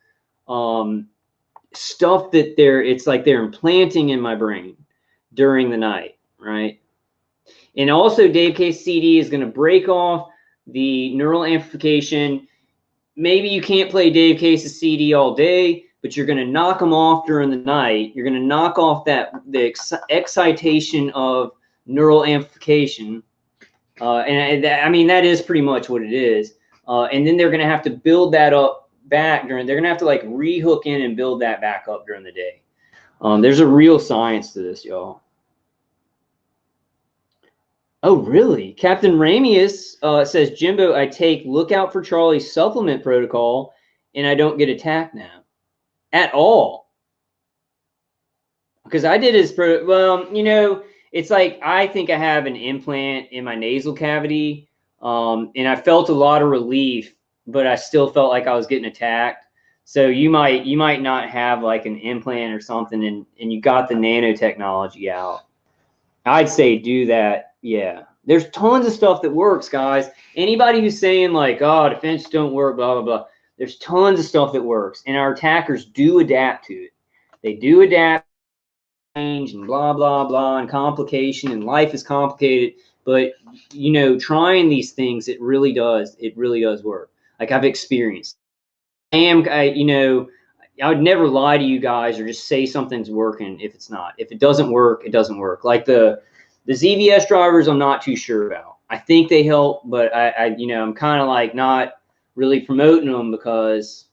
stuff that it's like they're implanting in my brain during the night, right? And also, Dave Case CD is going to break off the neural amplification. Maybe you can't play Dave Case's CD all day, but you're going to knock them off during the night. You're going to knock off the excitation of neural amplification. I mean, that is pretty much what it is. And then they're going to have to build that up back they're going to have to like rehook in and build that back up during the day. There's a real science to this, y'all. Oh, really? Captain Ramius says, Jimbo, I take Look Out for Charlie supplement protocol, and I don't get attacked now. at all. Because I did his well, you know, it's like I think I have an implant in my nasal cavity, and I felt a lot of relief, but I still felt like I was getting attacked. So you might not have like an implant or something, and you got the nanotechnology out. I'd say do that. Yeah, there's tons of stuff that works, guys. Anybody who's saying like, oh, defense don't work, blah blah blah. There's tons of stuff that works, and our attackers do adapt to it. They do adapt and blah blah blah and complication, and life is complicated, but you know, trying these things, it really does work. Like I've experienced. You know, I would never lie to you guys or just say something's working if it's not. If it doesn't work, it doesn't work. Like the ZVS drivers, I'm not too sure about. I think they help, but I you know, I'm kind of like not really promoting them because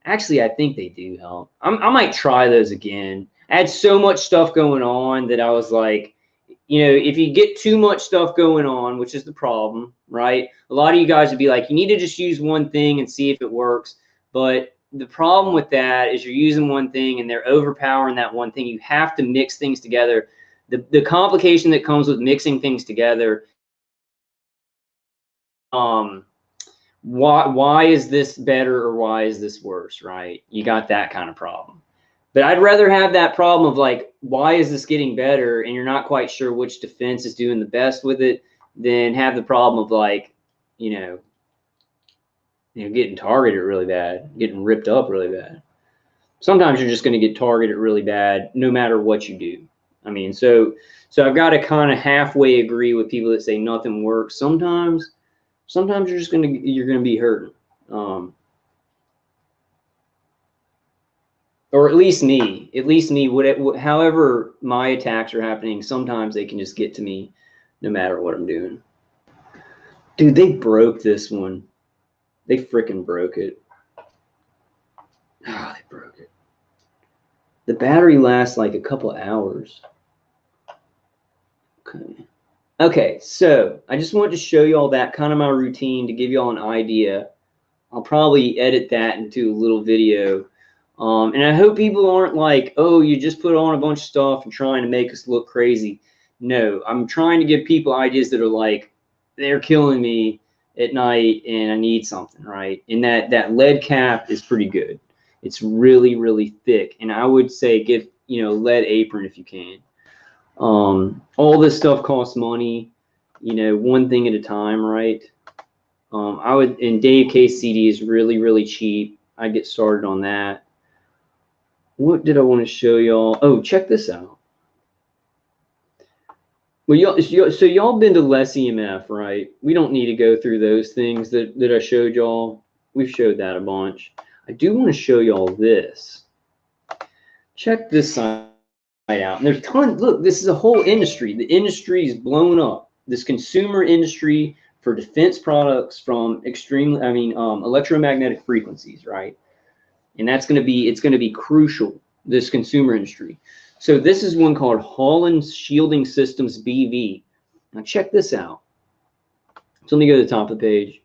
actually, I think they do help. I might try those again. I had so much stuff going on that I was like, you know, if you get too much stuff going on, which is the problem, right? A lot of you guys would be like, you need to just use one thing and see if it works. But the problem with that is you're using one thing and they're overpowering that one thing. You have to mix things together. The complication that comes with mixing things together, why is this better or why is this worse, right? You got that kind of problem. But I'd rather have that problem of like, why is this getting better and you're not quite sure which defense is doing the best with it, than have the problem of like, you know, getting targeted really bad, getting ripped up really bad. Sometimes you're just going to get targeted really bad no matter what you do. I mean, so I've got to kind of halfway agree with people that say nothing works. Sometimes you're gonna be hurting, or at least me. However my attacks are happening, sometimes they can just get to me, no matter what I'm doing. Dude, they broke this one. They freaking broke it. Oh, they broke it. The battery lasts like a couple hours. Okay. Okay, so I just wanted to show you all that kind of my routine to give you all an idea. I'll probably edit that into a little video. And I hope people aren't like, oh, you just put on a bunch of stuff and trying to make us look crazy. No, I'm trying to give people ideas that are like, they're killing me at night and I need something, right? And that lead cap is pretty good. It's really, really thick. And I would say get, you know, lead apron if you can. All this stuff costs money, you know, one thing at a time, right? And Dave Case CD is really, really cheap. I'd get started on that. What did I want to show y'all? Oh, check this out. Well, so y'all been to Less EMF, right? We don't need to go through those things that I showed y'all. We've showed that a bunch. I do want to show y'all this. Check this side out. And there's tons. Look, this is a whole industry. The industry is blown up. This consumer industry for defense products from electromagnetic frequencies, right? And it's going to be crucial, this consumer industry. So this is one called Holland Shielding Systems BV. Now check this out. So let me go to the top of the page.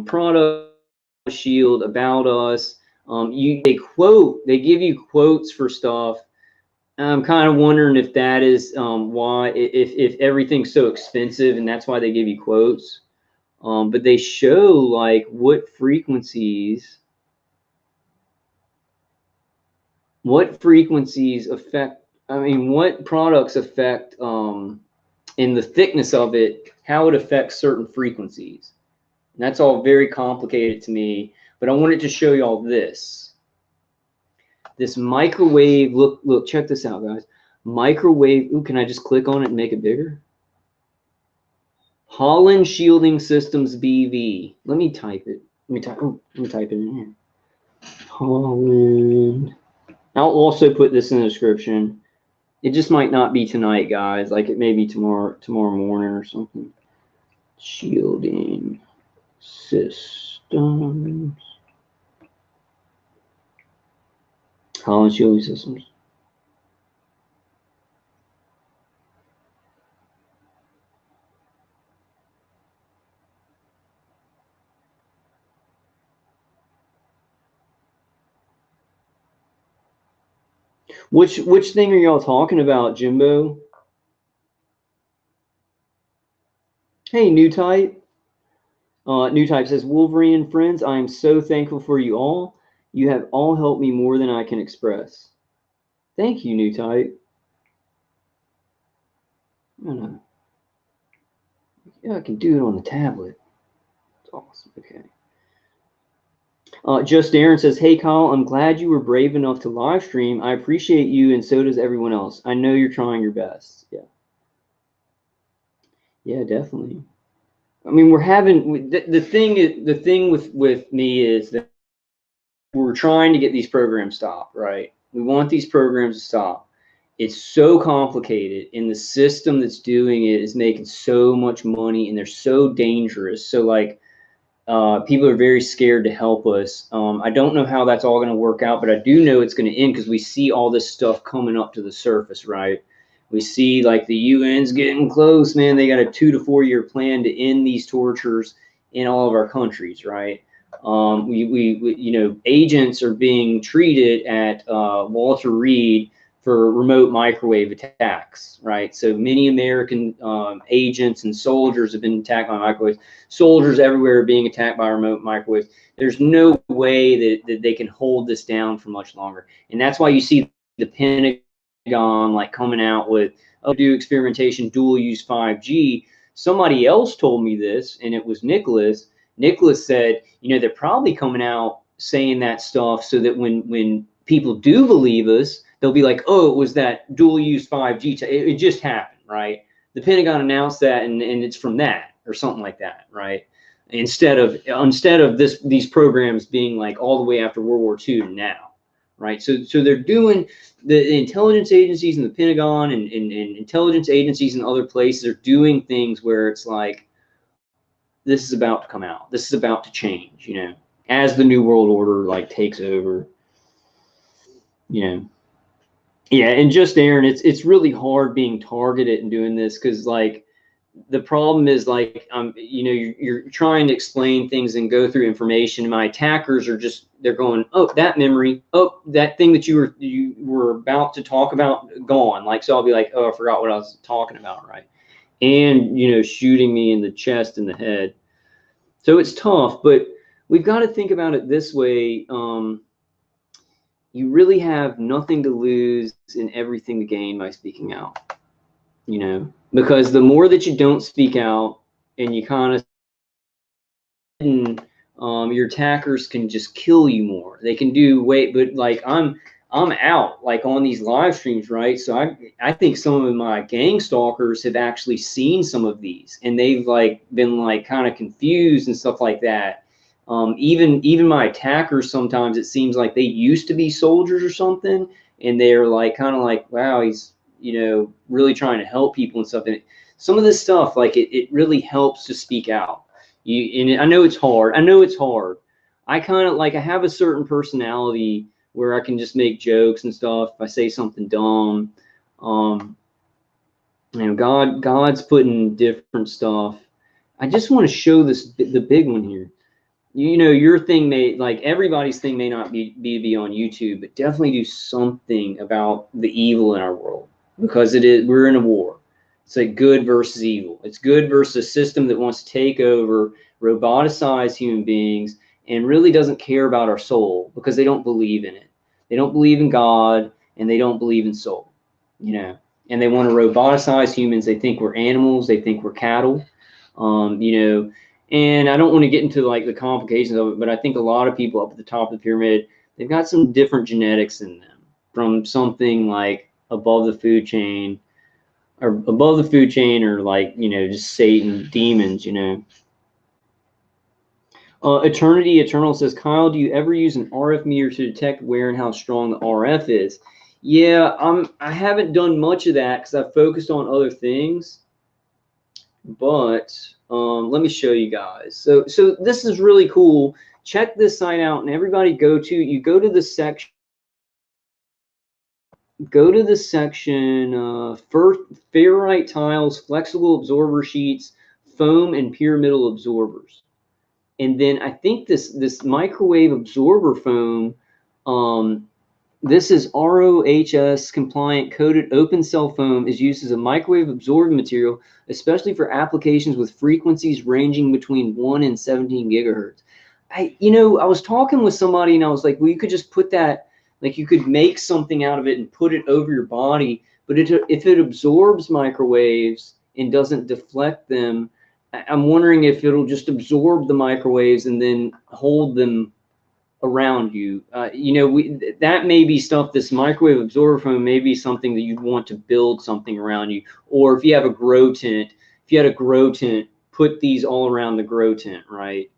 Product shield, about us. They give you quotes for stuff. I'm kind of wondering if that is why, if everything's so expensive and that's why they give you quotes. But they show like what frequencies affect, what products affect, in the thickness of it, how it affects certain frequencies. And that's all very complicated to me, but I wanted to show you all this microwave. Look, check this out, guys. Microwave. Ooh, can I just click on it and make it bigger? Holland Shielding Systems BV. Let me type it. Let me type it in here. Holland. I'll also put this in the description. It just might not be tonight, guys. Like it may be tomorrow morning or something. Shielding Systems. Holland Shielding Systems. Which thing are y'all talking about, Jimbo? Hey, New Type. New Type says, Wolverine and friends, I am so thankful for you all. You have all helped me more than I can express. Thank you, New Type. Yeah, I can do it on the tablet. It's awesome. Okay. Just Aaron says, hey, Kyle, I'm glad you were brave enough to live stream. I appreciate you, and so does everyone else. I know you're trying your best. Yeah. Yeah, definitely. I mean, we're having the thing with me is that we're trying to get these programs stopped, right? We want these programs to stop. It's so complicated, and the system that's doing it is making so much money, and they're so dangerous. So, like, people are very scared to help us. I don't know how that's all going to work out, but I do know it's going to end because we see all this stuff coming up to the surface, right? We see like the UN's getting close, man. They got a 2 to 4 year plan to end these tortures in all of our countries, right? You know, agents are being treated at Walter Reed for remote microwave attacks, right? So many American agents and soldiers have been attacked by microwaves. Soldiers everywhere are being attacked by remote microwaves. There's no way that they can hold this down for much longer. And that's why you see the Pentagon like coming out with, oh, do experimentation, dual use 5G. Somebody else told me this, and it was Nicholas. Nicholas said, you know, they're probably coming out saying that stuff so that when people do believe us, they'll be like, oh, it was that dual use 5G. It just happened, right? The Pentagon announced that, and it's from that or something like that, right? Instead of these programs being like all the way after World War II to now, right? So they're doing the intelligence agencies and the Pentagon and intelligence agencies in other places are doing things where it's like, this is about to come out. This is about to change, you know, as the New World Order like takes over, you know. Yeah, and just Aaron, it's really hard being targeted and doing this because like the problem is like you know you're trying to explain things and go through information. My attackers are just they're going, oh, that memory, oh, that thing that you were about to talk about gone. Like so I'll be like, oh, I forgot what I was talking about, right? And you know shooting me in the chest and the head. So it's tough, but we've got to think about it this way. You really have nothing to lose and everything to gain by speaking out, you know, because the more that you don't speak out and you kind of, your attackers can just kill you more. They can do but like I'm out like on these live streams, right? So I think some of my gang stalkers have actually seen some of these and they've like been like kind of confused and stuff like that. Even my attackers, sometimes it seems like they used to be soldiers or something, and they're like kind of like, wow, he's you know really trying to help people and stuff. And some of this stuff, like it really helps to speak out. And I know it's hard. I know it's hard. I kind of like I have a certain personality where I can just make jokes and stuff. If I say something dumb, you know, God's putting different stuff. I just want to show the big one here. You know, your thing may like everybody's thing may not be on YouTube, but definitely do something about the evil in our world because we're in a war. It's like good versus evil. It's good versus a system that wants to take over, roboticize human beings, and really doesn't care about our soul because they don't believe in it. They don't believe in God, and they don't believe in soul, you know. And they want to roboticize humans. They think we're animals. They think we're cattle, you know. And I don't want to get into like the complications of it, but I think a lot of people up at the top of the pyramid, they've got some different genetics in them from something like above the food chain or like, you know, just Satan, demons, you know. Eternity Eternal says, Kyle, do you ever use an RF meter to detect where and how strong the RF is? Yeah, I haven't done much of that because I've focused on other things. But let me show you guys. So this is really cool. Check this site out, and everybody go to the section. Go to the section ferrite tiles, flexible absorber sheets, foam, and pyramidal absorbers. And then I think this microwave absorber foam, This is ROHS compliant coated open cell foam is used as a microwave absorbent material, especially for applications with frequencies ranging between 1 and 17 gigahertz. I was talking with somebody and I was like, well, you could just put that, like you could make something out of it and put it over your body. But if it absorbs microwaves and doesn't deflect them, I'm wondering if it'll just absorb the microwaves and then hold them around you. That may be stuff, this microwave absorber foam may be something that you'd want to build something around you. Or if you have a grow tent, if you had a grow tent, put these all around the grow tent, right?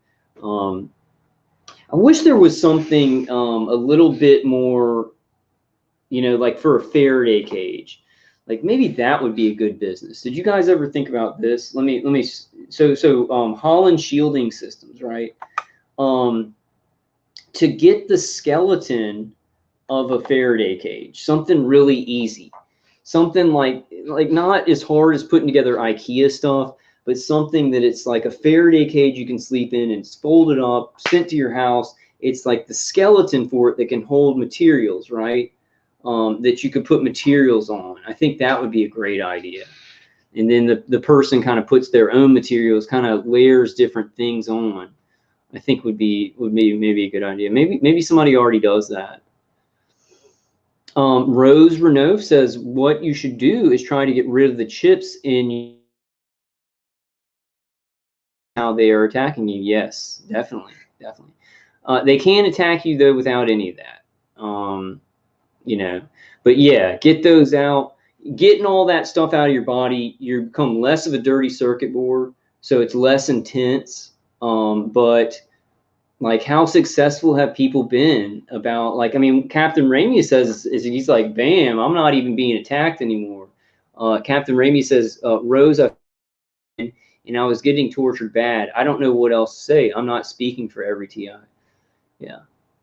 I wish there was something a little bit more, like for a Faraday cage. Like maybe that would be a good business. Did you guys ever think about this? So Holland Shielding Systems, right? To get the skeleton of a Faraday cage, something really easy, something like not as hard as putting together IKEA stuff, but something that it's like a Faraday cage you can sleep in and it's folded up, sent to your house. It's like the skeleton for it that can hold materials, right? That you could put materials on. I think that would be a great idea. And then the person kind of puts their own materials, kind of layers different things on. I think would be maybe a good idea. Maybe somebody already does that. Rose Renault says what you should do is try to get rid of the chips in how they are attacking you. Yes, definitely. They can attack you though without any of that. But yeah, get those out. Getting all that stuff out of your body, you become less of a dirty circuit board, so it's less intense. But like, how successful have people been about, like, I mean, Captain Raimi says, he's like, bam, I'm not even being attacked anymore. Captain Raimi says, Rose, and I was getting tortured bad. I don't know what else to say. I'm not speaking for every TI. Yeah.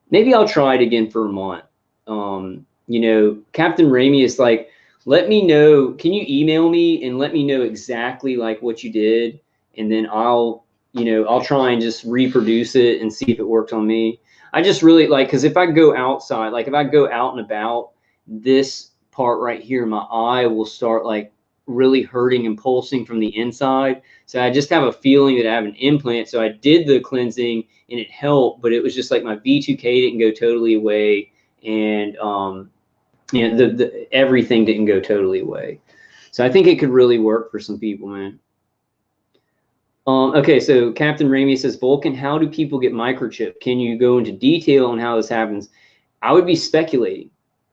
Maybe I'll try it again for a month. Captain Raimi is like, let me know, can you email me and let me know exactly like what you did, and then I'll try and just reproduce it and see if it works on me. I just really like, because if I go outside, like if I go out and about, this part right here, my eye will start like really hurting and pulsing from the inside. So I just have a feeling that I have an implant. So I did the cleansing and it helped, but it was just like my V2K didn't go totally away, and the everything didn't go totally away. So I think it could really work for some people, man. Okay, so Captain Raimi says, Vulcan, how do people get microchipped? Can you go into detail on how this happens? I would be speculating.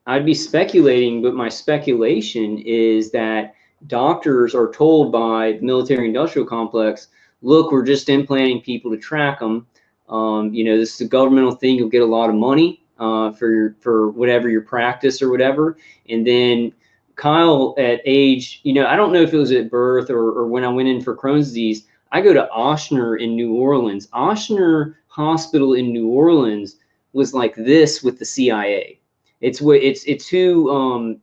I'd be speculating, but my speculation is that doctors are told by the military-industrial complex, look, we're just implanting people to track them. This is a governmental thing. You'll get a lot of money for whatever your practice or whatever. And then Kyle at age, I don't know if it was at birth or when I went in for Crohn's disease, I go to Ochsner in New Orleans. Ochsner Hospital in New Orleans was like this with the CIA. It's who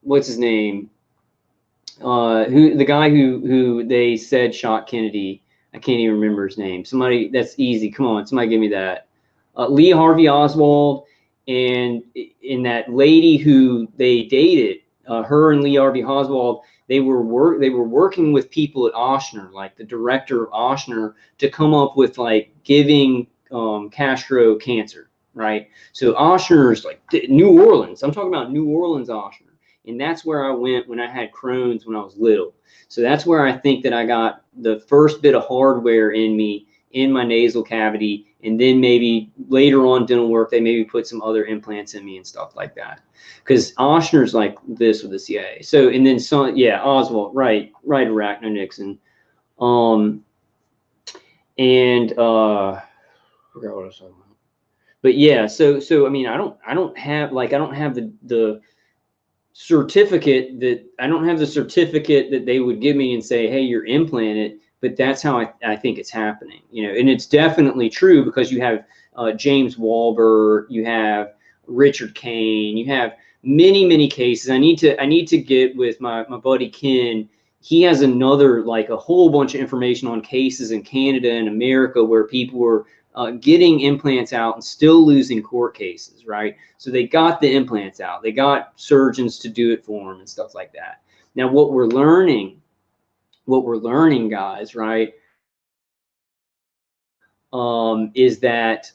what's his name? Who the guy who they said shot Kennedy. I can't even remember his name. Somebody, that's easy. Come on, somebody give me that. Lee Harvey Oswald and that lady who they dated, her and Lee Harvey Oswald. They were working with people at Ochsner, like the director of Ochsner, to come up with like giving Castro cancer, right? So Ochsner is like New Orleans. I'm talking about New Orleans Ochsner, and that's where I went when I had Crohn's when I was little. So that's where I think that I got the first bit of hardware in me, in my nasal cavity, and then maybe later on dental work, they maybe put some other implants in me and stuff like that. Because Ochsner's like this with the CIA. So, and then some, yeah, Oswald, right, Arachno Nixon. I forgot what I was talking about. But yeah, so I mean, I don't have the certificate that they would give me and say, hey, you're implanted. But that's how I think it's happening, and it's definitely true, because you have James Walber, you have Richard Kane, you have many cases. I need to get with my buddy Ken. He has another, like a whole bunch of information on cases in Canada and America where people were getting implants out and still losing court cases, right? So they got the implants out. They got surgeons to do it for them and stuff like that. Now, what we're learning, guys, right, is that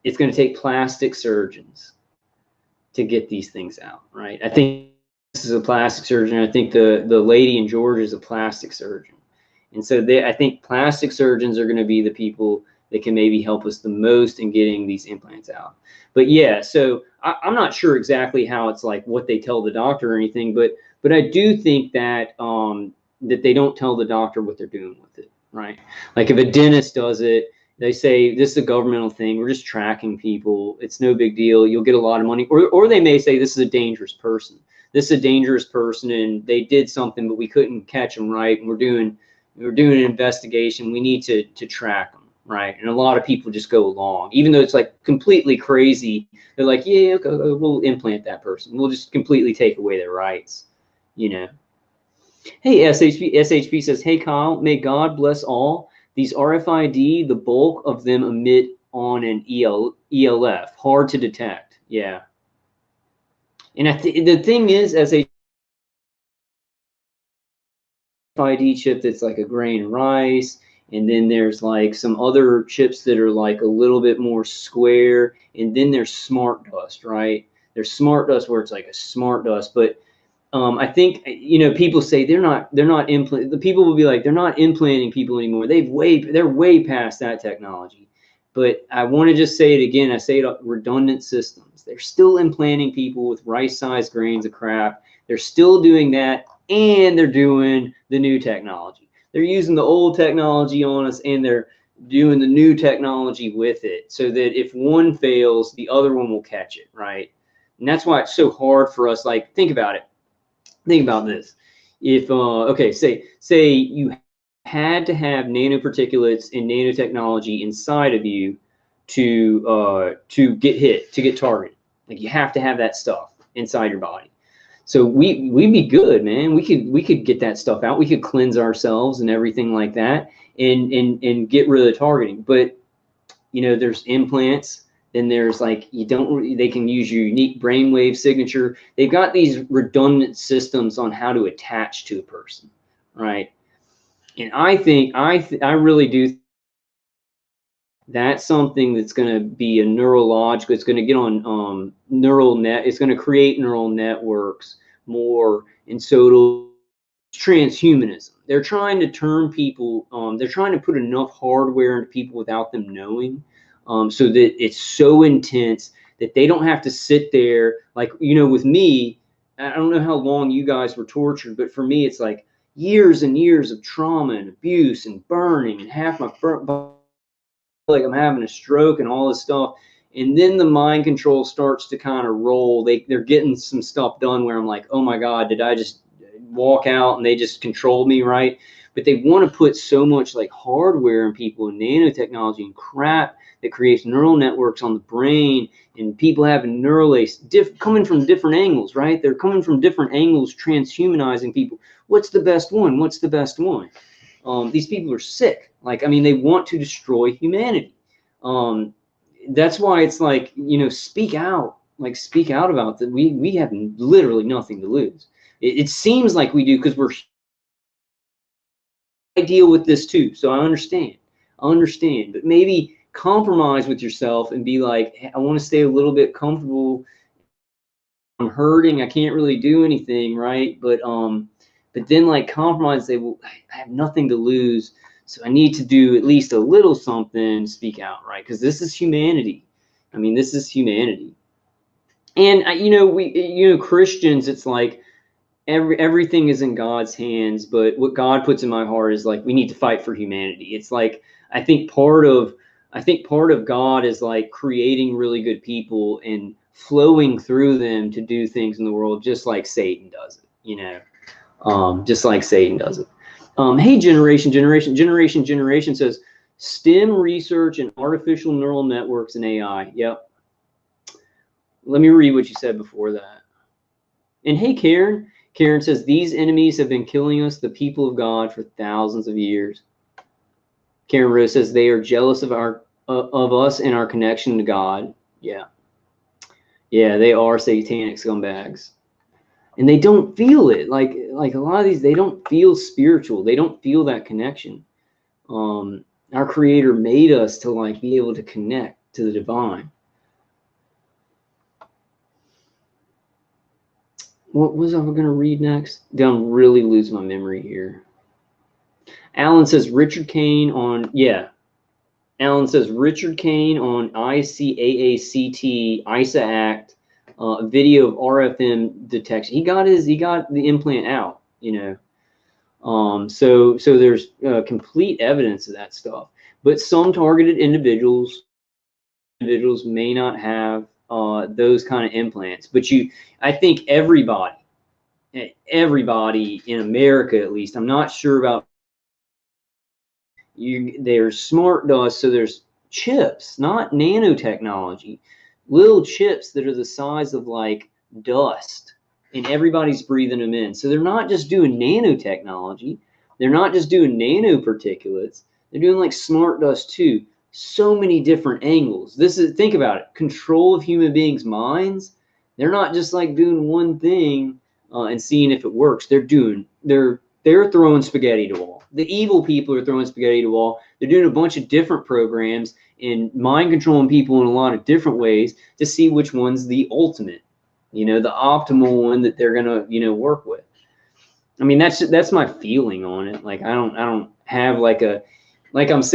it's going to take plastic surgeons to get these things out, right? I think this is a plastic surgeon. I think the lady in Georgia is a plastic surgeon. And so I think plastic surgeons are going to be the people that can maybe help us the most in getting these implants out. But yeah, so I'm not sure exactly how it's like what they tell the doctor or anything, but I do think that that they don't tell the doctor what they're doing with it, right? Like if a dentist does it, they say this is a governmental thing. We're just tracking people. It's no big deal. You'll get a lot of money. Or they may say this is a dangerous person. This is a dangerous person, and they did something, but we couldn't catch them right. And we're doing an investigation. We need to track them, right? And a lot of people just go along, even though it's like completely crazy. They're like, yeah, okay, we'll implant that person. We'll just completely take away their rights, you know. Hey, SHP says, hey, Kyle, may God bless all. These RFID, the bulk of them emit on an ELF, hard to detect. Yeah. And the thing is, RFID chip that's like a grain of rice, and then there's like some other chips that are like a little bit more square, and then there's smart dust, right? There's smart dust where it's like a smart dust, but I think, you know, people say they're not implanting. The people will be like, they're not implanting people anymore. They're way past that technology. But I want to just say it again. I say it, redundant systems. They're still implanting people with rice-sized grains of crap. They're still doing that, and they're doing the new technology. They're using the old technology on us, and they're doing the new technology with it, so that if one fails, the other one will catch it, right? And that's why it's so hard for us. Like, think about it. Think about this. If okay, say you had to have nanoparticulates and nanotechnology inside of you to get targeted. Like you have to have that stuff inside your body. So we'd be good, man. We could get that stuff out. We could cleanse ourselves and everything like that, and get rid of the targeting. But you know, there's implants. Then there's like, they can use your unique brainwave signature. They've got these redundant systems on how to attach to a person, right? And I think, I really do, that's something that's going to be a neurological, it's going to get on it's going to create neural networks more. And so it'll, transhumanism. They're trying to turn people, they're trying to put enough hardware into people without them knowing. So that it's so intense that they don't have to sit there. Like, you know, with me, I don't know how long you guys were tortured, but for me, it's like years and years of trauma and abuse and burning, and half my body, like I'm having a stroke and all this stuff. And then the mind control starts to kind of roll. They're getting some stuff done where I'm like, oh my God, did I just walk out and they just controlled me, right? But they want to put so much like hardware in people and nanotechnology and crap that creates neural networks on the brain, and people having coming from different angles, right? They're coming from different angles, transhumanizing people. What's the best one? What's the best one? These people are sick. Like, I mean, they want to destroy humanity. That's why it's like, you know, speak out. Like, speak out about that. We have literally nothing to lose. It seems like we do because I deal with this too, so I understand. But maybe compromise with yourself and be like, hey, I want to stay a little bit comfortable. I'm hurting. I can't really do anything, right? But then like compromise. Say, well, I have nothing to lose, so I need to do at least a little something. Speak out, right? Because this is humanity. I mean, this is humanity. And you know, Christians, it's like everything is in God's hands, but what God puts in my heart is like we need to fight for humanity. It's like I think part of God is like creating really good people and flowing through them to do things in the world, just like Satan does it, you know, just like Satan does it. Hey, generation says STEM research and artificial neural networks and AI. Yep. Let me read what you said before that. And hey, Karen says, these enemies have been killing us, the people of God, for thousands of years. Karen Rose says they are jealous of us and our connection to God. Yeah. Yeah, they are satanic scumbags. And they don't feel it. Like a lot of these, they don't feel spiritual. They don't feel that connection. Our Creator made us to like be able to connect to the divine. What was I going to read next? I'm really losing my memory here. Alan says Richard Kane on, yeah. Alan says Richard Kane on ICAACT, ISA Act, video of RFM detection. He got the implant out, you know. So there's complete evidence of that stuff. But some targeted individuals may not have those kind of implants. But I think everybody in America, at least, I'm not sure about there's smart dust, so there's chips, not nanotechnology, little chips that are the size of like dust, and everybody's breathing them in. So they're not just doing nanotechnology, they're not just doing nanoparticulates, they're doing like smart dust too. So many different angles. Think about it, control of human beings' minds. They're not just like doing one thing and seeing if it works. They're throwing spaghetti to the wall. The evil people are throwing spaghetti to the wall. They're doing a bunch of different programs and mind controlling people in a lot of different ways to see which one's the ultimate, the optimal one that they're gonna, work with. I mean, that's my feeling on it. Like I don't have like I was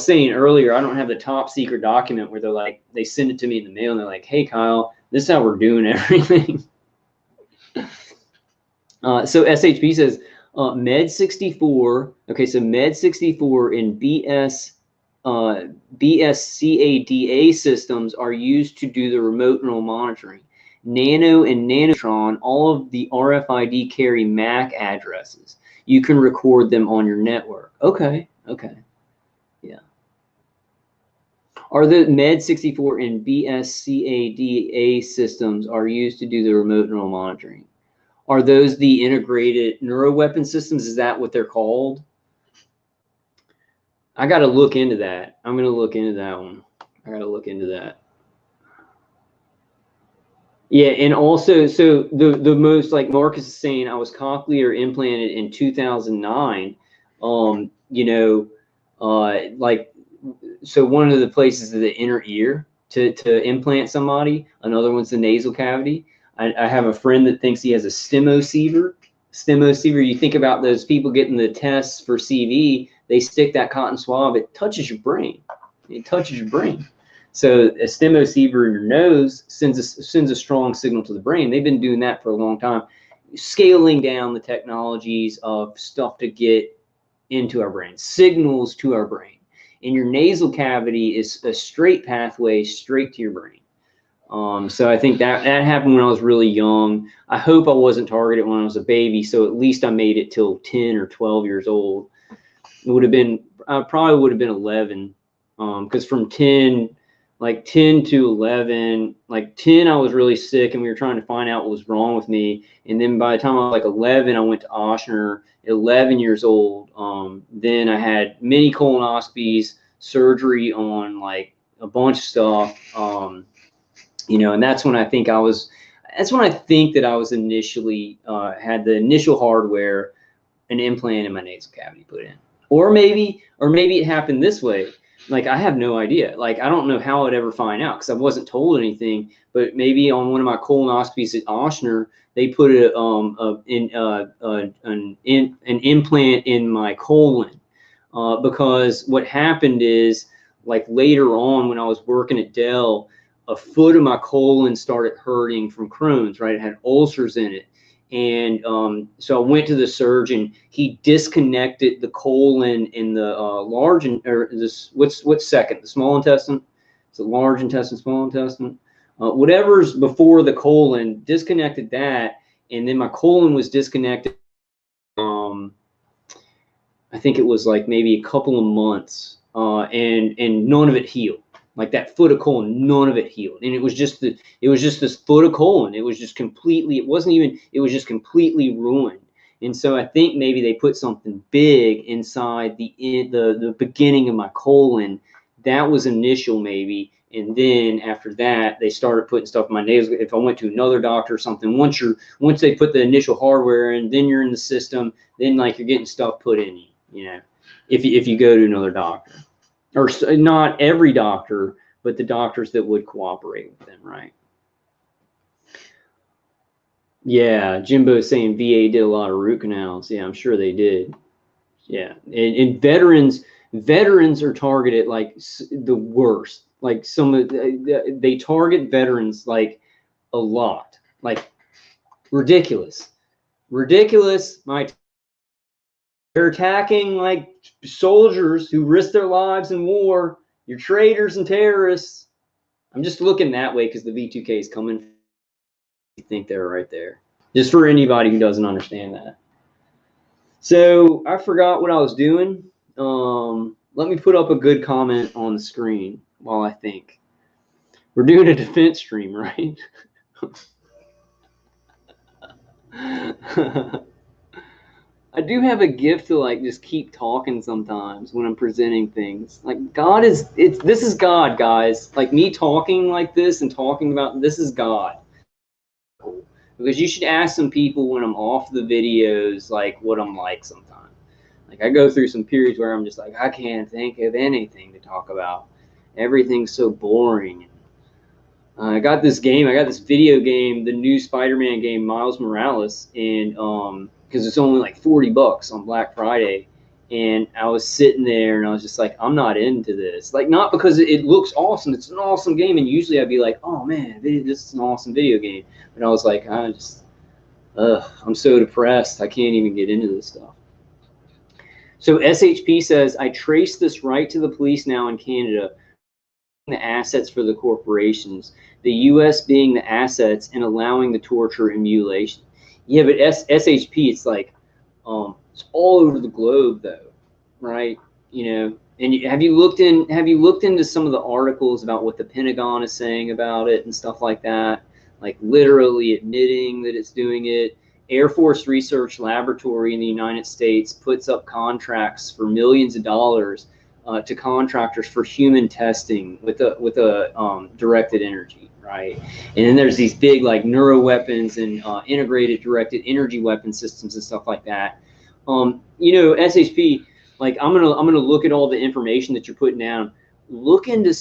saying earlier, I don't have the top secret document where they send it to me in the mail and they're like, hey Kyle, this is how we're doing everything. So SHP says, Med 64. Okay, so Med 64 and BSCADA systems are used to do the remote neural monitoring. Nano and Nanotron, all of the RFID carry MAC addresses. You can record them on your network. Okay. Yeah. Are the Med 64 and BSCADA systems are used to do the remote neural monitoring? Are those the integrated neuroweapon systems? Is that what they're called? I got to look into that. I'm going to look into that one. I got to look into that. Yeah, and also, so the most, like Marcus is saying, I was cochlear implanted in 2009. So one of the places is the inner ear to implant somebody. Another one's the nasal cavity. I have a friend that thinks he has a stemoceiver. Stemoceiver, you think about those people getting the tests for CV, they stick that cotton swab, it touches your brain. It touches your brain. So a stemoceiver in your nose sends a strong signal to the brain. They've been doing that for a long time, scaling down the technologies of stuff to get into our brain, signals to our brain. And your nasal cavity is a straight pathway straight to your brain. So I think that happened when I was really young. I hope I wasn't targeted when I was a baby, so at least I made it till 10 or 12 years old. I probably would have been 11, because from 10 to 11, like 10, I was really sick and we were trying to find out what was wrong with me. And then by the time I was like 11, I went to Ochsner, 11 years old. Then I had many colonoscopies, surgery on like a bunch of stuff. And that's when I think that I was initially had the initial hardware, an implant in my nasal cavity put in. Or maybe it happened this way. Like, I have no idea. Like, I don't know how I'd ever find out because I wasn't told anything. But maybe on one of my colonoscopies at Ochsner, they put an implant in my colon. Because what happened is, like, later on when I was working at Dell, a foot of my colon started hurting from Crohn's, right? It had ulcers in it. And so I went to the surgeon. He disconnected the colon in the what's second? The small intestine? It's the large intestine, small intestine. Whatever's before the colon, disconnected that. And then my colon was disconnected. I think it was like maybe a couple of months. And none of it healed. Like that foot of colon, none of it healed. And it was just this foot of colon. It was just completely ruined. And so I think maybe they put something big inside the beginning of my colon. That was initial maybe. And then after that, they started putting stuff in my nails. If I went to another doctor or something, once they put the initial hardware in, then you're in the system. Then like you're getting stuff put in you, you know, if you go to another doctor, or not every doctor, but the doctors that would cooperate with them, right? Yeah, Jimbo's saying VA did a lot of root canals. Yeah, I'm sure they did. Yeah, and veterans are targeted like the worst. Like they target veterans like a lot, like ridiculous. They're attacking like soldiers who risk their lives in war. You're traitors and terrorists. I'm just looking that way because the V2K is coming. You think they're right there. Just for anybody who doesn't understand that. So I forgot what I was doing. Let me put up a good comment on the screen while I think. We're doing a defense stream, right? I do have a gift to like just keep talking sometimes when I'm presenting things. Like this is God, guys. Like me talking like this and talking about this is God. Because you should ask some people when I'm off the videos, like what I'm like sometimes. Like I go through some periods where I'm just like, I can't think of anything to talk about. Everything's so boring. I got this video game, the new Spider-Man game, Miles Morales, and because it's only like $40 on Black Friday, and I was sitting there and I was just like, I'm not into this. Like not because it looks awesome, it's an awesome game, and usually I'd be like, oh man, this is an awesome video game, but I was like, I'm so depressed, I can't even get into this stuff. So SHP says, I traced this right to the police now in Canada, the assets for the corporations, the U.S. being the assets and allowing the torture and mutilation. Yeah, but SHP, it's like, it's all over the globe though, right? You know, and have you looked into some of the articles about what the Pentagon is saying about it and stuff like that? Like literally admitting that it's doing it. Air Force Research Laboratory in the United States puts up contracts for millions of dollars to contractors for human testing with a directed energy, right? And then there's these big like neuro weapons and integrated directed energy weapon systems and stuff like that. You know, SHP, like I'm gonna look at all the information that you're putting down. Look into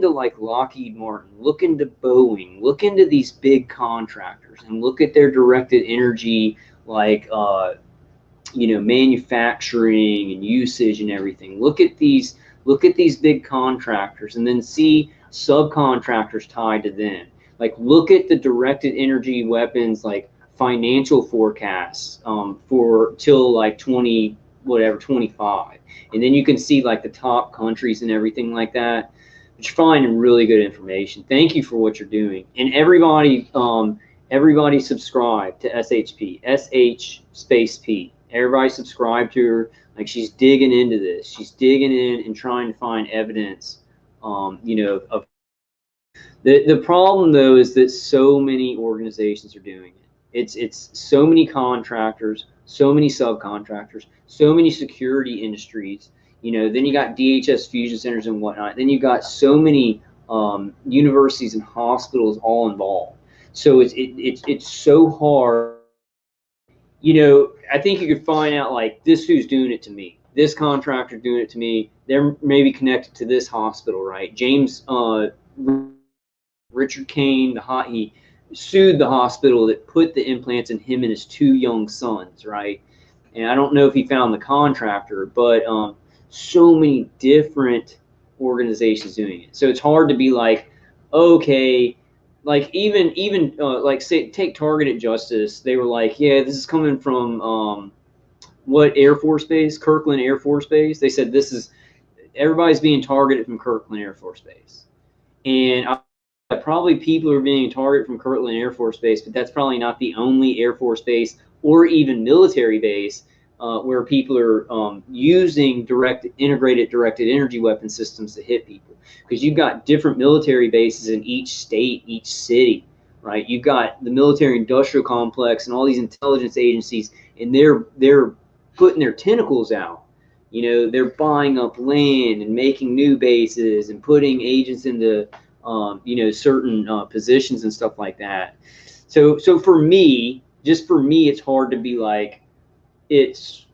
like Lockheed Martin, look into Boeing, look into these big contractors, and look at their directed energy, like you know, manufacturing and usage and everything. Look at these big contractors, and then see subcontractors tied to them. Like look at the directed energy weapons, like financial forecasts for till like 25, and then you can see like the top countries and everything like that. But you're finding really good information. Thank you for what you're doing, and everybody subscribe to SHP, SH_P. Everybody subscribe to her. Like she's digging into this. She's digging in and trying to find evidence. You know, of the problem though is that so many organizations are doing it. It's so many contractors, so many subcontractors, so many security industries. You know, then you got DHS fusion centers and whatnot. Then you got so many universities and hospitals all involved. So it's so hard. You know, I think you could find out like this who's doing it to me. This contractor doing it to me. They're maybe connected to this hospital, right? James Richard Kane, he sued the hospital that put the implants in him and his 2 young sons, right? And I don't know if he found the contractor, but so many different organizations doing it. So it's hard to be like, okay, like even like say take Targeted Justice. They were like, yeah, this is coming from what Air Force Base? Kirkland Air Force Base. They said everybody's being targeted from Kirkland Air Force Base, and probably people are being targeted from Kirtland Air Force Base, but that's probably not the only Air Force base or even military base where people are using integrated directed energy weapon systems to hit people. Because you've got different military bases in each state, each city, right? You've got the military industrial complex and all these intelligence agencies and they're putting their tentacles out. You know, they're buying up land and making new bases and putting agents into you know, certain positions and stuff like that. So for me, just for me, it's hard to be like it's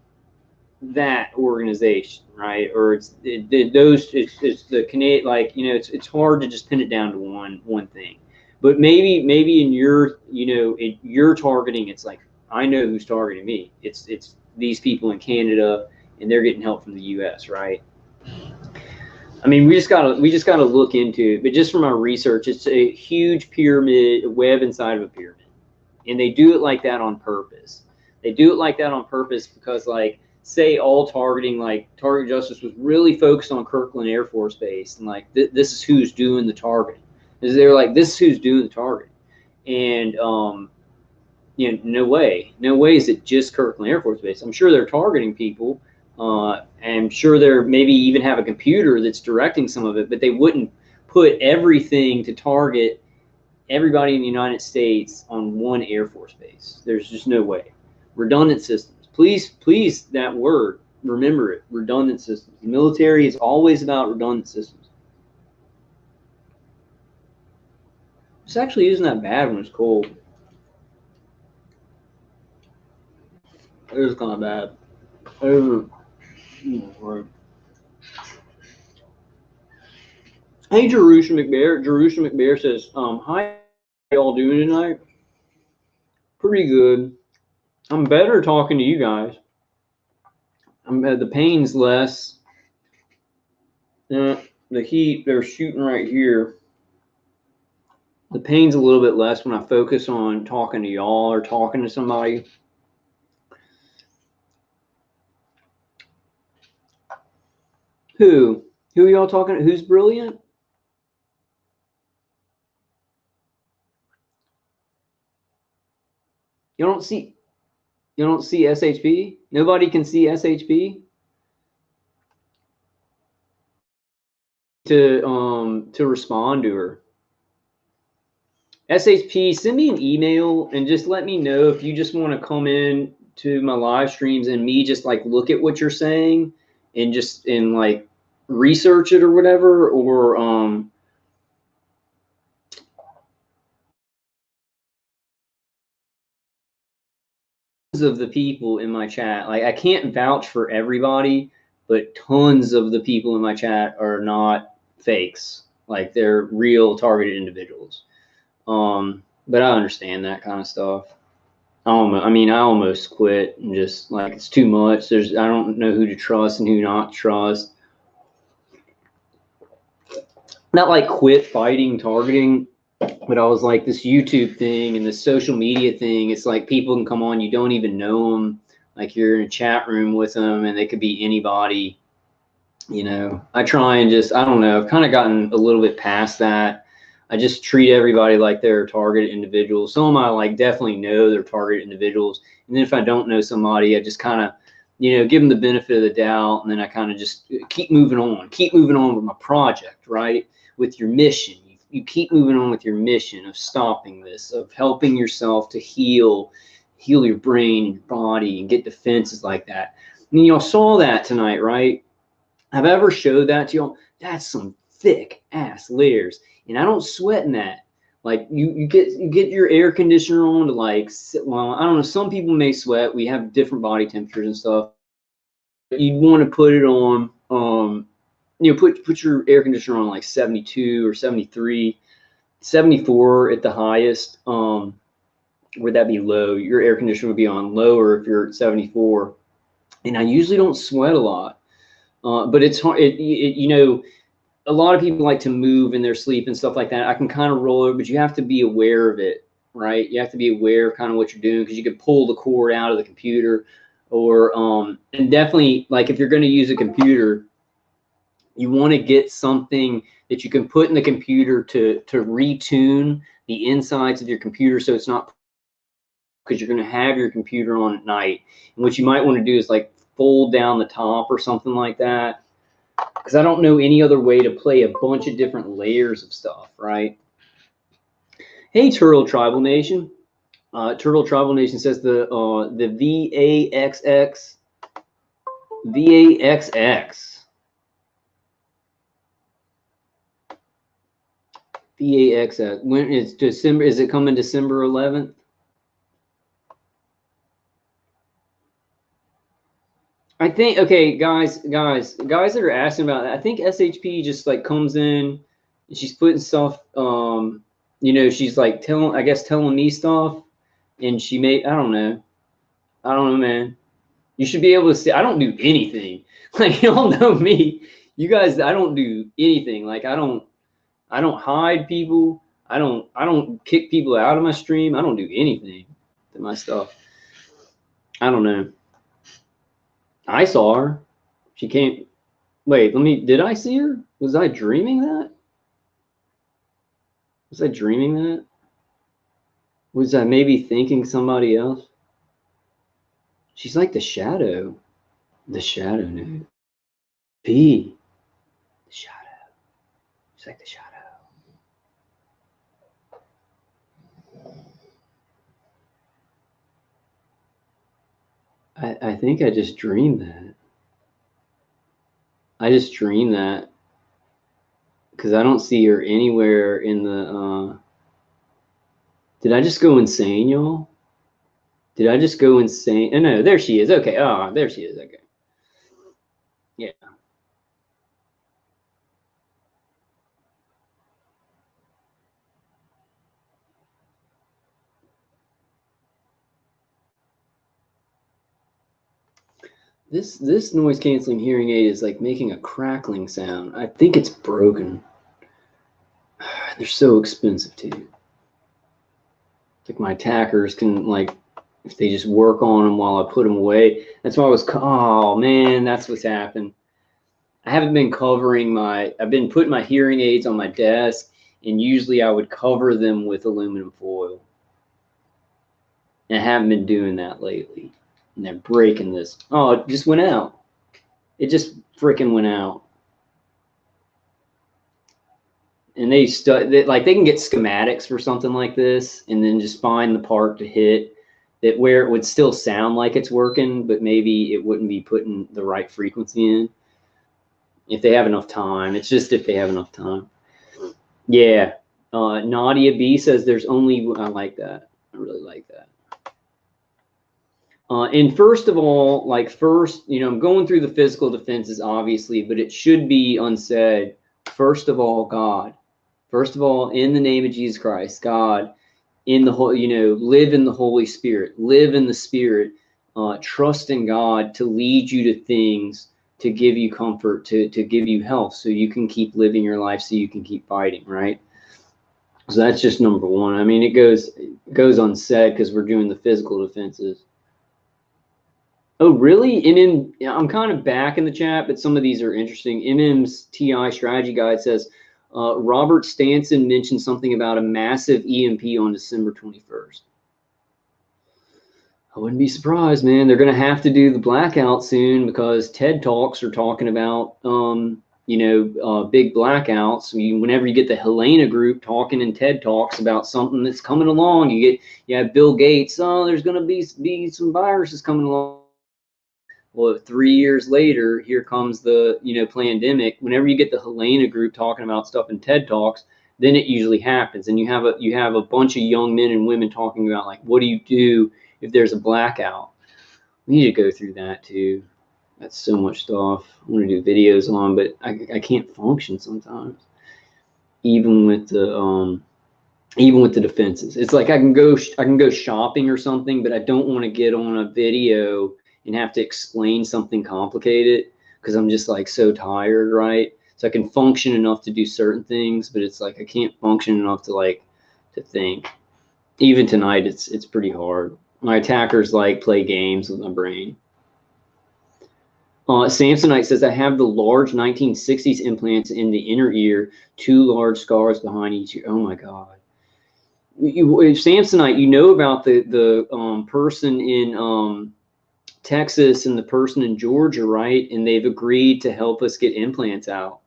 that organization, right? Or it's the Canadian, like, you know, it's hard to just pin it down to one thing. But maybe in your, you know, in your targeting, it's like, I know who's targeting me. It's these people in Canada, and they're getting help from the U.S., right? I mean, we just gotta look into it. But just from our research, it's a huge pyramid, a web inside of a pyramid, and they do it like that on purpose. They do it like that on purpose because, like, say all targeting, like target justice was really focused on Kirkland Air Force Base, and like this is who's doing the targeting. Is they're like, this is who's doing the targeting, and you know, no way is it just Kirkland Air Force Base. I'm sure they're targeting people. I'm sure they're maybe even have a computer that's directing some of it, but they wouldn't put everything to target everybody in the United States on one Air Force base. There's just no way. Redundant systems. Please, that word, remember it. Redundant systems. The military is always about redundant systems. This actually isn't that bad when it's cold. It is kind of bad. Hey, Jerusha McBear. Jerusha McBear says, hi, how y'all doing tonight? Pretty good. I'm better talking to you guys. The pain's less. The heat, they're shooting right here. The pain's a little bit less when I focus on talking to y'all or talking to somebody. Who are y'all talking to? Who's brilliant? You don't see SHP? Nobody can see SHP? To respond to her. SHP, send me an email and just let me know if you just want to come in to my live streams and me just like look at what you're saying and just like research it or whatever, or of the people in my chat, like I can't vouch for everybody, but tons of the people in my chat are not fakes. Like they're real targeted individuals. But I understand that kind of stuff. I almost quit and just like, it's too much. I don't know who to trust and who not to trust. Not like quit fighting targeting, but I was like, this YouTube thing and this social media thing, it's like people can come on, you don't even know them. Like you're in a chat room with them and they could be anybody, you know. I try and just, I don't know, I've kind of gotten a little bit past that. I just treat everybody like they're targeted individuals. Some of them I like definitely know they're targeted individuals. And then if I don't know somebody, I just kind of, you know, give them the benefit of the doubt. And then I kind of just keep moving on with my project, right? With your mission. You keep moving on with your mission of stopping this, of helping yourself to heal your brain and your body and get defenses like that. And y'all saw that tonight, right? Have I ever showed that to y'all? That's some thick ass layers. And I don't sweat in that. Like you get your air conditioner on to like, well, I don't know. Some people may sweat. We have different body temperatures and stuff. You'd want to put it on, you know, put your air conditioner on like 72 or 73, 74 at the highest. Would that be low? Your air conditioner would be on lower if you're at 74. And I usually don't sweat a lot, but it's hard. You know, a lot of people like to move in their sleep and stuff like that. I can kind of roll over, but you have to be aware of it, right? You have to be aware of kind of what you're doing, because you can pull the cord out of the computer, or and definitely, like, if you're going to use a computer, you want to get something that you can put in the computer to retune the insides of your computer, so it's not, because you're going to have your computer on at night. And what you might want to do is like fold down the top or something like that, because I don't know any other way to play a bunch of different layers of stuff, right? Hey, Turtle Tribal Nation. Turtle Tribal Nation says the VAXX. VAXX. VAXX. When is December? Is it coming December 11th? I think, okay, guys that are asking about that, I think SHP just like comes in and she's putting stuff, you know, she's like telling me stuff, and she may, I don't know, man. You should be able to see, I don't do anything. Like, y'all know me. You guys, I don't do anything. Like, I don't hide people. I don't kick people out of my stream. I don't do anything to my stuff. I don't know. I saw her. She came. Wait, did I see her? Was I dreaming that? Was I dreaming that? Was I maybe thinking somebody else? She's like the shadow. The shadow, dude. The shadow. She's like the shadow. I think I just dreamed that. I just dreamed that. Because I don't see her anywhere in the, did I just go insane, y'all? Did I just go insane? Oh, no, there she is. Okay. Oh, there she is. Okay. Yeah. This noise canceling hearing aid is like making a crackling sound. I think it's broken. They're so expensive too. Like my attackers can, like, if they just work on them while I put them away. That's why I was, oh man, that's what's happened. I haven't been covering I've been putting my hearing aids on my desk, and usually I would cover them with aluminum foil. And I haven't been doing that lately. And they're breaking this. Oh, it just went out. It just freaking went out. And they can get schematics for something like this, and then just find the part to hit that where it would still sound like it's working, but maybe it wouldn't be putting the right frequency in. If they have enough time. It's just if they have enough time. Yeah. Nadia B says there's only, I like that. I really like that. And first of all, you know, I'm going through the physical defenses, obviously, but it should be unsaid. First of all, God. First of all, in the name of Jesus Christ, God, in the whole, you know, live in the Holy Spirit, live in the Spirit, trust in God to lead you to things, to give you comfort, to give you health, so you can keep living your life, so you can keep fighting, right? So that's just number one. I mean, it goes unsaid because we're doing the physical defenses. Oh, really? I'm kind of back in the chat, but some of these are interesting. MM's TI strategy guide says, Robert Stanson mentioned something about a massive EMP on December 21st. I wouldn't be surprised, man. They're going to have to do the blackout soon because TED Talks are talking about, you know, big blackouts. Whenever you get the Helena group talking in TED Talks about something that's coming along, you have Bill Gates. Oh, there's going to be some viruses coming along. Well, 3 years later, here comes the, you know, pandemic. Whenever you get the Helena group talking about stuff in TED Talks, then it usually happens. And you have a bunch of young men and women talking about, like, what do you do if there's a blackout? We need to go through that too. That's so much stuff I want to do videos on, but I can't function sometimes. Even with the defenses, it's like I can go shopping or something, but I don't want to get on a video and have to explain something complicated because I'm just like so tired, right? So I can function enough to do certain things, but it's like I can't function enough to think. Even tonight, it's pretty hard. My attackers play games with my brain. Samsonite says, I have the large 1960s implants in the inner ear, 2 large scars behind each ear. Oh my God. Samsonite, you know about the person in Texas and the person in Georgia, right? And they've agreed to help us get implants out.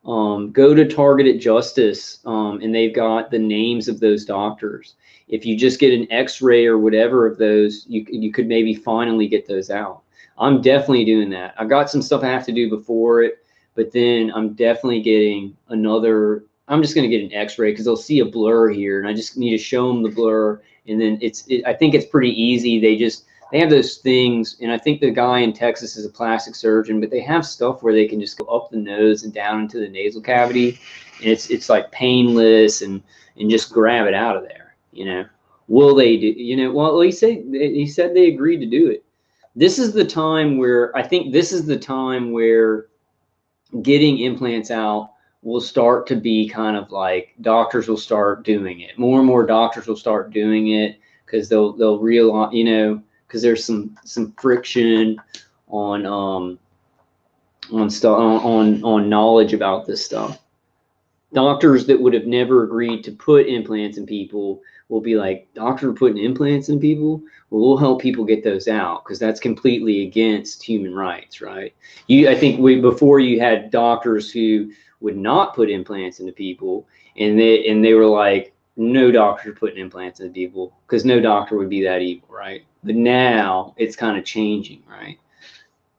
Go to Targeted Justice, and they've got the names of those doctors. If you just get an X-ray or whatever of those, you could maybe finally get those out. I'm definitely doing that. I've got some stuff I have to do before it, but then I'm definitely getting another. I'm just going to get an X-ray because they'll see a blur here, and I just need to show them the blur. And then I think it's pretty easy. They have those things, and I think the guy in Texas is a plastic surgeon, but they have stuff where they can just go up the nose and down into the nasal cavity, and it's like painless, and just grab it out of there. You know, will they do? You know, well, he said they agreed to do it. This is the time where I think this is the time where getting implants out will start to be kind of like doctors will start doing it. More and more doctors will start doing it because they'll realize, you know, because there's some friction on knowledge about this stuff. Doctors that would have never agreed to put implants in people will be like, doctor putting implants in people? Well, we'll help people get those out because that's completely against human rights, right? I think before you had doctors who would not put implants into people, and they were like, no doctor putting implants into people because no doctor would be that evil, right? But now it's kind of changing, right?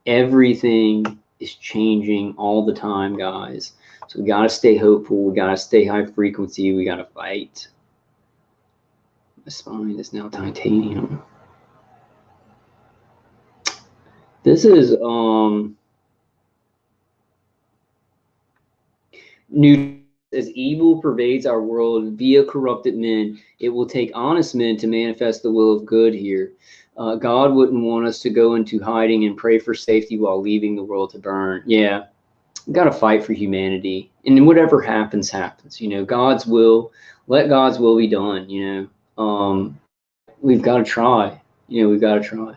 Everything is changing all the time, guys. So we got to stay hopeful. We got to stay high frequency. We got to fight. My spine is now titanium. This is new. As evil pervades our world via corrupted men, it will take honest men to manifest the will of good here. God wouldn't want us to go into hiding and pray for safety while leaving the world to burn. Yeah, we've got to fight for humanity. And whatever happens, happens. You know, God's will, let God's will be done, you know. We've got to try. You know, we've got to try.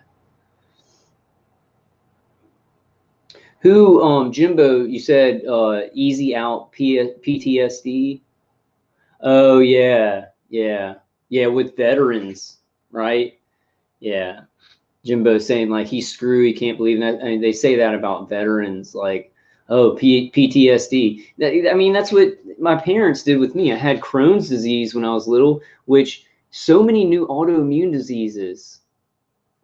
Who, Jimbo, you said easy out PTSD? Oh, yeah, with veterans, right? Yeah. Jimbo saying like he's screwed, he can't believe that. I mean, they say that about veterans, like, oh, PTSD. I mean, that's what my parents did with me. I had Crohn's disease when I was little, which so many new autoimmune diseases.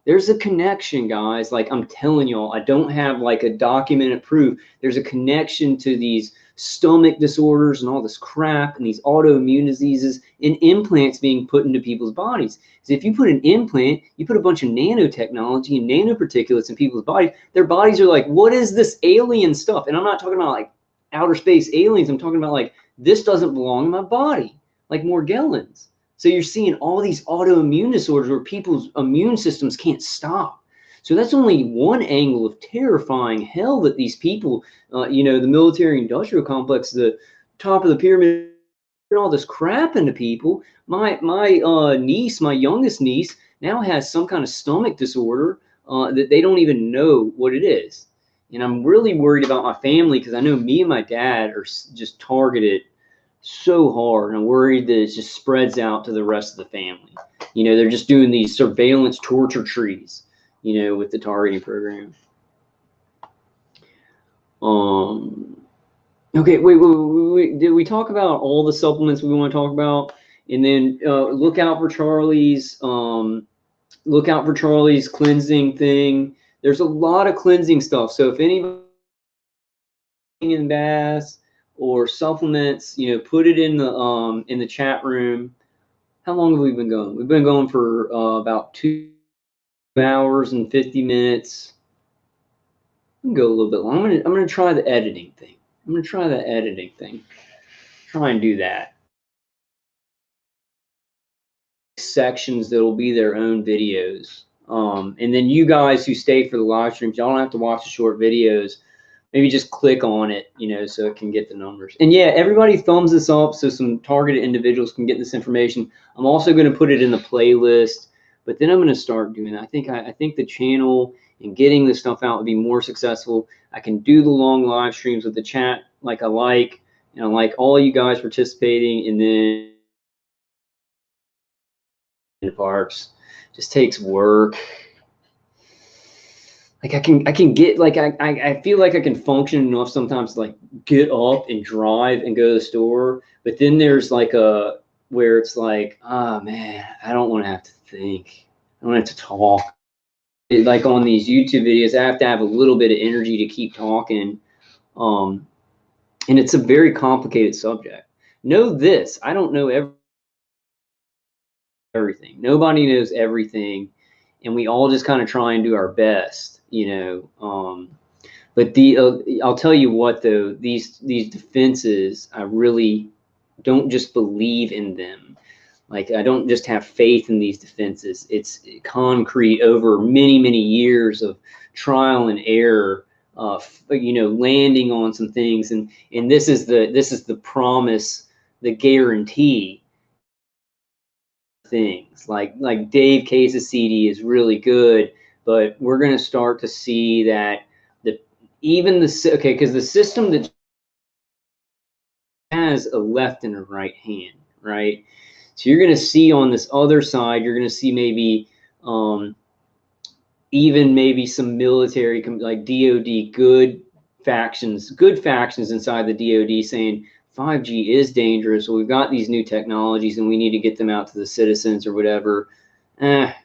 There's a connection, guys. Like I'm telling y'all, I don't have like a documented proof. There's a connection to these stomach disorders and all this crap and these autoimmune diseases and implants being put into people's bodies. Because if you put an implant, you put a bunch of nanotechnology and nanoparticulates in people's bodies, their bodies are like, what is this alien stuff? And I'm not talking about like outer space aliens. I'm talking about like, this doesn't belong in my body, like Morgellons. So you're seeing all these autoimmune disorders where people's immune systems can't stop. So that's only one angle of terrifying hell that these people, you know, the military industrial complex, the top of the pyramid, all this crap into people. My niece, my youngest niece, now has some kind of stomach disorder that they don't even know what it is. And I'm really worried about my family because I know me and my dad are just targeted so hard, and I'm worried that it just spreads out to the rest of the family. You know, they're just doing these surveillance torture trees, you know, with the targeting program. Okay, wait. Did we talk about all the supplements we want to talk about? And then look out for Charlie's cleansing thing. There's a lot of cleansing stuff. So if anybody in baths or supplements, you know, put it in the chat room. How long have we been going? We've been going for about 2 hours and 50 minutes. We can go a little bit long. I'm gonna try the editing thing. Try and do that. Sections that'll be their own videos. And then you guys who stay for the live streams, y'all don't have to watch the short videos. Maybe just click on it, you know, so it can get the numbers. And yeah, everybody thumbs this up so some targeted individuals can get this information. I'm also going to put it in the playlist, but then I'm going to start doing that. I think the channel and getting this stuff out would be more successful. I can do the long live streams with the chat like I like, and I like all you guys participating, and then parts just takes work. like I can get like I feel like I can function enough sometimes to like get up and drive and go to the store. But then there's like a where it's like, oh man, I don't want to have to think. I don't have to talk. Like on these YouTube videos, I have to have a little bit of energy to keep talking. Um, and it's a very complicated subject. Know this, I don't know everything. Nobody knows everything, and we all just kind of try and do our best, you know. But I'll tell you what though, these defenses, I really don't just believe in them. Like I don't just have faith in these defenses. It's concrete over many years of trial and error. You know, landing on some things, and this is the promise, the guarantee. Things like Dave Case's CD is really good, but we're going to start to see that because the system that has a left and a right hand, right? So you're going to see on this other side, you're going to see maybe even maybe some military like DOD good factions inside the DOD saying 5G is dangerous. Well, we've got these new technologies and we need to get them out to the citizens or whatever. I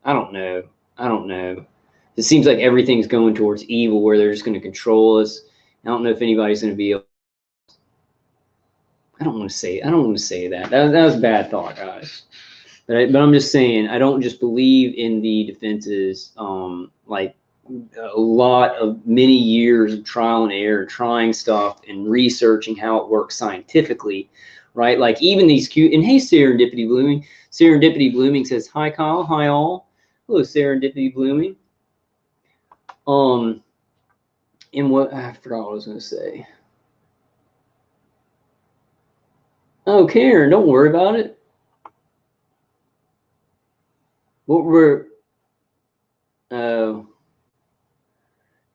don't know. I don't know. It seems like everything's going towards evil where they're just going to control us. I don't know if anybody's going to be able. I don't want to say that. That was a bad thought, guys. But I'm just saying, I don't just believe in the defenses. Like a lot of many years of trial and error, trying stuff and researching how it works scientifically, right? Like even these cute, and hey, Serendipity Blooming. Serendipity Blooming says, hi, Kyle. Hi, all. Hello, Serendipity Blooming. And what, I forgot what I was going to say. Oh, Karen, don't worry about it. What we're,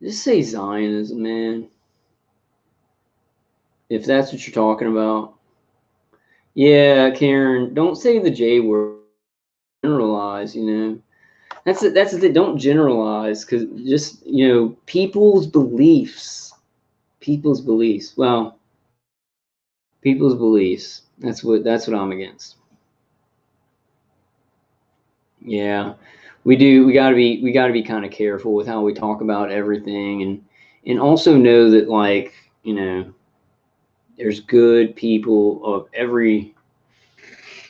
just say Zionism, man. If that's what you're talking about. Yeah, Karen, don't say the J word. Generalize, you know. That's the thing. Don't generalize, because just, you know, people's beliefs. Well, people's beliefs. That's what I'm against. Yeah, we do. We gotta be kind of careful with how we talk about everything, and also know that, like, you know, there's good people of every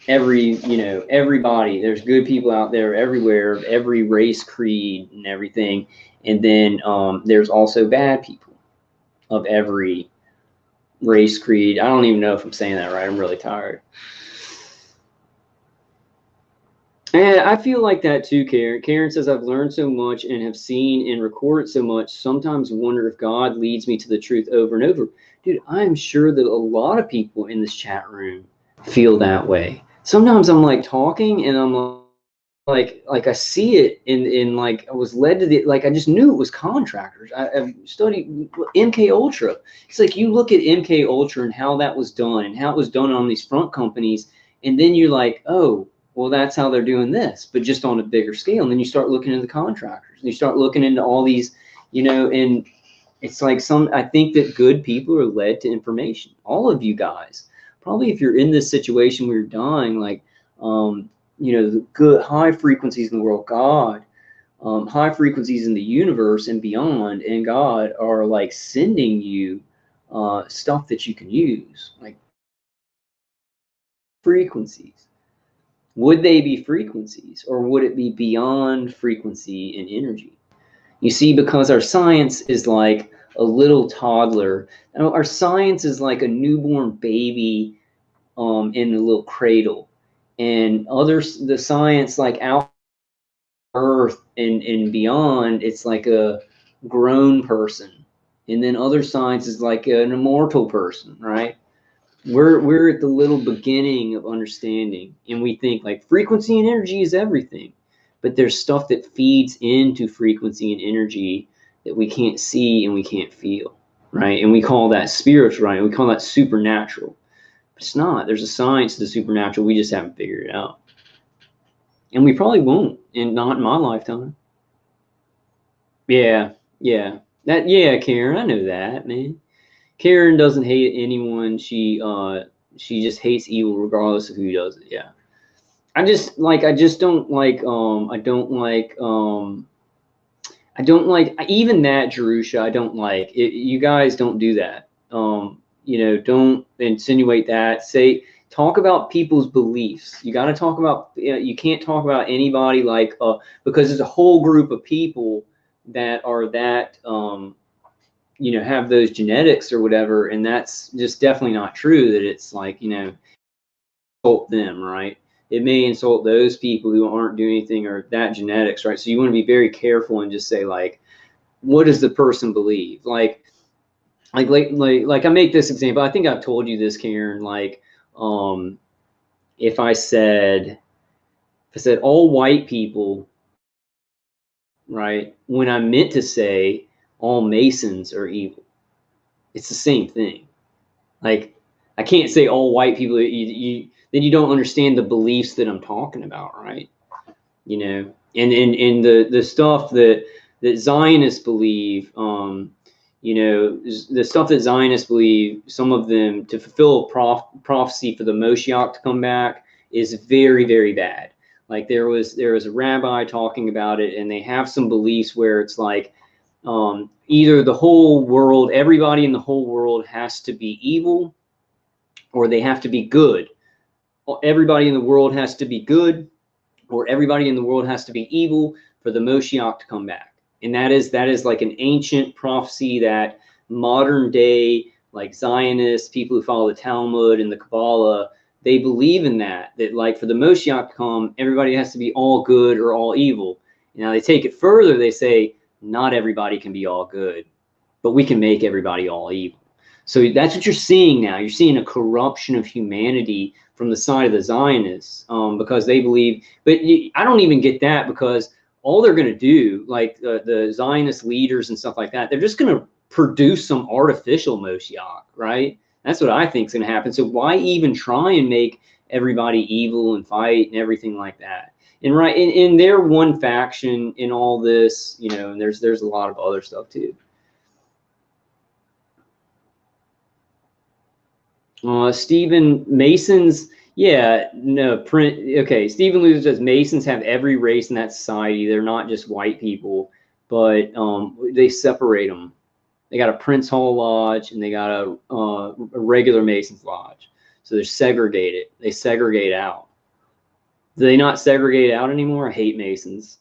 you know, everybody. There's good people out there everywhere, of every race, creed, and everything. And then there's also bad people of every race, creed. I don't even know if I'm saying that right. I'm really tired. And I feel like that too, Karen. Karen says, I've learned so much and have seen and recorded so much, sometimes wonder if God leads me to the truth over and over. Dude, I'm sure that a lot of people in this chat room feel that way. Sometimes I'm like talking and I'm like I see it in like I was led to the, like I just knew it was contractors. I've studied MK Ultra. It's like you look at MK Ultra and how that was done and how it was done on these front companies, and then you're like, oh, well, that's how they're doing this, but just on a bigger scale. And then you start looking into the contractors and you start looking into all these, you know, and it's like I think that good people are led to information. All of you guys, probably if you're in this situation where you're dying, like, you know, the good high frequencies in the world, God, high frequencies in the universe and beyond, and God are like sending you stuff that you can use, like frequencies. Would they be frequencies, or would it be beyond frequency and energy? You see, because our science is like a little toddler. Our science is like a newborn baby in a little cradle. And the science like out Earth and beyond, it's like a grown person. And then other science is like an immortal person, right? We're at the little beginning of understanding, and we think like frequency and energy is everything, but there's stuff that feeds into frequency and energy that we can't see and we can't feel, right? And we call that spiritual, right? We call that supernatural. But it's not. There's a science to the supernatural. We just haven't figured it out, and we probably won't, and not in my lifetime. Yeah, yeah. Yeah, Karen, I know that, man. Karen doesn't hate anyone. She just hates evil regardless of who does it. Yeah. I just don't like I don't like even that, Jerusha. I don't like it. You guys don't do that. Don't insinuate that. Talk about people's beliefs. You got to talk about. You can't talk about anybody because there's a whole group of people that are have those genetics or whatever, and that's just definitely not true. That it's insult them, right? It may insult those people who aren't doing anything or that genetics, right? So you want to be very careful and just say what does the person believe? Like I make this example. I think I've told you this, Karen. If I said all white people, right? When I meant to say all Masons are evil, it's the same thing. Like I can't say all white people. Then you don't understand the beliefs that I'm talking about, right? And the stuff that Zionists believe, the stuff that Zionists believe, some of them to fulfill prophecy for the Moshiach to come back is very, very bad. Like there was a rabbi talking about it, and they have some beliefs where it's either the whole world, everybody in the whole world has to be evil, or they have to be good. Everybody in the world has to be good, or everybody in the world has to be evil for the Moshiach to come back. And that is like an ancient prophecy that modern day, like Zionists, people who follow the Talmud and the Kabbalah, they believe in that like for the Moshiach to come, everybody has to be all good or all evil. Now they take it further. They say not everybody can be all good, but we can make everybody all evil. So that's what you're seeing now. You're seeing a corruption of humanity from the side of the Zionists because they believe. But I don't even get that, because all they're going to do, like the Zionist leaders and stuff like that, they're just going to produce some artificial Moshiach, right? That's what I think is going to happen. So why even try and make everybody evil and fight and everything like that? And right, in their one faction in all this, and there's a lot of other stuff too. Stephen, Masons, yeah, no, okay, Stephen Luther says Masons have every race in that society. They're not just white people, but they separate them. They got a Prince Hall Lodge and they got a regular Masons Lodge. So they're segregated. They segregate out. Do they not segregate out anymore? I hate Masons.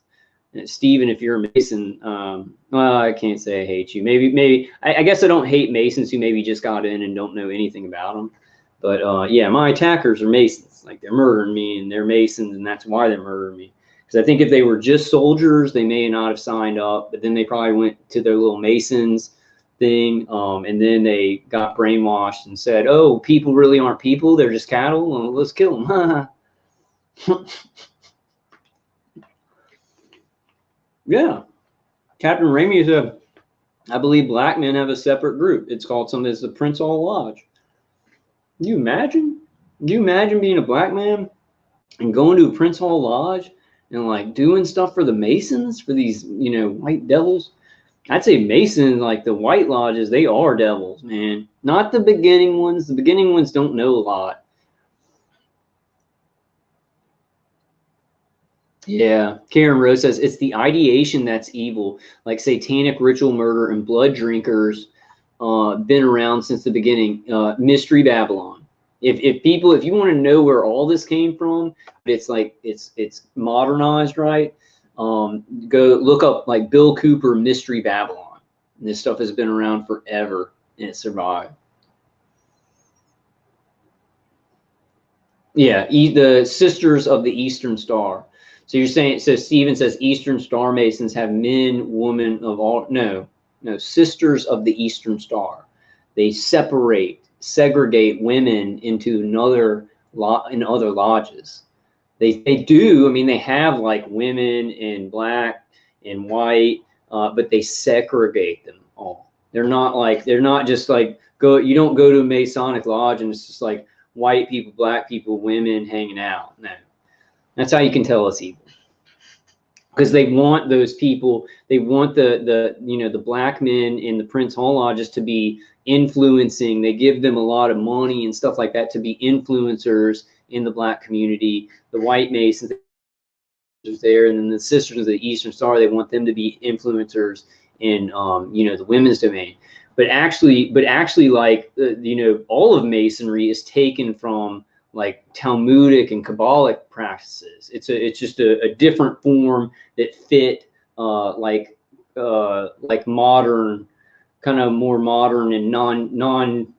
Stephen, if you're a Mason, well, I can't say I hate you. Maybe I guess I don't hate Masons who maybe just got in and don't know anything about them. But yeah, my attackers are Masons. Like they're murdering me, and they're Masons, and that's why they're murdering me. Because I think if they were just soldiers, they may not have signed up. But then they probably went to their little Masons thing, and then they got brainwashed and said, "Oh, people really aren't people; they're just cattle. Well, let's kill them." Yeah. Captain Ramey said, I believe black men have a separate group. It's called something as the Prince Hall Lodge. Can you imagine? Can you imagine being a black man and going to a Prince Hall Lodge and like doing stuff for the Masons, for these, white devils? I'd say Masons, like the white lodges, they are devils, man. Not the beginning ones. The beginning ones don't know a lot. Yeah, Karen Rose says it's the ideation that's evil, like satanic ritual murder and blood drinkers, been around since the beginning. Mystery Babylon. If you want to know where all this came from, it's like it's modernized, right? Go look up like Bill Cooper, Mystery Babylon. And this stuff has been around forever and it survived. Yeah, the Sisters of the Eastern Star. So you're saying, so Stephen says Eastern Star Masons have men, women of all, no, Sisters of the Eastern Star. They segregate women into in other lodges. They do, I mean, they have like women in black and white, but they segregate them all. They're not just like, you don't go to a Masonic lodge and it's just like white people, black people, women hanging out. No. That's how you can tell it's evil. because they want those people, they want the black men in the Prince Hall lodges to be influencing. They give them a lot of money and stuff like that to be influencers in the black community. The white Masons there, and then the Sisters of the Eastern Star, they want them to be influencers in the women's domain. But actually, like all of Masonry is taken from like Talmudic and Kabbalic practices. It's just a different form that fit like modern, kind of more modern and non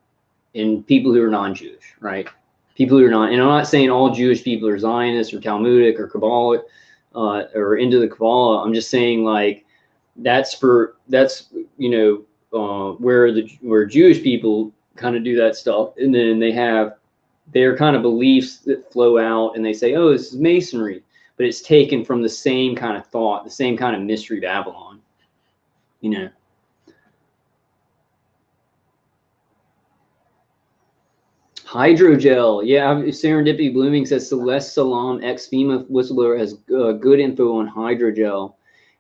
and people who are non-Jewish, right? People who are not, and I'm not saying all Jewish people are Zionists or Talmudic or Kabbalic or into the Kabbalah. I'm just saying like that's where Jewish people kind of do that stuff, and then they have their kind of beliefs that flow out, and they say, oh, this is Masonry, but it's taken from the same kind of thought, the same kind of mystery Babylon, Hydrogel, yeah. Serendipity Blooming says Celeste Salam, ex-FEMA whistleblower, has good info on hydrogel,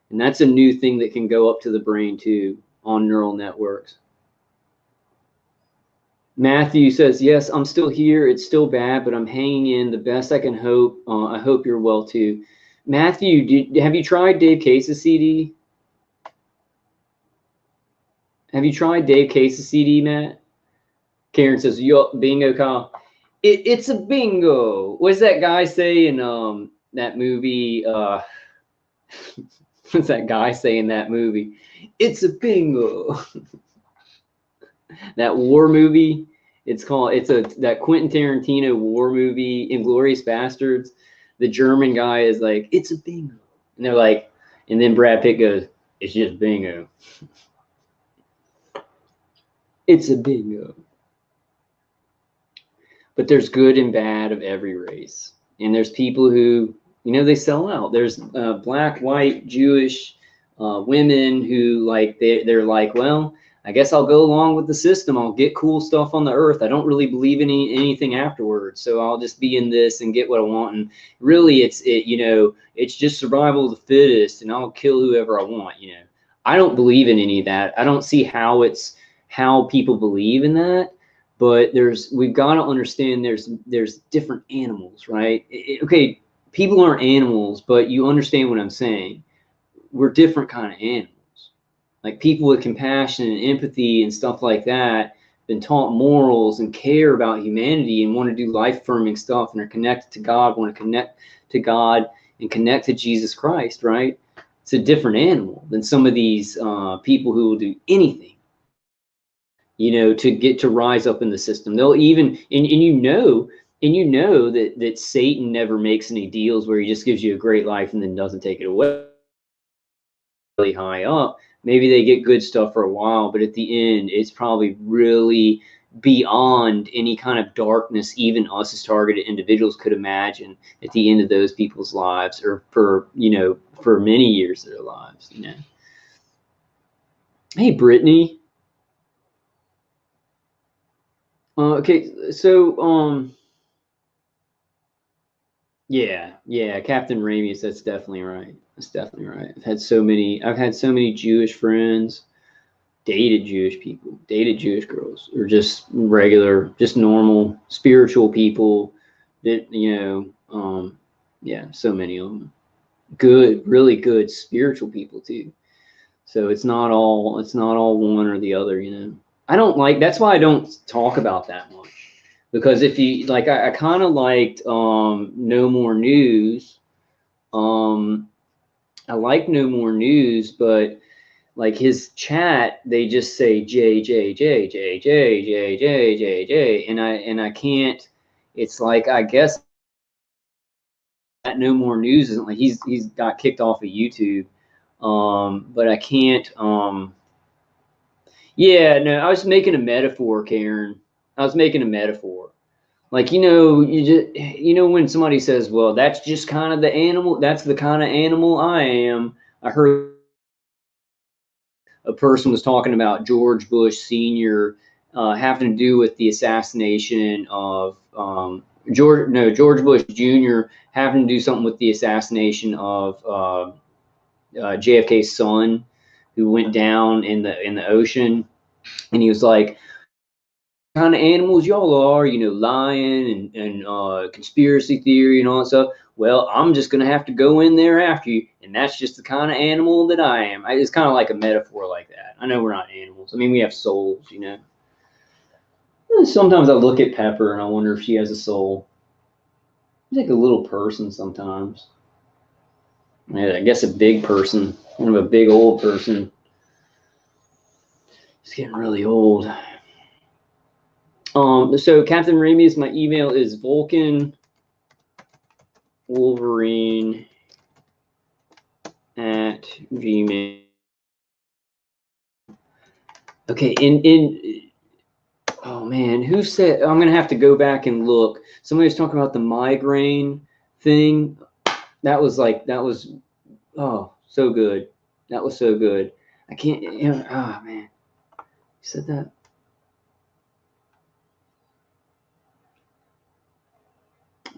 and that's a new thing that can go up to the brain too on neural networks. Matthew says, yes, I'm still here. It's still bad, but I'm hanging in the best I can hope. I hope you're well too. Matthew, have you tried Dave Case's CD? Have you tried Dave Case's CD, Matt? Karen says, yo, bingo, Kyle. It's a bingo. What's that guy say in that movie? What's that guy say in that movie? It's a bingo. That war movie. It's that Quentin Tarantino war movie, Inglourious Bastards. The German guy is like, it's a bingo. And they're like, and then Brad Pitt goes, it's just bingo. It's a bingo. But there's good and bad of every race. And there's people who, they sell out. There's black, white, Jewish women who like, they're like, well, I guess I'll go along with the system. I'll get cool stuff on the earth. I don't really believe in anything afterwards. So I'll just be in this and get what I want. And really it's just survival of the fittest, and I'll kill whoever I want. I don't believe in any of that. I don't see how people believe in that. But we've got to understand there's different animals, right? Okay, people aren't animals, but you understand what I'm saying. We're different kind of animals. Like people with compassion and empathy and stuff like that, been taught morals and care about humanity and want to do life-affirming stuff and are connected to God, want to connect to God and connect to Jesus Christ, right? It's a different animal than some of these people who will do anything, to get to rise up in the system. They'll even, that Satan never makes any deals where he just gives you a great life and then doesn't take it away. Really high up, maybe they get good stuff for a while, but at the end, it's probably really beyond any kind of darkness even us as targeted individuals could imagine at the end of those people's lives, or for many years of their lives. Hey, Brittany. Okay, so yeah, Captain Ramius, that's definitely right. That's definitely right. I've had so many Jewish friends, dated Jewish people, dated Jewish girls, or just regular, just normal spiritual people that, so many of them. Good, really good spiritual people too. So it's not all one or the other, I don't like, that's why I don't talk about that much. Because if you like, I kind of liked No More News. I like No More News, but like his chat, they just say J J J J J J J J J, and I can't. It's like, I guess that No More News isn't like he's got kicked off of YouTube, but I can't. Yeah, no, I was making a metaphor, Karen. I was making a metaphor. Like, when somebody says, well, that's just kind of the animal, that's the kind of animal I am. I heard a person was talking about George Bush Sr. Having to do with the assassination of George Bush Jr. having to do something with the assassination of JFK's son who went down in the ocean, and he was like, kind of animals y'all are, you know, lying and conspiracy theory and all that stuff. Well, I'm just gonna have to go in there after you, and that's just the kind of animal that I am. It's kind of like a metaphor like that. I know we're not animals. I mean, we have souls, you know. Sometimes I look at Pepper and I wonder if she has a soul. She's like a little person sometimes. Yeah, I guess a big person, kind of a big old person. It's getting really old. So Captain Ramius, my email is Vulcan Wolverine at Gmail. Okay, oh man, who said, I'm gonna have to go back and look. Somebody was talking about the migraine thing. That was oh, so good. That was so good. I can't, you know, oh man. You said that?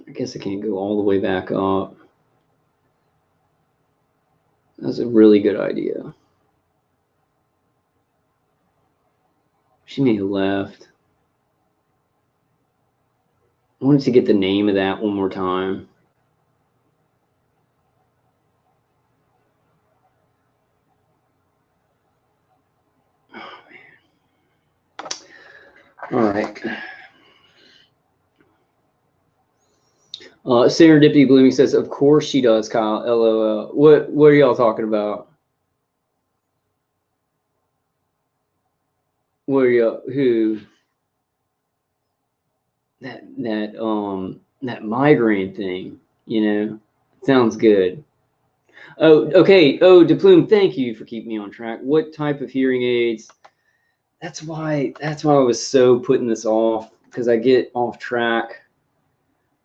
I guess I can't go all the way back up. That's a really good idea. She may have left. I wanted to get the name of that one more time. Oh, man. All right. Serendipity Blooming says, of course she does, Kyle. LOL. What are y'all talking about? What are y'all, who? That migraine thing, you know, sounds good. Oh, okay. Oh, DePlume, thank you for keeping me on track. What type of hearing aids? That's why I was so putting this off, because I get off track.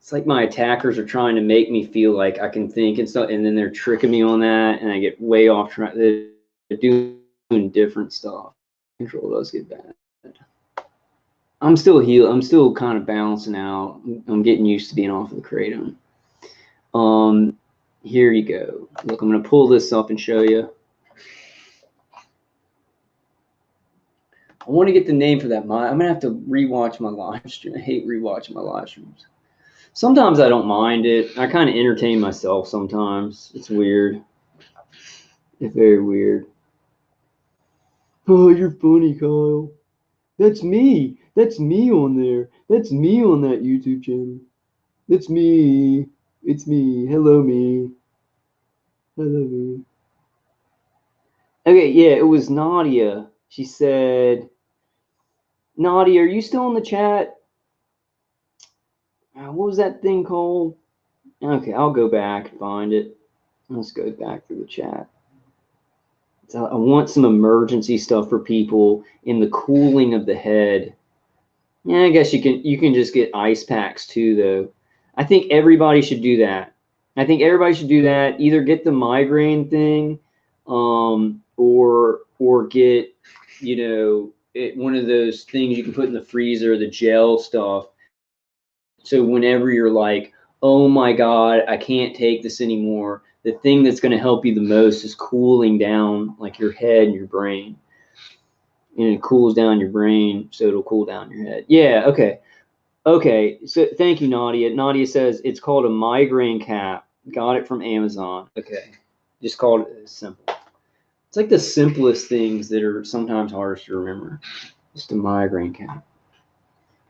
It's like my attackers are trying to make me feel like I can think and stuff, and then they're tricking me on that, and I get way off track. They're doing different stuff. Control does get bad. I'm still I'm still kind of balancing out. I'm getting used to being off of the kratom. Here you go. Look, I'm going to pull this up and show you. I want to get the name for that. I'm going to have to rewatch my live stream. I hate rewatching my live streams. Sometimes I don't mind it. I kind of entertain myself sometimes. It's weird. It's very weird. Oh, you're funny, Kyle. That's me. That's me on there. That's me on that YouTube channel. It's me. It's me. Hello, me. Hello, me. Okay, yeah, it was Nadia. She said, Nadia, are you still in the chat? What was that thing called? Okay, I'll go back and find it. Let's go back through the chat. So I want some emergency stuff for people in the cooling of the head. Yeah, I guess you can just get ice packs too, though. I think everybody should do that. I think everybody should do that. Either get the migraine thing, or get, you know, one of those things you can put in the freezer, the gel stuff. So whenever you're like, oh my God, I can't take this anymore, the thing that's going to help you the most is cooling down like your head and your brain. And it cools down your brain, so it'll cool down your head. Yeah, okay. Okay, so thank you, Nadia. Nadia says it's called a migraine cap. Got it from Amazon. Okay, just called it simple. It's like the simplest things that are sometimes hardest to remember. Just a migraine cap.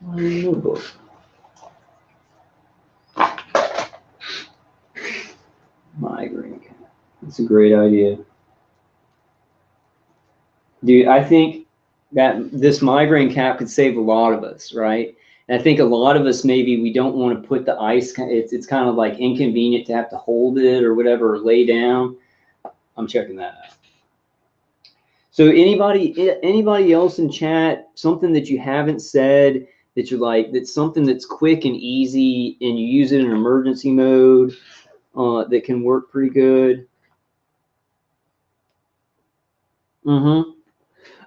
Notebook. Migraine cap. That's a great idea. Dude, I think that this migraine cap could save a lot of us, right? And I think a lot of us, maybe we don't want to put the ice, it's kind of like inconvenient to have to hold it or whatever, or lay down. I'm checking that out. So anybody else in chat, something that you haven't said that you're like, that's something that's quick and easy and you use it in emergency mode, that can work pretty good? Mm-hmm.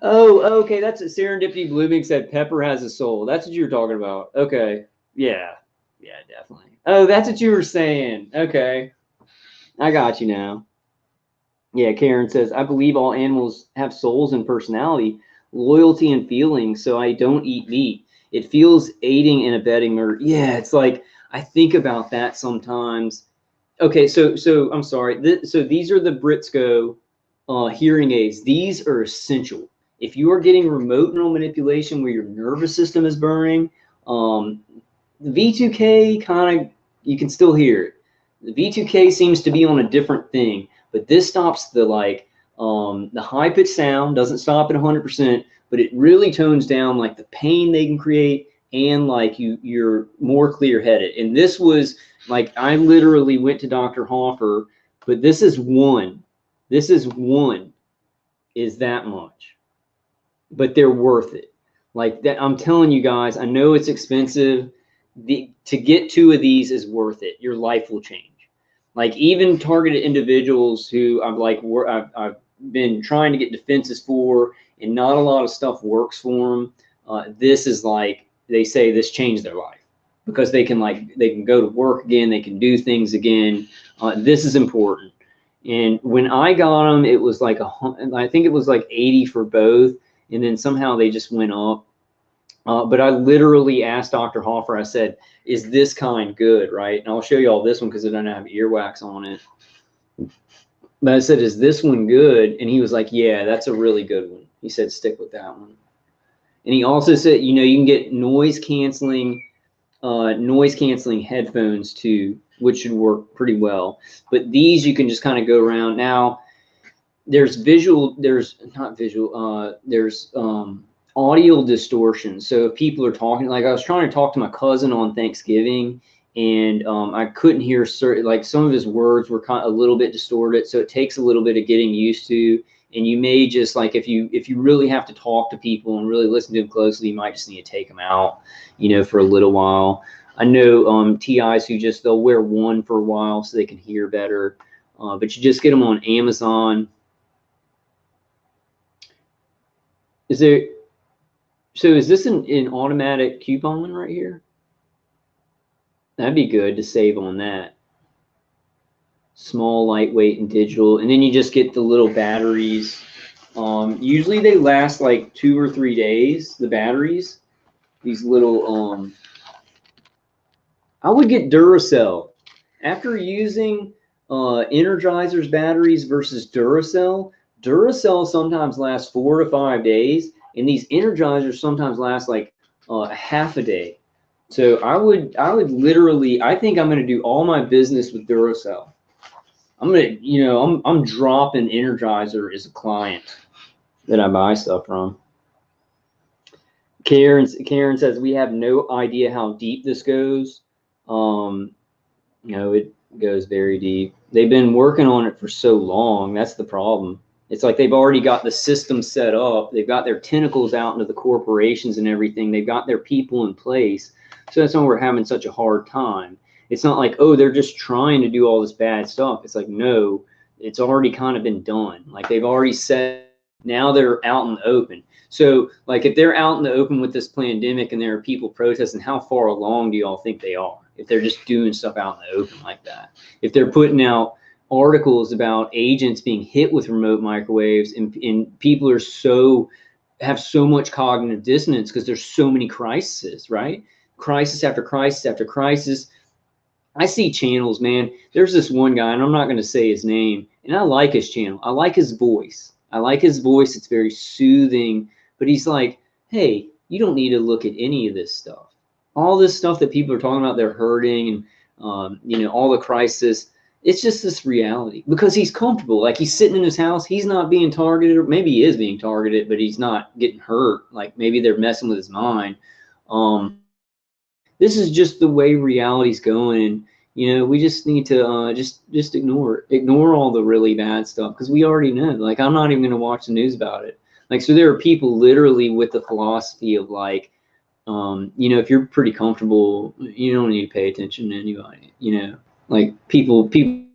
Oh, okay. That's what Serendipity Blooming said. Pepper has a soul. That's what you were talking about. Okay. Yeah. Yeah, definitely. Oh, that's what you were saying. Okay. I got you now. Yeah, Karen says, I believe all animals have souls and personality, loyalty and feelings, so I don't eat meat. It feels aiding and abetting murder. Yeah, it's like I think about that sometimes. Okay, so I'm sorry. So these are the Britsco hearing aids. These are essential. If you are getting remote neural manipulation where your nervous system is burning, um, the V2K kind of, you can still hear it. The V2K seems to be on a different thing, but this stops the high pitched sound, doesn't stop at 100%, but it really tones down like the pain they can create, and like you're more clear headed. And this was like, I literally went to Dr. Hoffer, but this is one. This is one is that much, but they're worth it. Like that, I'm telling you guys, I know it's expensive. To get two of these is worth it. Your life will change. Like even targeted individuals who I've been trying to get defenses for, and not a lot of stuff works for them. This is like, they say this changed their life because they can go to work again, they can do things again. This is important. And when I got them, it was like I think it was like 80 for both, and then somehow they just went up. But I literally asked Dr. Hoffer, I said, is this kind good, right? And I'll show you all this one because it doesn't have earwax on it. But I said, is this one good? And he was like, yeah, that's a really good one. He said, stick with that one. And he also said, you can get noise canceling headphones too, which should work pretty well. But these you can just kind of go around. Now, there's audio distortion. So if people are talking, like I was trying to talk to my cousin on Thanksgiving, and I couldn't hear certain, like some of his words were kind of a little bit distorted. So it takes a little bit of getting used to. And you may just like, if you really have to talk to people and really listen to them closely, you might just need to take them out, for a little while. I know TIs who they'll wear one for a while so they can hear better. But you just get them on Amazon. Is this an automatic coupon right here? That'd be good to save on that. Small, lightweight, and digital. And then you just get the little batteries. Usually they last like 2 or 3 days, the batteries. These little, I would get Duracell. After using Energizer's batteries versus Duracell sometimes lasts 4 to 5 days, and these Energizers sometimes last like half a day. So I would literally, I think I'm going to do all my business with Duracell. I'm going to, I'm dropping Energizer as a client that I buy stuff from. Karen says, we have no idea how deep this goes. It goes very deep. They've been working on it for so long. That's the problem. It's like they've already got the system set up. They've got their tentacles out into the corporations and everything. They've got their people in place. So that's why we're having such a hard time. It's not like, oh, they're just trying to do all this bad stuff. It's like, no, it's already kind of been done. Like they've already said, now they're out in the open. So like if they're out in the open with this pandemic and there are people protesting, how far along do y'all think they are? If they're just doing stuff out in the open like that, if they're putting out articles about agents being hit with remote microwaves, and people have so much cognitive dissonance because there's so many crises, right? Crisis after crisis after crisis. I see channels, man. There's this one guy, and I'm not going to say his name, and I like his channel. I like his voice. It's very soothing, but he's like, hey, you don't need to look at any of this stuff. All this stuff that people are talking about, they're hurting, and all the crisis. It's just this reality because he's comfortable. Like he's sitting in his house. He's not being targeted, or maybe he is being targeted, but he's not getting hurt. Like maybe they're messing with his mind. This is just the way reality's going. We just need to just ignore all the really bad stuff because we already know. Like I'm not even going to watch the news about it. Like so, there are people literally with the philosophy of like, if you're pretty comfortable, you don't need to pay attention to anybody. Like people being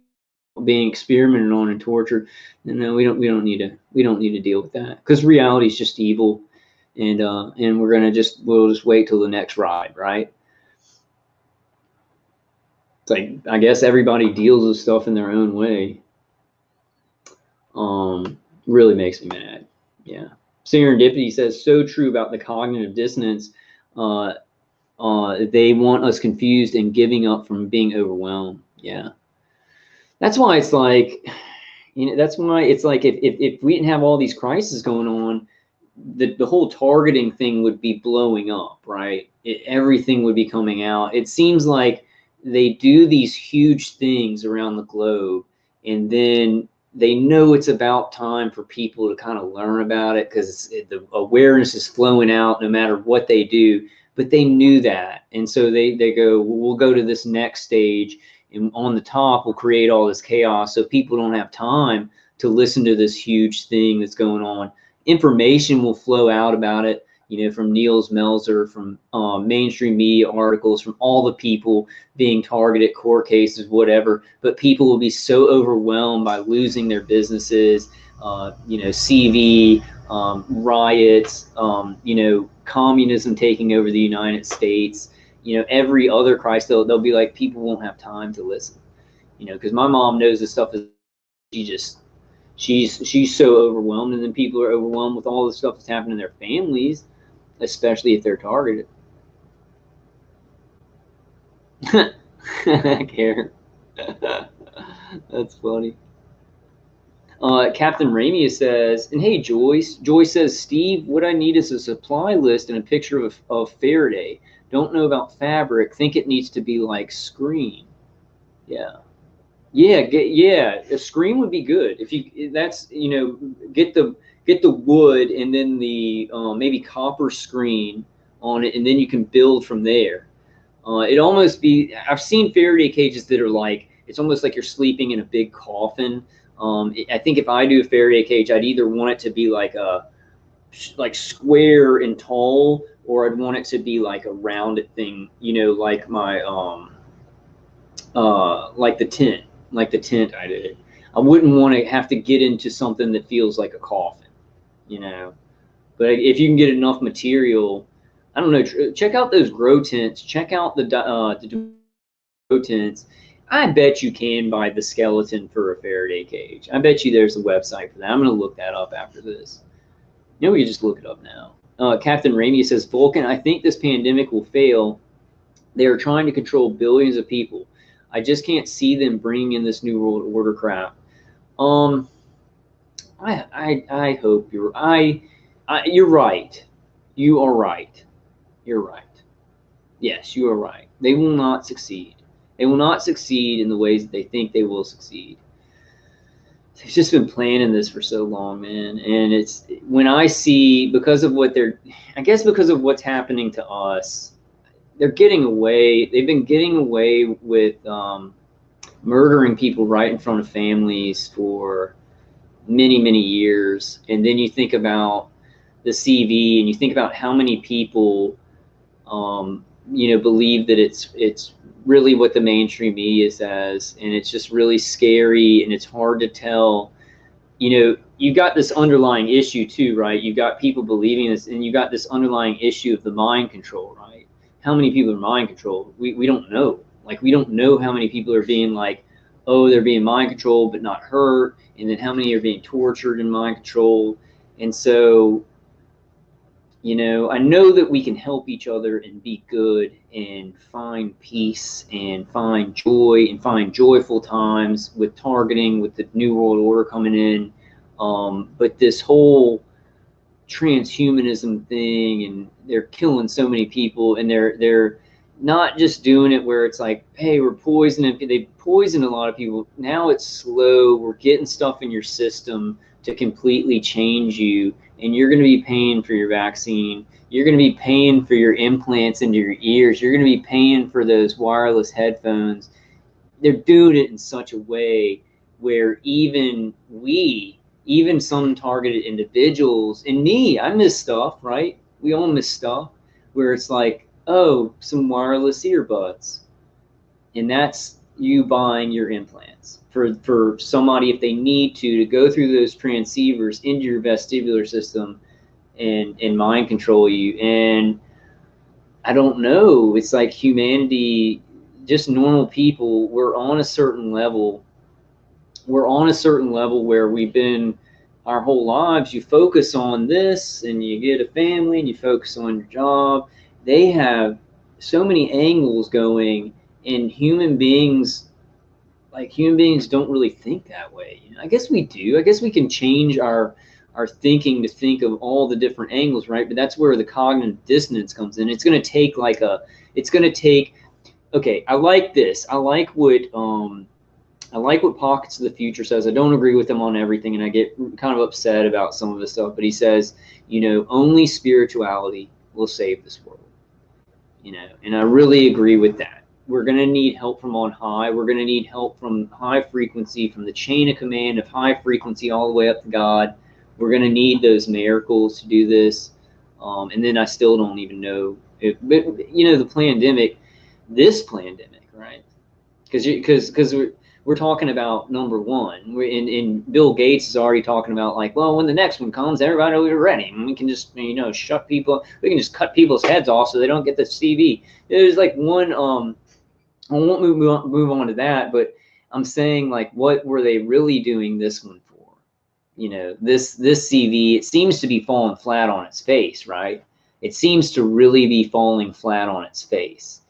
experimented on and tortured. And no, we don't need to deal with that because reality is just evil, and we'll just wait till the next ride, right? It's like I guess everybody deals with stuff in their own way. Really makes me mad. Yeah. Serendipity says, so true about the cognitive dissonance. They want us confused and giving up from being overwhelmed. Yeah. That's why it's like, that's why it's like if we didn't have all these crises going on, the whole targeting thing would be blowing up, right? Everything would be coming out. It seems like they do these huge things around the globe, and then they know it's about time for people to kind of learn about it because the awareness is flowing out no matter what they do. But they knew that, and so they go, well, we'll go to this next stage, and on the top we'll create all this chaos so people don't have time to listen to this huge thing that's going on. Information will flow out about it, from Niels Melzer, from mainstream media articles, from all the people being targeted, court cases, whatever. But people will be so overwhelmed by losing their businesses, CV, riots, communism taking over the United States, every other crisis. They'll be like, people won't have time to listen, because my mom knows this stuff is, she's so overwhelmed, and then people are overwhelmed with all the stuff that's happening in their families, especially if they're targeted. Karen. That's funny. Captain Ramia says, and hey, Joyce says, Steve, what I need is a supply list and a picture of Faraday. Don't know about fabric. Think it needs to be like screen. Yeah. Yeah, a screen would be good. If you, that's, get the wood and then the maybe copper screen on it, and then you can build from there. It almost be, I've seen Faraday cages that are like, it's almost like you're sleeping in a big coffin. I think if I do a Faraday cage, I'd either want it to be like square and tall, or I'd want it to be like a rounded thing, like my like the tent I did. I wouldn't want to have to get into something that feels like a coffin, But if you can get enough material, I don't know. Check out those grow tents. Check out the grow tents. I bet you can buy the skeleton for a Faraday cage. I bet you there's a website for that. I'm going to look that up after this. We can just look it up now. Captain Ramey says, Vulcan, I think this pandemic will fail. They are trying to control billions of people. I just can't see them bringing in this new world order crap. I hope you're right. You are right. You're right. Yes, you are right. They will not succeed. They will not succeed in the ways that they think they will succeed. They've just been planning this for so long, man. And it's when I see, because of what's happening to us, they're getting away. They've been getting away with murdering people right in front of families for many, many years. And then you think about the CV, and you think about how many people, believe that it's really what the mainstream media says, and it's just really scary, and it's hard to tell. You've got this underlying issue too, right? You've got people believing this, and you got this underlying issue of the mind control, right? How many people are mind controlled? We don't know. Like, we don't know how many people are being like, oh, they're being mind controlled but not hurt, and then how many are being tortured and mind controlled. And so, I know that we can help each other and be good and find peace and find joy and find joyful times with targeting, with the New World Order coming in. But this whole transhumanism thing, and they're killing so many people, and they're not just doing it where it's like, hey, we're poisoning. They poison a lot of people. Now it's slow. We're getting stuff in your system to completely change you, and you're going to be paying for your vaccine. You're going to be paying for your implants into your ears. You're going to be paying for those wireless headphones. They're doing it in such a way where even some targeted individuals, and me, I miss stuff, right? We all miss stuff, where it's like, oh, some wireless earbuds, and that's you buying your implants for somebody, if they need to go through those transceivers into your vestibular system and mind control you. And I don't know, it's like humanity, just normal people, we're on a certain level we're on a certain level where we've been our whole lives. You focus on this and you get a family and you focus on your job. They have so many angles going, and human beings don't really think that way. You know, I guess we do. I guess we can change our thinking to think of all the different angles, right? But that's where the cognitive dissonance comes in. It's going to take okay, I like this. I like what Pockets of the Future says. I don't agree with him on everything, and I get kind of upset about some of the stuff. But he says, you know, only spirituality will save this world. You know, and I really agree with that. We're going to need help from on high. We're going to need help from high frequency, from the chain of command of high frequency all the way up to God. We're going to need those miracles to do this. And then I still don't even know but you know, this pandemic, right? Because we're talking about number one, and Bill Gates is already talking about, like, well, when the next one comes, everybody will be ready, and we can just, you know, we can just cut people's heads off so they don't get the CV. There's like one, I won't move on to that, but I'm saying, like, what were they really doing this one for? You know, this CV, it seems to be falling flat on its face, right? It seems to really be falling flat on its face.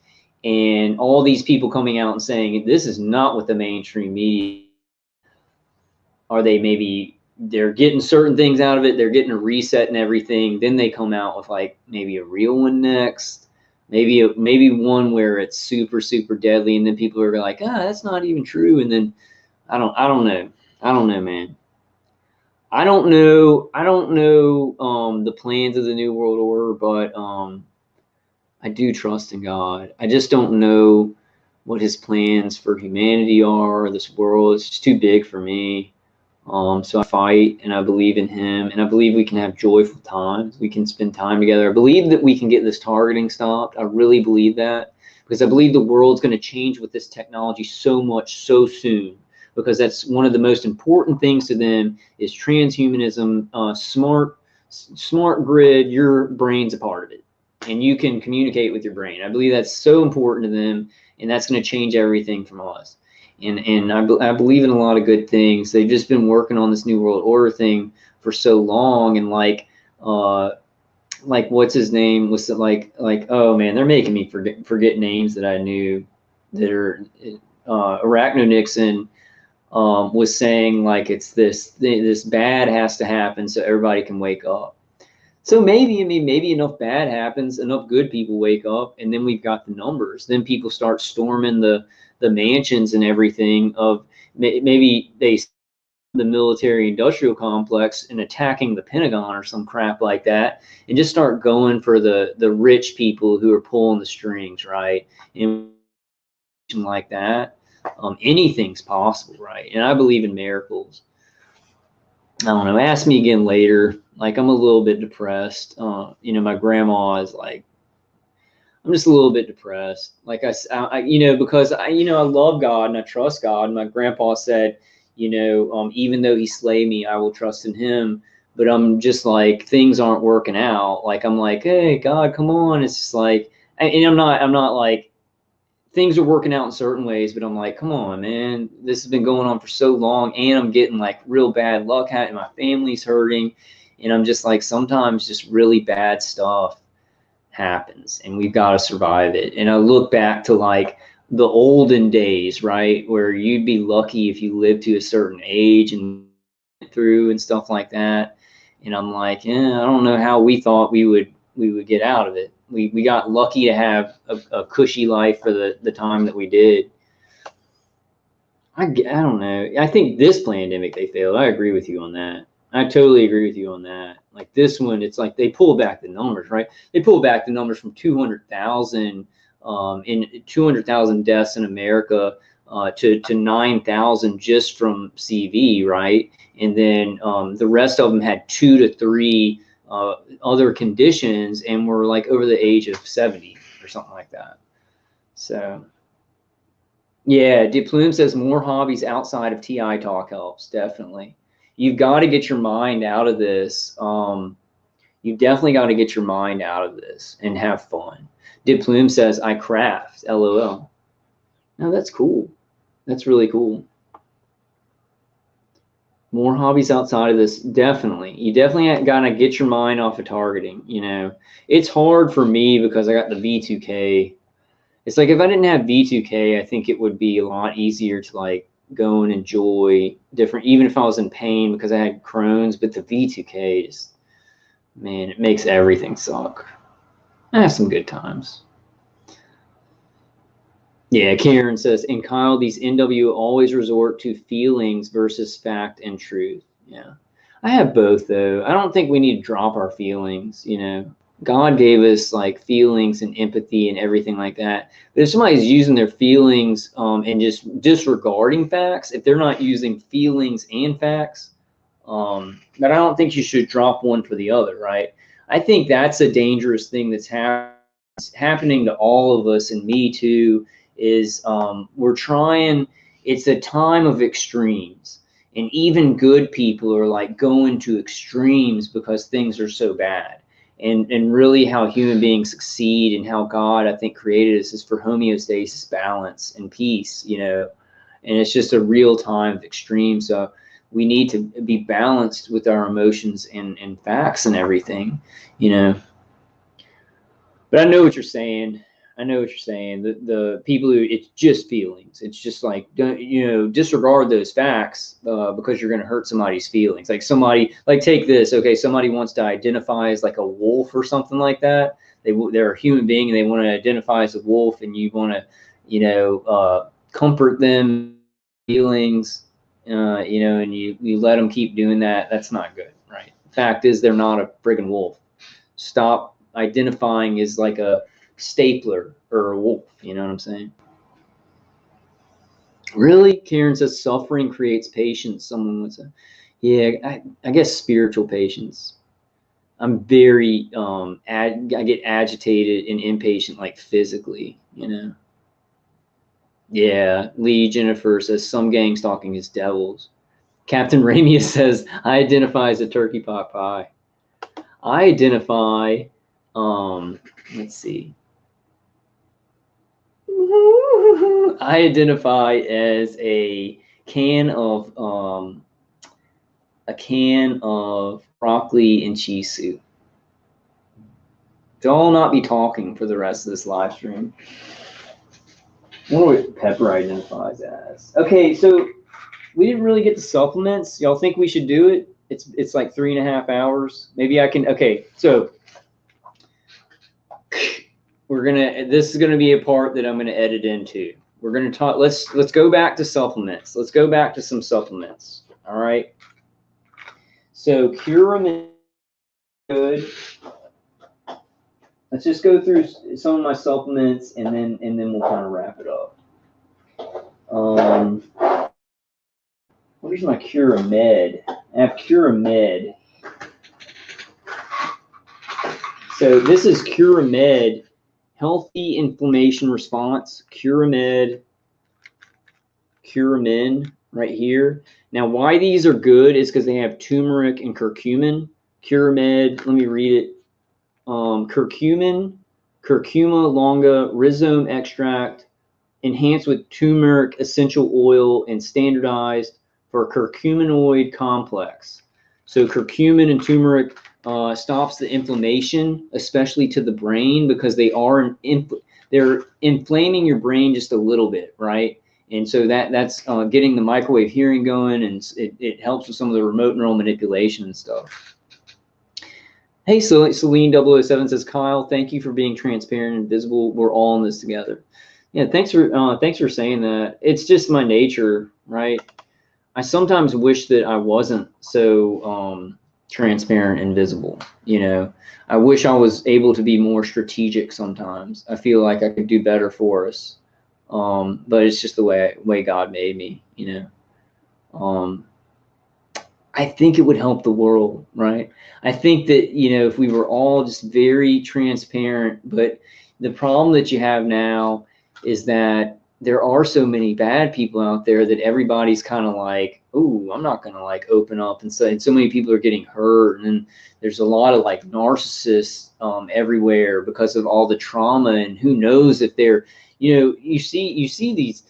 And all these people coming out and saying this is not what the mainstream media are. They're getting certain things out of it. They're getting a reset and everything. Then they come out with, like, maybe a real one next, maybe one where it's super, super deadly. And then people are like, that's not even true. And then I don't know, man. I don't know the plans of the New World Order, but I do trust in God. I just don't know what his plans for humanity are, this world. It's just too big for me. So I fight, and I believe in him, and I believe we can have joyful times. We can spend time together. I believe that we can get this targeting stopped. I really believe that, because I believe the world's going to change with this technology so much so soon, because that's one of the most important things to them is transhumanism, smart grid. Your brain's a part of it, and you can communicate with your brain. I believe that's so important to them, and that's going to change everything from us. And I believe in a lot of good things. They've just been working on this New World Order thing for so long, and like what's his name was oh man, they're making me forget names that I knew that are Arachno Nixon was saying, like, it's this bad has to happen so everybody can wake up. So maybe enough bad happens, enough good people wake up, and then we've got the numbers. Then people start storming the mansions and everything of maybe the military industrial complex and attacking the Pentagon or some crap like that, and just start going for the rich people who are pulling the strings, right? And like that, anything's possible, right? And I believe in miracles. I don't know. Ask me again later. Like, I'm a little bit depressed. You know, my grandma is like, I'm just a little bit depressed. Like I you know, because I love God and I trust God. And my grandpa said, you know, even though he slay me, I will trust in him. But I'm just like, things aren't working out. Like, I'm like, hey, God, come on. It's just like, and I'm not like, things are working out in certain ways, but I'm like, come on, man, this has been going on for so long, and I'm getting like real bad luck at it, and my family's hurting, and I'm just like, sometimes just really bad stuff happens, and we've got to survive it. And I look back to like the olden days, right, where you'd be lucky if you lived to a certain age and through and stuff like that, and I'm like, I don't know how we thought we would get out of it. We got lucky to have a cushy life for the time that we did. I don't know. I think this pandemic, they failed. I agree with you on that. I totally agree with you on that. Like this one, it's like they pulled back the numbers, right? They pulled back the numbers from 200,000 in 200,000 deaths in America to 9,000 just from CV, right? And then the rest of them had 2 to 3 other conditions, and were like over the age of 70 or something like that. So yeah, Diplume says more hobbies outside of TI talk helps. Definitely. You've got to get your mind out of this. You've definitely got to get your mind out of this and have fun. Diplume says, I craft, LOL. No, that's cool. That's really cool. More hobbies outside of this, definitely. You definitely gotta get your mind off of targeting. You know, it's hard for me because I got the V2K. It's like if I didn't have V2K, I think it would be a lot easier to like go and enjoy different, even if I was in pain because I had Crohn's. But the V2K is, man, it makes everything suck. I have some good times. Yeah, Karen says, and Kyle, these NW always resort to feelings versus fact and truth. Yeah. I have both though. I don't think we need to drop our feelings, you know. God gave us like feelings and empathy and everything like that. But if somebody's using their feelings and just disregarding facts, if they're not using feelings and facts, but I don't think you should drop one for the other, right? I think that's a dangerous thing that's happening to all of us, and me too, is we're trying, it's a time of extremes. And even good people are like going to extremes because things are so bad. And really how human beings succeed and how God, I think, created us is for homeostasis, balance, and peace, you know. And it's just a real time of extreme. So we need to be balanced with our emotions and facts and everything, you know. But I know what you're saying. I know what you're saying. The people who, it's just feelings. It's just like, don't, you know, disregard those facts because you're going to hurt somebody's feelings. Like somebody, like take this, okay, somebody wants to identify as like a wolf or something like that. They're a human being and they want to identify as a wolf, and you want to, you know, comfort them feelings, you know, and you let them keep doing that. That's not good, right? The fact is they're not a friggin' wolf. Stop identifying as like a stapler or a wolf, you know what I'm saying? Really? Karen says suffering creates patience. Someone would say, yeah, I guess spiritual patience. I'm very I get agitated and impatient, like physically, you know. Yeah, Lee Jennifer says some gang stalking is devils. Captain Ramia says I identify as a turkey pot pie. I identify, let's see. I identify as a can of broccoli and cheese soup. I'll not be talking for the rest of this live stream. I wonder what Pepper identifies as. Okay, so we didn't really get the supplements. Y'all think we should do it? It's like 3.5 hours. Maybe I can. Okay, so this is gonna be a part that I'm gonna edit into. We're gonna talk. Let's go back to supplements. Let's go back to some supplements. All right. So Curamin, good. Let's just go through some of my supplements and then we'll kind of wrap it up. What is my Curamed? I have Curamed. So this is Curamed, healthy inflammation response. Curamin right here. Now, why these are good is because they have turmeric and curcumin. Curamed, let me read it. Curcumin, curcuma longa, rhizome extract, enhanced with turmeric essential oil and standardized for curcuminoid complex. So curcumin and turmeric stops the inflammation, especially to the brain, because they're inflaming your brain just a little bit, right? And so that's getting the microwave hearing going, and it helps with some of the remote neural manipulation and stuff. Hey, Celine 007 says, Kyle, thank you for being transparent and visible. We're all in this together. Yeah, thanks for saying that. It's just my nature, right? I sometimes wish that I wasn't so transparent and visible. You know, I wish I was able to be more strategic sometimes. I feel like I could do better for us. But it's just the way God made me, you know. I think it would help the world, right? I think that, you know, if we were all just very transparent, but the problem that you have now is that there are so many bad people out there that everybody's kind of like, oh, I'm not going to like open up and say, and so many people are getting hurt. And there's a lot of like narcissists everywhere because of all the trauma, and who knows if they're, you know, you see these,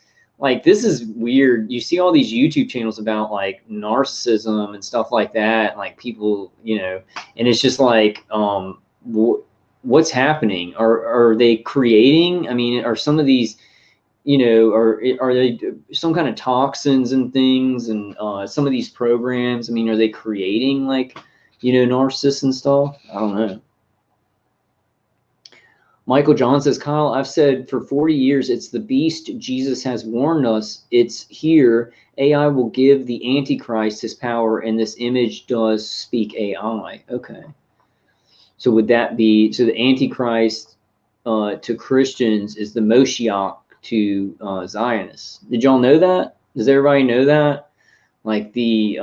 like, this is weird. You see all these YouTube channels about like narcissism and stuff like that, like people, you know, and it's just like, what's happening? Are they creating? I mean, are some of these, you know, are they some kind of toxins and things, and some of these programs? I mean, are they creating like, you know, narcissists and stuff? I don't know. Michael John says, Kyle, I've said for 40 years, it's the beast. Jesus has warned us. It's here. AI will give the Antichrist his power, and this image does speak AI. Okay. So would that be, so the Antichrist to Christians is the Moshiach to Zionists. Did y'all know that? Does everybody know that? Like the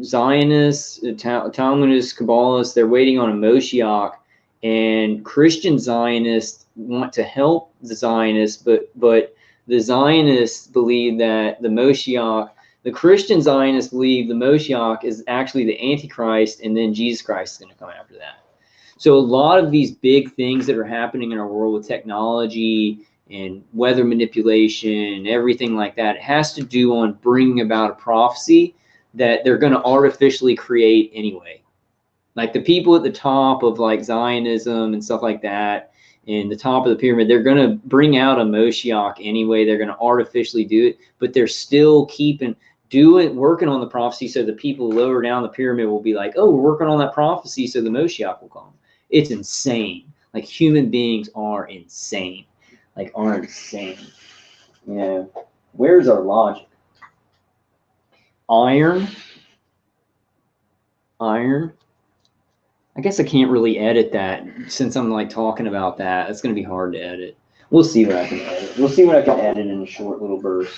Zionists, Talmudists, Kabbalists, they're waiting on a Moshiach. And Christian Zionists want to help the Zionists, but the Zionists believe that the Moshiach, the Christian Zionists believe the Moshiach is actually the Antichrist, and then Jesus Christ is going to come after that. So a lot of these big things that are happening in our world with technology and weather manipulation and everything like that, it has to do on bringing about a prophecy that they're going to artificially create anyway. Like the people at the top of like Zionism and stuff like that, and the top of the pyramid, they're going to bring out a Moshiach anyway. They're going to artificially do it, but they're still working on the prophecy, so the people lower down the pyramid will be like, oh, we're working on that prophecy, so the Moshiach will come. It's insane. Like human beings are insane. You know, where's our logic? Iron. I guess I can't really edit that since I'm like talking about that. It's going to be hard to edit. We'll see what I can edit. We'll see what I can edit in a short little burst.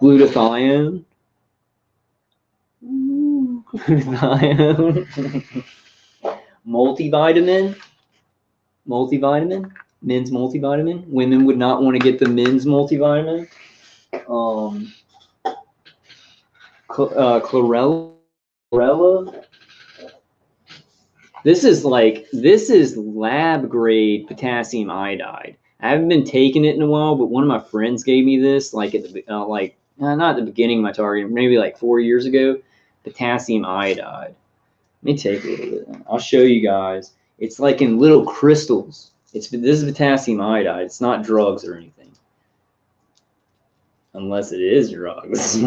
Glutathione. Glutathione. Multivitamin. Men's multivitamin. Women would not want to get the men's multivitamin. Chlorella. This is lab grade potassium iodide. I haven't been taking it in a while, but one of my friends gave me this like at the not at the beginning of my target, maybe like 4 years ago. Potassium iodide. Let me take a little bit. I'll show you guys. It's like in little crystals. This is potassium iodide. It's not drugs or anything, unless it is drugs.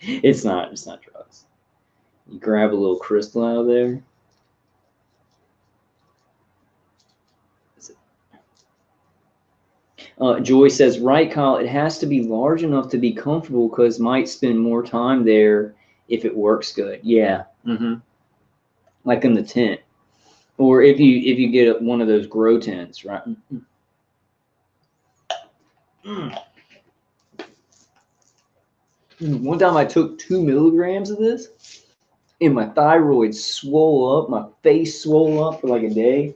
It's not drugs. You grab a little crystal out of there. Joy says, right, Kyle, it has to be large enough to be comfortable because might spend more time there if it works good. Yeah. Like in the tent. Or if you get one of those grow tents, right? One time I took 2 milligrams of this and my thyroid swole up, my face swole up for like a day.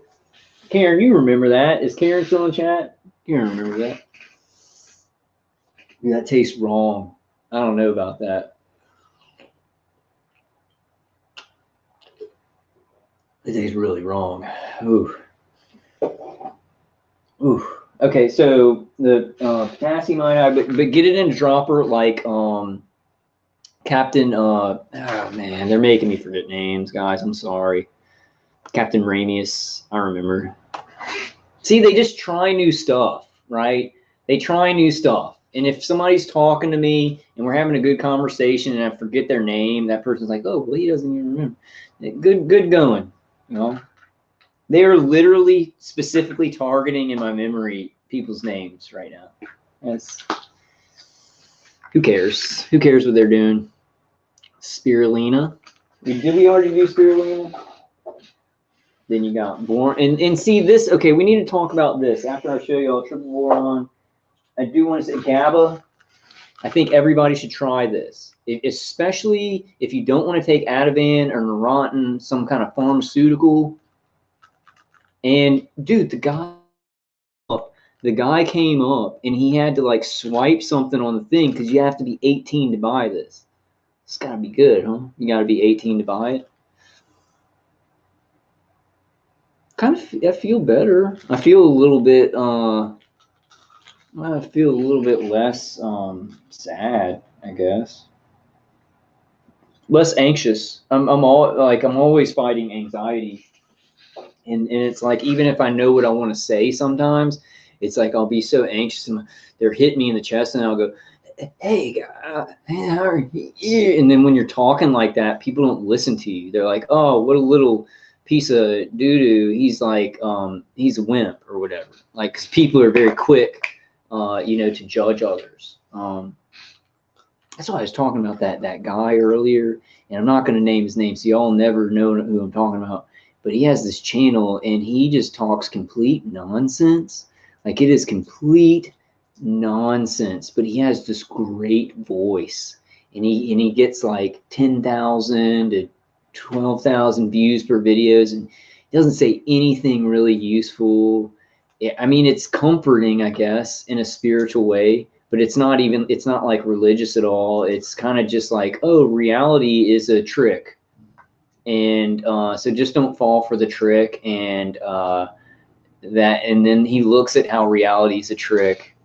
Karen, you remember that? Is Karen still in chat? Karen, remember that? Yeah, that tastes wrong. I don't know about that. It tastes really wrong. Ooh. Okay, so the potassium iodide, but get it in a dropper like Captain. Oh man, they're making me forget names, guys. I'm sorry. Captain Ramius, I remember. See, they just try new stuff, right? They try new stuff. And if somebody's talking to me and we're having a good conversation and I forget their name, that person's like, oh, well, he doesn't even remember. Good going, you know? They are literally specifically targeting in my memory people's names right now. Who cares? Who cares what they're doing? Spirulina. Did we already do spirulina? Then you got boron. And see this, okay, we need to talk about this. After I show you all triple boron, I do want to say GABA. I think everybody should try this, especially if you don't want to take Ativan or Neurontin, some kind of pharmaceutical. And dude, the guy came up and he had to like swipe something on the thing because you have to be 18 to buy this. It's gotta be good, huh? You gotta be 18 to buy it. I feel better. I feel a little bit I feel a little bit less sad, I guess. Less anxious. I'm always fighting anxiety. And it's like, even if I know what I want to say, sometimes it's like I'll be so anxious and they're hitting me in the chest and I'll go, hey, how are you? And then when you're talking like that, people don't listen to you. They're like, oh, what a little piece of doo-doo. He's like, he's a wimp or whatever. Like, 'cause people are very quick, to judge others. That's why I was talking about that guy earlier, and I'm not going to name his name, so y'all never know who I'm talking about. But he has this channel, and he just talks complete nonsense. Like, it is complete nonsense, but he has this great voice, and he gets like 10,000 to 12,000 views per videos, and he doesn't say anything really useful. I mean, it's comforting, I guess, in a spiritual way, but it's not like religious at all. It's kind of just like, oh, reality is a trick. And so just don't fall for the trick. And and then he looks at how reality is a trick.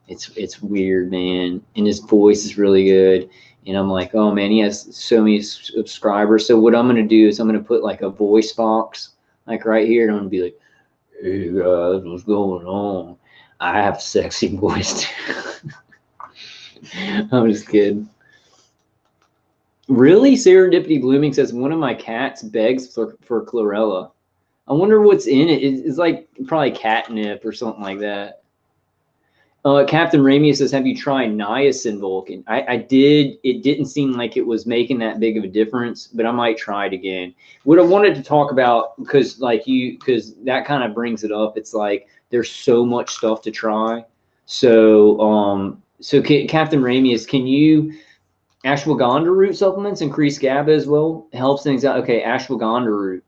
It's weird, man. And his voice is really good. And I'm like, oh man, he has so many subscribers. So what I'm going to do is I'm going to put like a voice box like right here. And I'm going to be like, hey guys, what's going on? I have a sexy voice too. I'm just kidding. Really? Serendipity Blooming says, one of my cats begs for chlorella. I wonder what's in it. It's like probably catnip or something like that. Captain Ramia says, have you tried niacin, Vulcan? I did. It didn't seem like it was making that big of a difference, but I might try it again. What I wanted to talk about, because that kind of brings it up. It's like there's so much stuff to try. So Captain Ramia, can you ashwagandha root supplements increase GABA as well? It helps things out. Okay, ashwagandha root.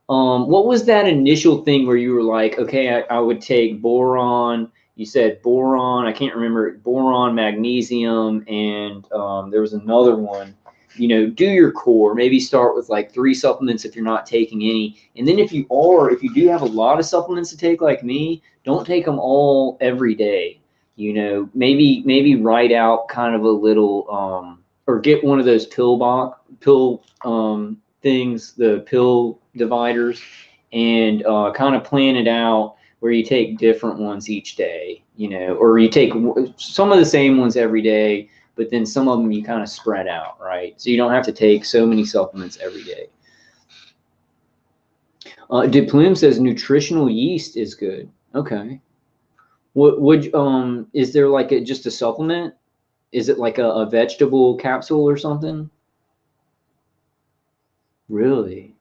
What was that initial thing where you were like, okay, I would take boron. You said boron, I can't remember, boron, magnesium, and there was another one. Do your core. Maybe start with like 3 supplements if you're not taking any. And then if you do have a lot of supplements to take like me, don't take them all every day. Maybe write out kind of a little, or get one of those pill things, the pill dividers, and kind of plan it out where you take different ones each day, or you take some of the same ones every day, but then some of them you kind of spread out, right? So you don't have to take so many supplements every day. DePlume says nutritional yeast is good. Okay. Is there like just a supplement? Is it like a vegetable capsule or something? Really?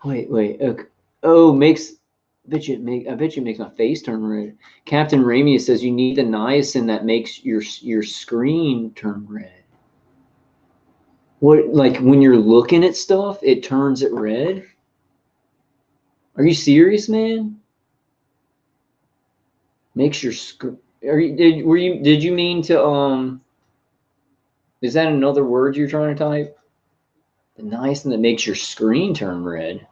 Wait. Okay. Oh, I bet you it makes my face turn red. Captain Ramia says you need the niacin that makes your screen turn red. What, like when you're looking at stuff, it turns it red? Are you serious, man? Makes your screen. Did you mean to is that another word you're trying to type? The niacin that makes your screen turn red.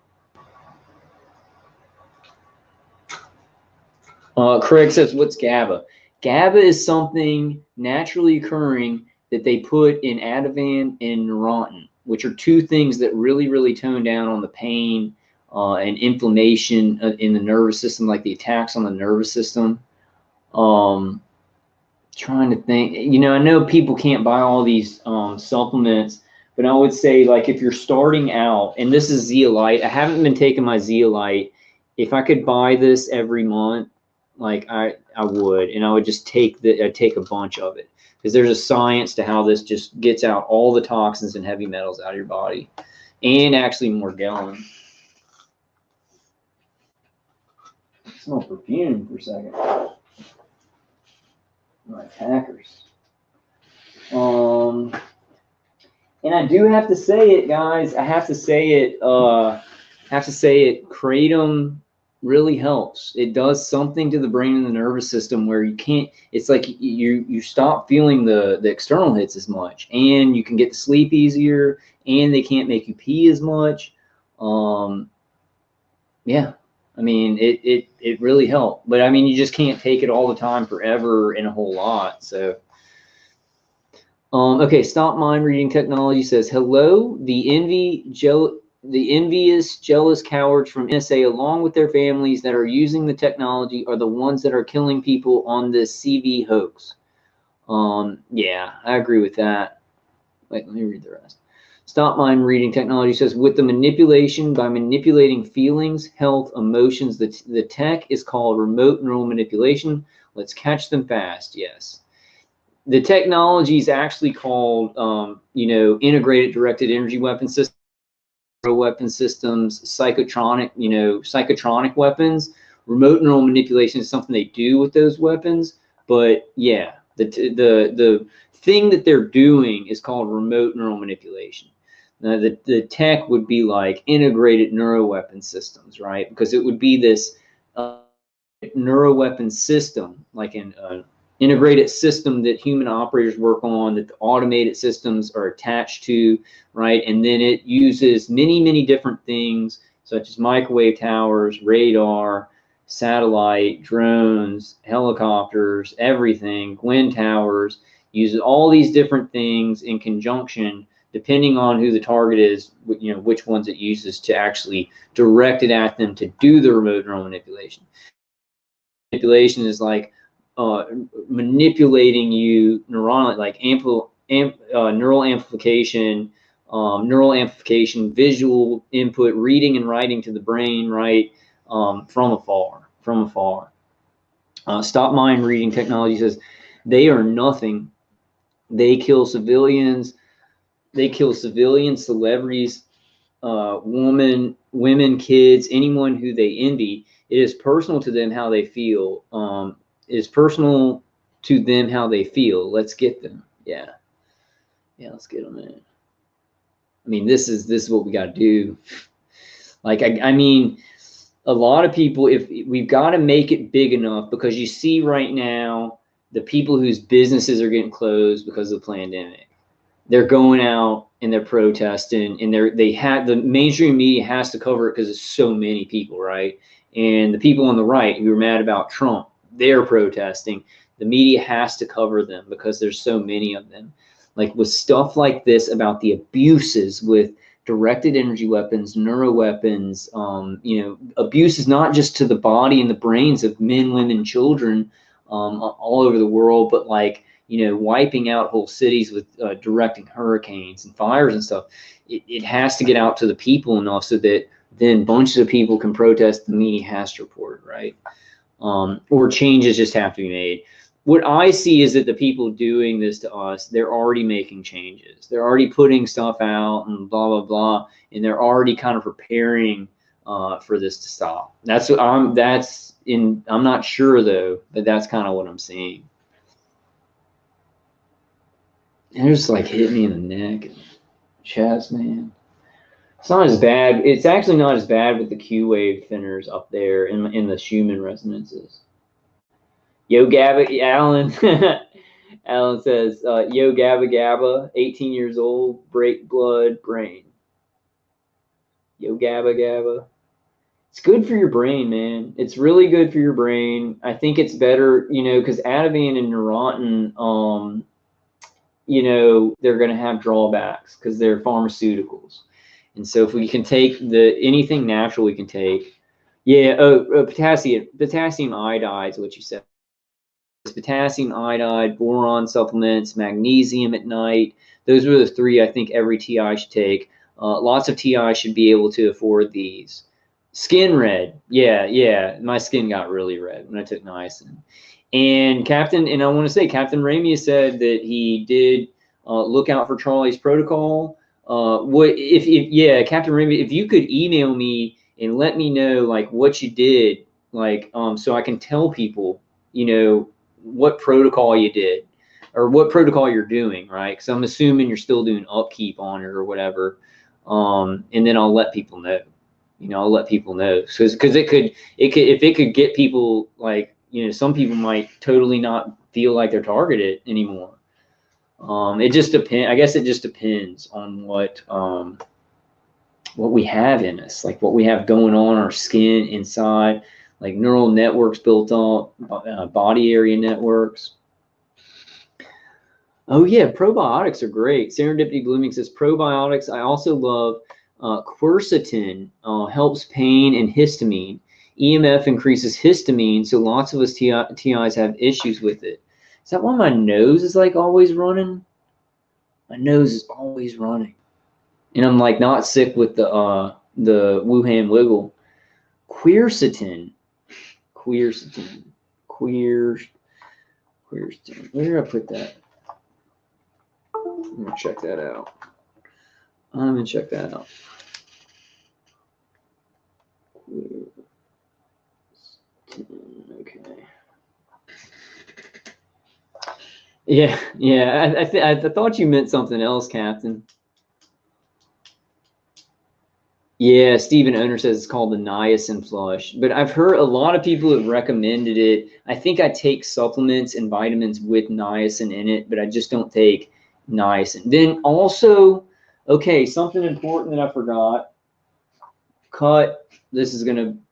Craig says, what's GABA? GABA is something naturally occurring that they put in Ativan and Neurontin, which are 2 things that really, really tone down on the pain and inflammation in the nervous system, like the attacks on the nervous system. Trying to think, I know people can't buy all these supplements, but I would say, like, if you're starting out, and this is zeolite, I haven't been taking my zeolite. If I could buy this every month, like I would, and I would just take a bunch of it, because there's a science to how this just gets out all the toxins and heavy metals out of your body, and actually Morgellon. Smell perfume for a second. My attackers. And I do have to say it, guys. I have to say it. Kratom really helps. It does something to the brain and the nervous system where you can't. It's like you stop feeling the external hits as much, and you can get to sleep easier, and they can't make you pee as much. Yeah, I mean, it really helped. But I mean, you just can't take it all the time forever and a whole lot. So, okay, Stop Mind Reading Technology says, hello, the envious, jealous cowards from NSA, along with their families that are using the technology, are the ones that are killing people on this CV hoax. Yeah, I agree with that. Wait, let me read the rest. Stop Mind Reading Technology says, with the manipulation, by manipulating feelings, health, emotions, the tech is called remote neural manipulation. Let's catch them fast. Yes. The technology is actually called, integrated directed energy weapon systems, weapon systems, psychotronic weapons. Remote neural manipulation is something they do with those weapons. But yeah, the thing that they're doing is called remote neural manipulation. Now, the tech would be like integrated neuroweapon systems, right? Because it would be this neuroweapon system, like an integrated system that human operators work on, that the automated systems are attached to, right? And then it uses many, many different things, such as microwave towers, radar, satellite, drones, helicopters, everything, wind towers, uses all these different things in conjunction, depending on who the target is, which ones it uses to actually direct it at them to do the remote neural manipulation. Manipulation is like manipulating you neuronally, like neural amplification, visual input, reading and writing to the brain, right, from afar. Stop Mind Reading Technology says, they are nothing. They kill civilians. They kill civilians, celebrities, women, kids, anyone who they envy. It is personal to them how they feel. It is personal to them how they feel. Let's get them. Yeah, let's get them in. I mean, this is what we got to do. Like, I mean, a lot of people, if we've got to make it big enough, because you see right now the people whose businesses are getting closed because of the pandemic. They're going out and they're protesting, and the mainstream media has to cover it because it's so many people, right? And the people on the right who are mad about Trump, they're protesting. The media has to cover them because there's so many of them. Like with stuff like this about the abuses with directed energy weapons, neuro weapons, abuse is not just to the body and the brains of men, women, children all over the world, but like, wiping out whole cities with directing hurricanes and fires and stuff. It has to get out to the people enough so that then bunches of people can protest. The media has to report, right? Or changes just have to be made. What I see is that the people doing this to us, they're already making changes. They're already putting stuff out and blah, blah, blah. And they're already kind of preparing for this to stop. I'm not sure though, but that's kind of what I'm seeing. And it just like hit me in the neck and chest, man. It's not as bad. It's actually not as bad with the Q wave thinners up there in the Schumann resonances. Yo Gabba, Alan. Alan says, yo Gabba Gabba, 18 years old, break blood, brain. Yo Gabba Gabba. It's good for your brain, man. It's really good for your brain. I think it's better, because Ativan and Neurontin, they're going to have drawbacks because they're pharmaceuticals. And so if we can take anything natural we can take. Yeah, potassium iodide is what you said. It's potassium iodide, boron supplements, magnesium at night. Those are the three I think every TI should take. Lots of TI should be able to afford these. Skin red. Yeah. My skin got really red when I took niacin. And I want to say, Captain Ramey said that he did look out for Charlie's protocol. Captain Ramey, if you could email me and let me know like what you did, like so I can tell people, what protocol you did or what protocol you're doing, right? Because I'm assuming you're still doing upkeep on it or whatever. And then I'll let people know. I'll let people know because if it could get people like. Some people might totally not feel like they're targeted anymore. It just depends. I guess it just depends on what what we have in us, like what we have going on our skin inside, like neural networks built up, body area networks. Oh yeah, probiotics are great. Serendipity Blooming says probiotics. I also love quercetin, helps pain, and histamine. EMF increases histamine, so lots of us TIs have issues with it. Is that why my nose is like always running? My nose is always running, and I'm like not sick with the Wuhan wiggle. Quercetin, quercetin, quercetin. Where did I put that? I'm gonna check that out. I'm gonna check that out. Okay. Yeah, yeah. I thought you meant something else, Captain. Yeah, Stephen Owner says it's called the niacin flush, but I've heard a lot of people have recommended it. I think I take supplements and vitamins with niacin in it, but I just don't take niacin. Then also, okay, something important that I forgot. This is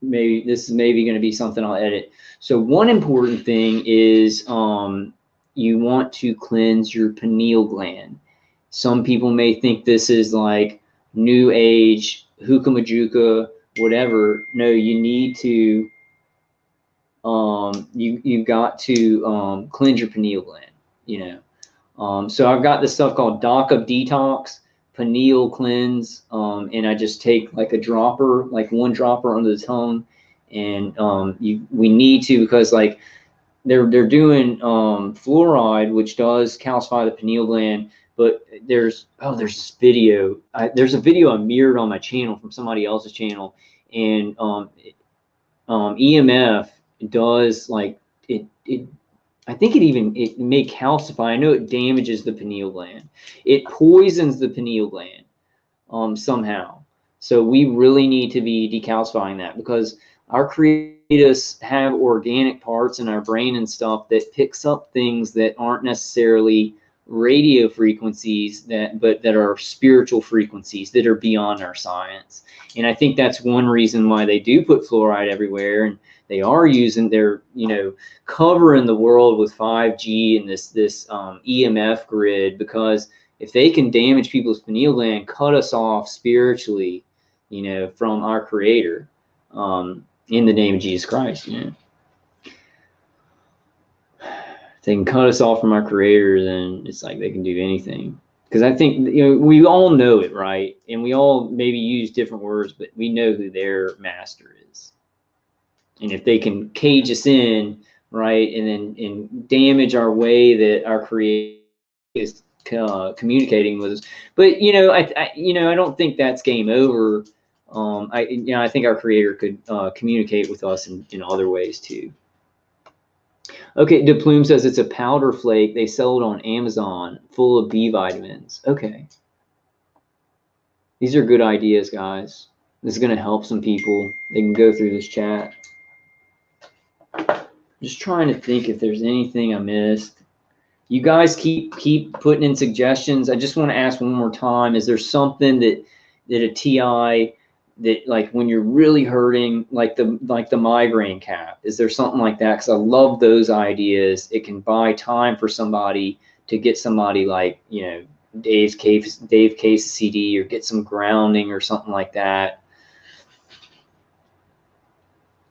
maybe gonna be something I'll edit. So one important thing is you want to cleanse your pineal gland. Some people may think this is like new age, hookah majuka, whatever. No, you need to you've got to cleanse your pineal gland, you know. So I've got this stuff called Doc of Detox pineal cleanse, and I just take like a dropper, like one dropper under the tongue, and we need to, because like they're doing fluoride, which does calcify the pineal gland. But there's this video. There's a video I mirrored on my channel from somebody else's channel, and EMF does like it. I think it may calcify. I know it damages the pineal gland. It poisons the pineal gland somehow. So we really need to be decalcifying that, because our creators have organic parts in our brain and stuff that picks up things that aren't necessarily radio frequencies, but that are spiritual frequencies that are beyond our science. And I think that's one reason why they do put fluoride everywhere, and they are using their, covering the world with 5G and this EMF grid, because if they can damage people's pineal gland, cut us off spiritually, from our creator, in the name of Jesus Christ, if they can cut us off from our creator, then it's like they can do anything. Because I think, we all know it, right? And we all maybe use different words, but we know who their master is. And if they can cage us in, right, and damage our way that our creator is communicating with us, but I don't think that's game over. I think our creator could communicate with us in other ways too. Okay, DePlume says it's a powder flake. They sell it on Amazon, full of B vitamins. Okay, these are good ideas, guys. This is going to help some people. They can go through this chat. Just trying to think if there's anything I missed. You guys keep putting in suggestions. I just want to ask one more time: is there something that a TI that, like, when you're really hurting, like the migraine cap? Is there something like that? Because I love those ideas. It can buy time for somebody to get somebody like Dave Case CD, or get some grounding or something like that.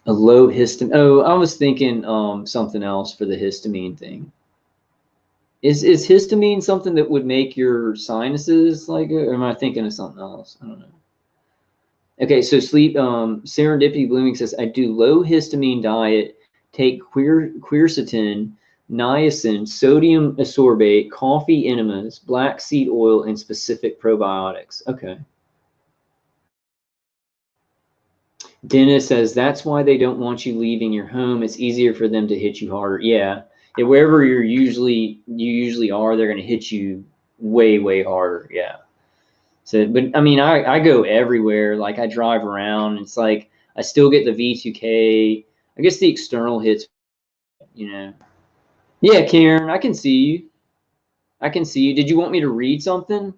A low histamine. Oh, I was thinking something else for the histamine thing. Is histamine something that would make your sinuses like, or am I thinking of something else? I don't know. Okay, so sleep. Serendipity Blooming says, I do low histamine diet, take quercetin, niacin, sodium ascorbate, coffee enemas, black seed oil, and specific probiotics. Okay. Dennis says, that's why they don't want you leaving your home. It's easier for them to hit you harder. Yeah, wherever you usually are, they're going to hit you way, way harder. Yeah. So, but I mean, I go everywhere. Like, I drive around. It's like I still get the V2K. I guess the external hits, Yeah, Karen, I can see you. I can see you. Did you want me to read something?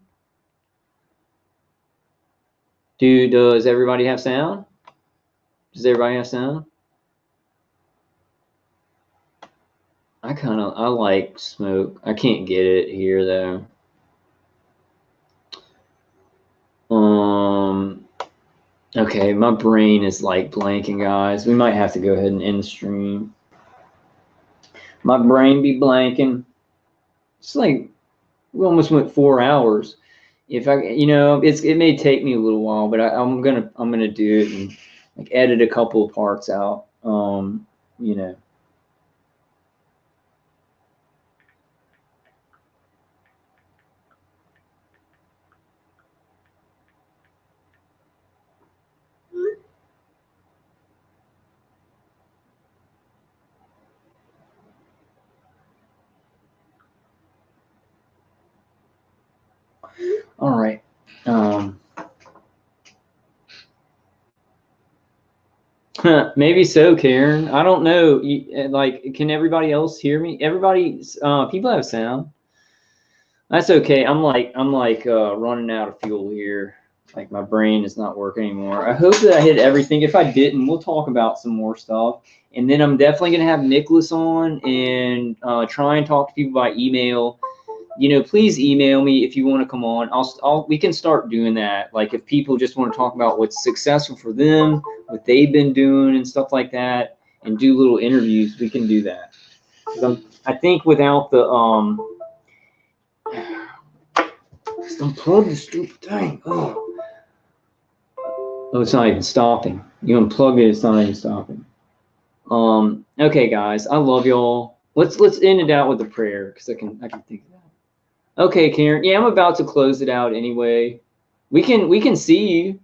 Does everybody have sound? Does everybody have sound? I like smoke. I can't get it here though. Okay, my brain is like blanking, guys. We might have to go ahead and end the stream. My brain be blanking. It's like we almost went 4 hours. If I, it may take me a little while, but I'm gonna do it and like edit a couple of parts out. You know. All right. Maybe so, Karen. I don't know. Like, can everybody else hear me? People have sound. That's okay. I'm like running out of fuel here. Like my brain is not working anymore. I hope that I hit everything. If I didn't, we'll talk about some more stuff. And then I'm definitely gonna have Nicholas on and try and talk to people by email. Please email me if you want to come on. We can start doing that. Like if people just want to talk about what's successful for them, what they've been doing and stuff like that, and do little interviews, we can do that. I think without the just unplug the stupid thing. Oh, it's not even stopping. You unplug it, it's not even stopping. Okay, guys, I love y'all. Let's end it out with a prayer because I can think of that. Okay, Karen. Yeah, I'm about to close it out anyway. We can see you.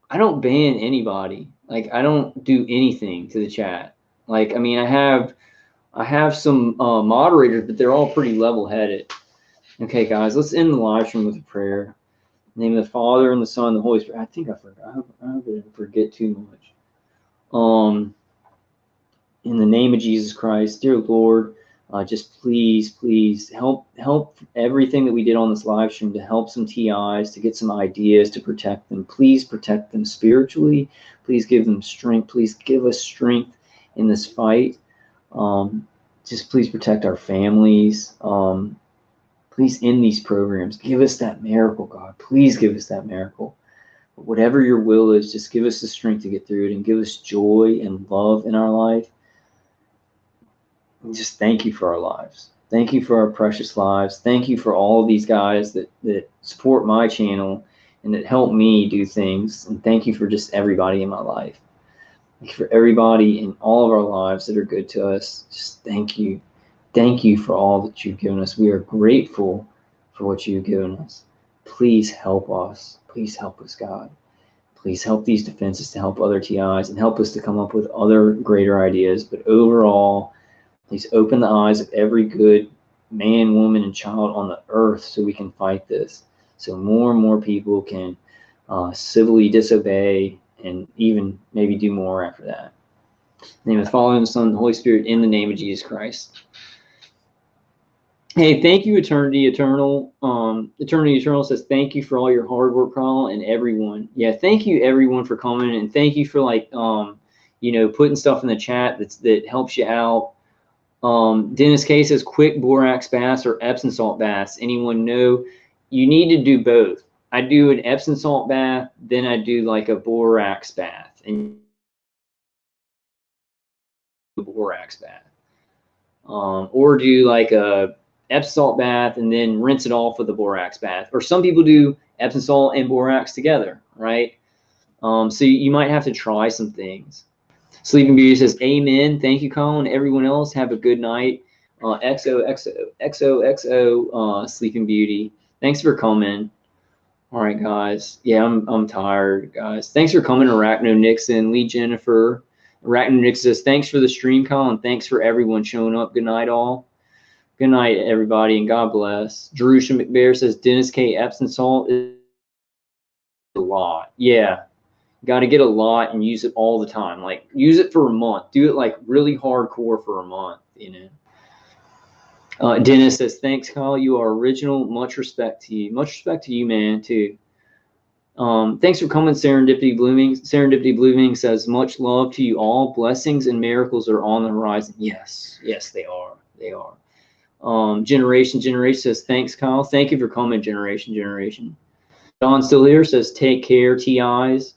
I don't ban anybody. Like I don't do anything to the chat. Like I mean, I have some moderators, but they're all pretty level-headed. Okay, guys, let's end the live stream with a prayer. In the name of the Father and the Son and the Holy Spirit. I think I forgot. I hope I didn't forget too much. In the name of Jesus Christ, dear Lord. Just please help everything that we did on this live stream to help some TIs, to get some ideas, to protect them. Please protect them spiritually. Please give them strength. Please give us strength in this fight. Just please protect our families. Please end these programs. Give us that miracle, God. Please give us that miracle. But whatever your will is, just give us the strength to get through it and give us joy and love in our life. And just thank you for our lives. Thank you for our precious lives. Thank you for all of these guys that support my channel and that help me do things. And thank you for just everybody in my life. Thank you for everybody in all of our lives that are good to us. Just thank you. Thank you for all that you've given us. We are grateful for what you've given us. Please help us. Please help us, God. Please help these defenses to help other TIs and help us to come up with other greater ideas. But overall, please open the eyes of every good man, woman, and child on the earth so we can fight this. So more and more people can civilly disobey and even maybe do more after that. In the name of the Father, and the Son, and the Holy Spirit, in the name of Jesus Christ. Hey, thank you, Eternity Eternal. Eternity Eternal says, thank you for all your hard work, Carl, and everyone. Yeah, thank you, everyone, for coming, and thank you for, putting stuff in the chat that helps you out. Dennis K says, quick borax baths or Epsom salt baths. Anyone know? You need to do both. I do an Epsom salt bath, then I do like a borax bath. And borax bath. Or do like a Epsom salt bath and then rinse it off with a borax bath. Or some people do Epsom salt and borax together, right? So you might have to try some things. Sleeping Beauty says, amen. Thank you, Colin. Everyone else, have a good night. XOXO, Sleeping Beauty. Thanks for coming. All right, guys. Yeah, I'm tired, guys. Thanks for coming, Arachno Nixon, Lee Jennifer. Arachno Nixon says, thanks for the stream, Colin. Thanks for everyone showing up. Good night, all. Good night, everybody, and God bless. Jerusha McBear says, Dennis K. Epsom salt is a lot. Yeah. Got to get a lot and use it all the time. Like use it for a month. Do it like really hardcore for a month, Dennis says, thanks, Kyle. You are original. Much respect to you. Much respect to you, man, too. Thanks for coming, Serendipity Blooming. Serendipity Blooming says, much love to you all. Blessings and miracles are on the horizon. Yes, they are. They are. Generation says, thanks, Kyle. Thank you for coming, Generation. Don still here says, take care, TIs.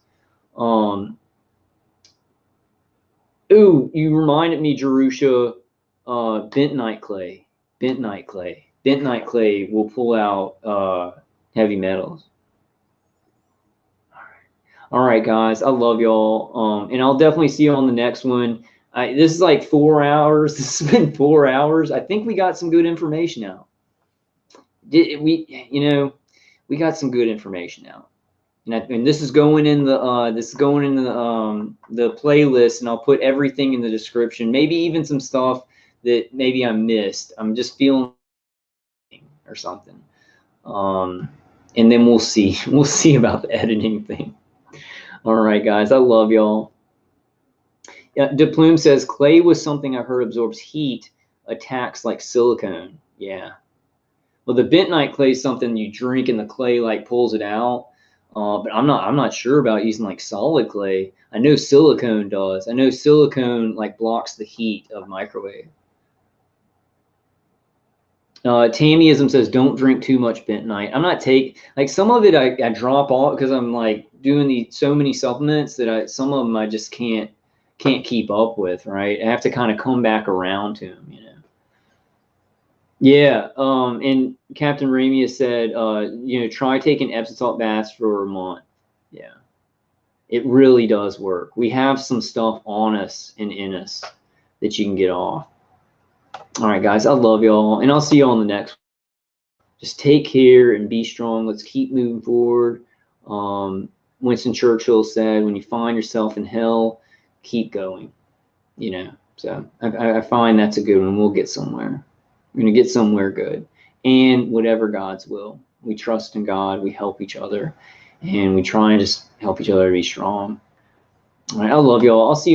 Ooh, you reminded me, Jerusha, bentonite clay. Bentonite clay will pull out heavy metals. All right, guys, I love y'all. And I'll definitely see you on the next one. This is like 4 hours. This has been 4 hours. I think we got some good information out. We got some good information out. And this is going in the the playlist, and I'll put everything in the description. Maybe even some stuff that maybe I missed. I'm just feeling or something. And then we'll see. We'll see about the editing thing. All right, guys, I love y'all. Yeah, DePlume says clay was something I heard absorbs heat, attacks like silicone. Yeah. Well, the bentonite clay is something you drink and the clay like pulls it out. But I'm not sure about using like solid clay. I know silicone does. I know silicone like blocks the heat of microwave. Tammyism says don't drink too much bentonite. I'm not like some of it I drop off because I'm like doing so many supplements that some of them I just can't keep up with, right? I have to kind of come back around to them, Yeah, and Captain Ramia said, try taking Epsom salt baths for a month. Yeah, it really does work. We have some stuff on us and in us that you can get off. All right, guys, I love y'all, and I'll see you on the next one. Just take care and be strong. Let's keep moving forward. Winston Churchill said, when you find yourself in hell, keep going. So I find that's a good one. We'll get somewhere. We're going to get somewhere good. And whatever God's will. We trust in God. We help each other. And we try and just help each other to be strong. All right, I love y'all. I'll see you.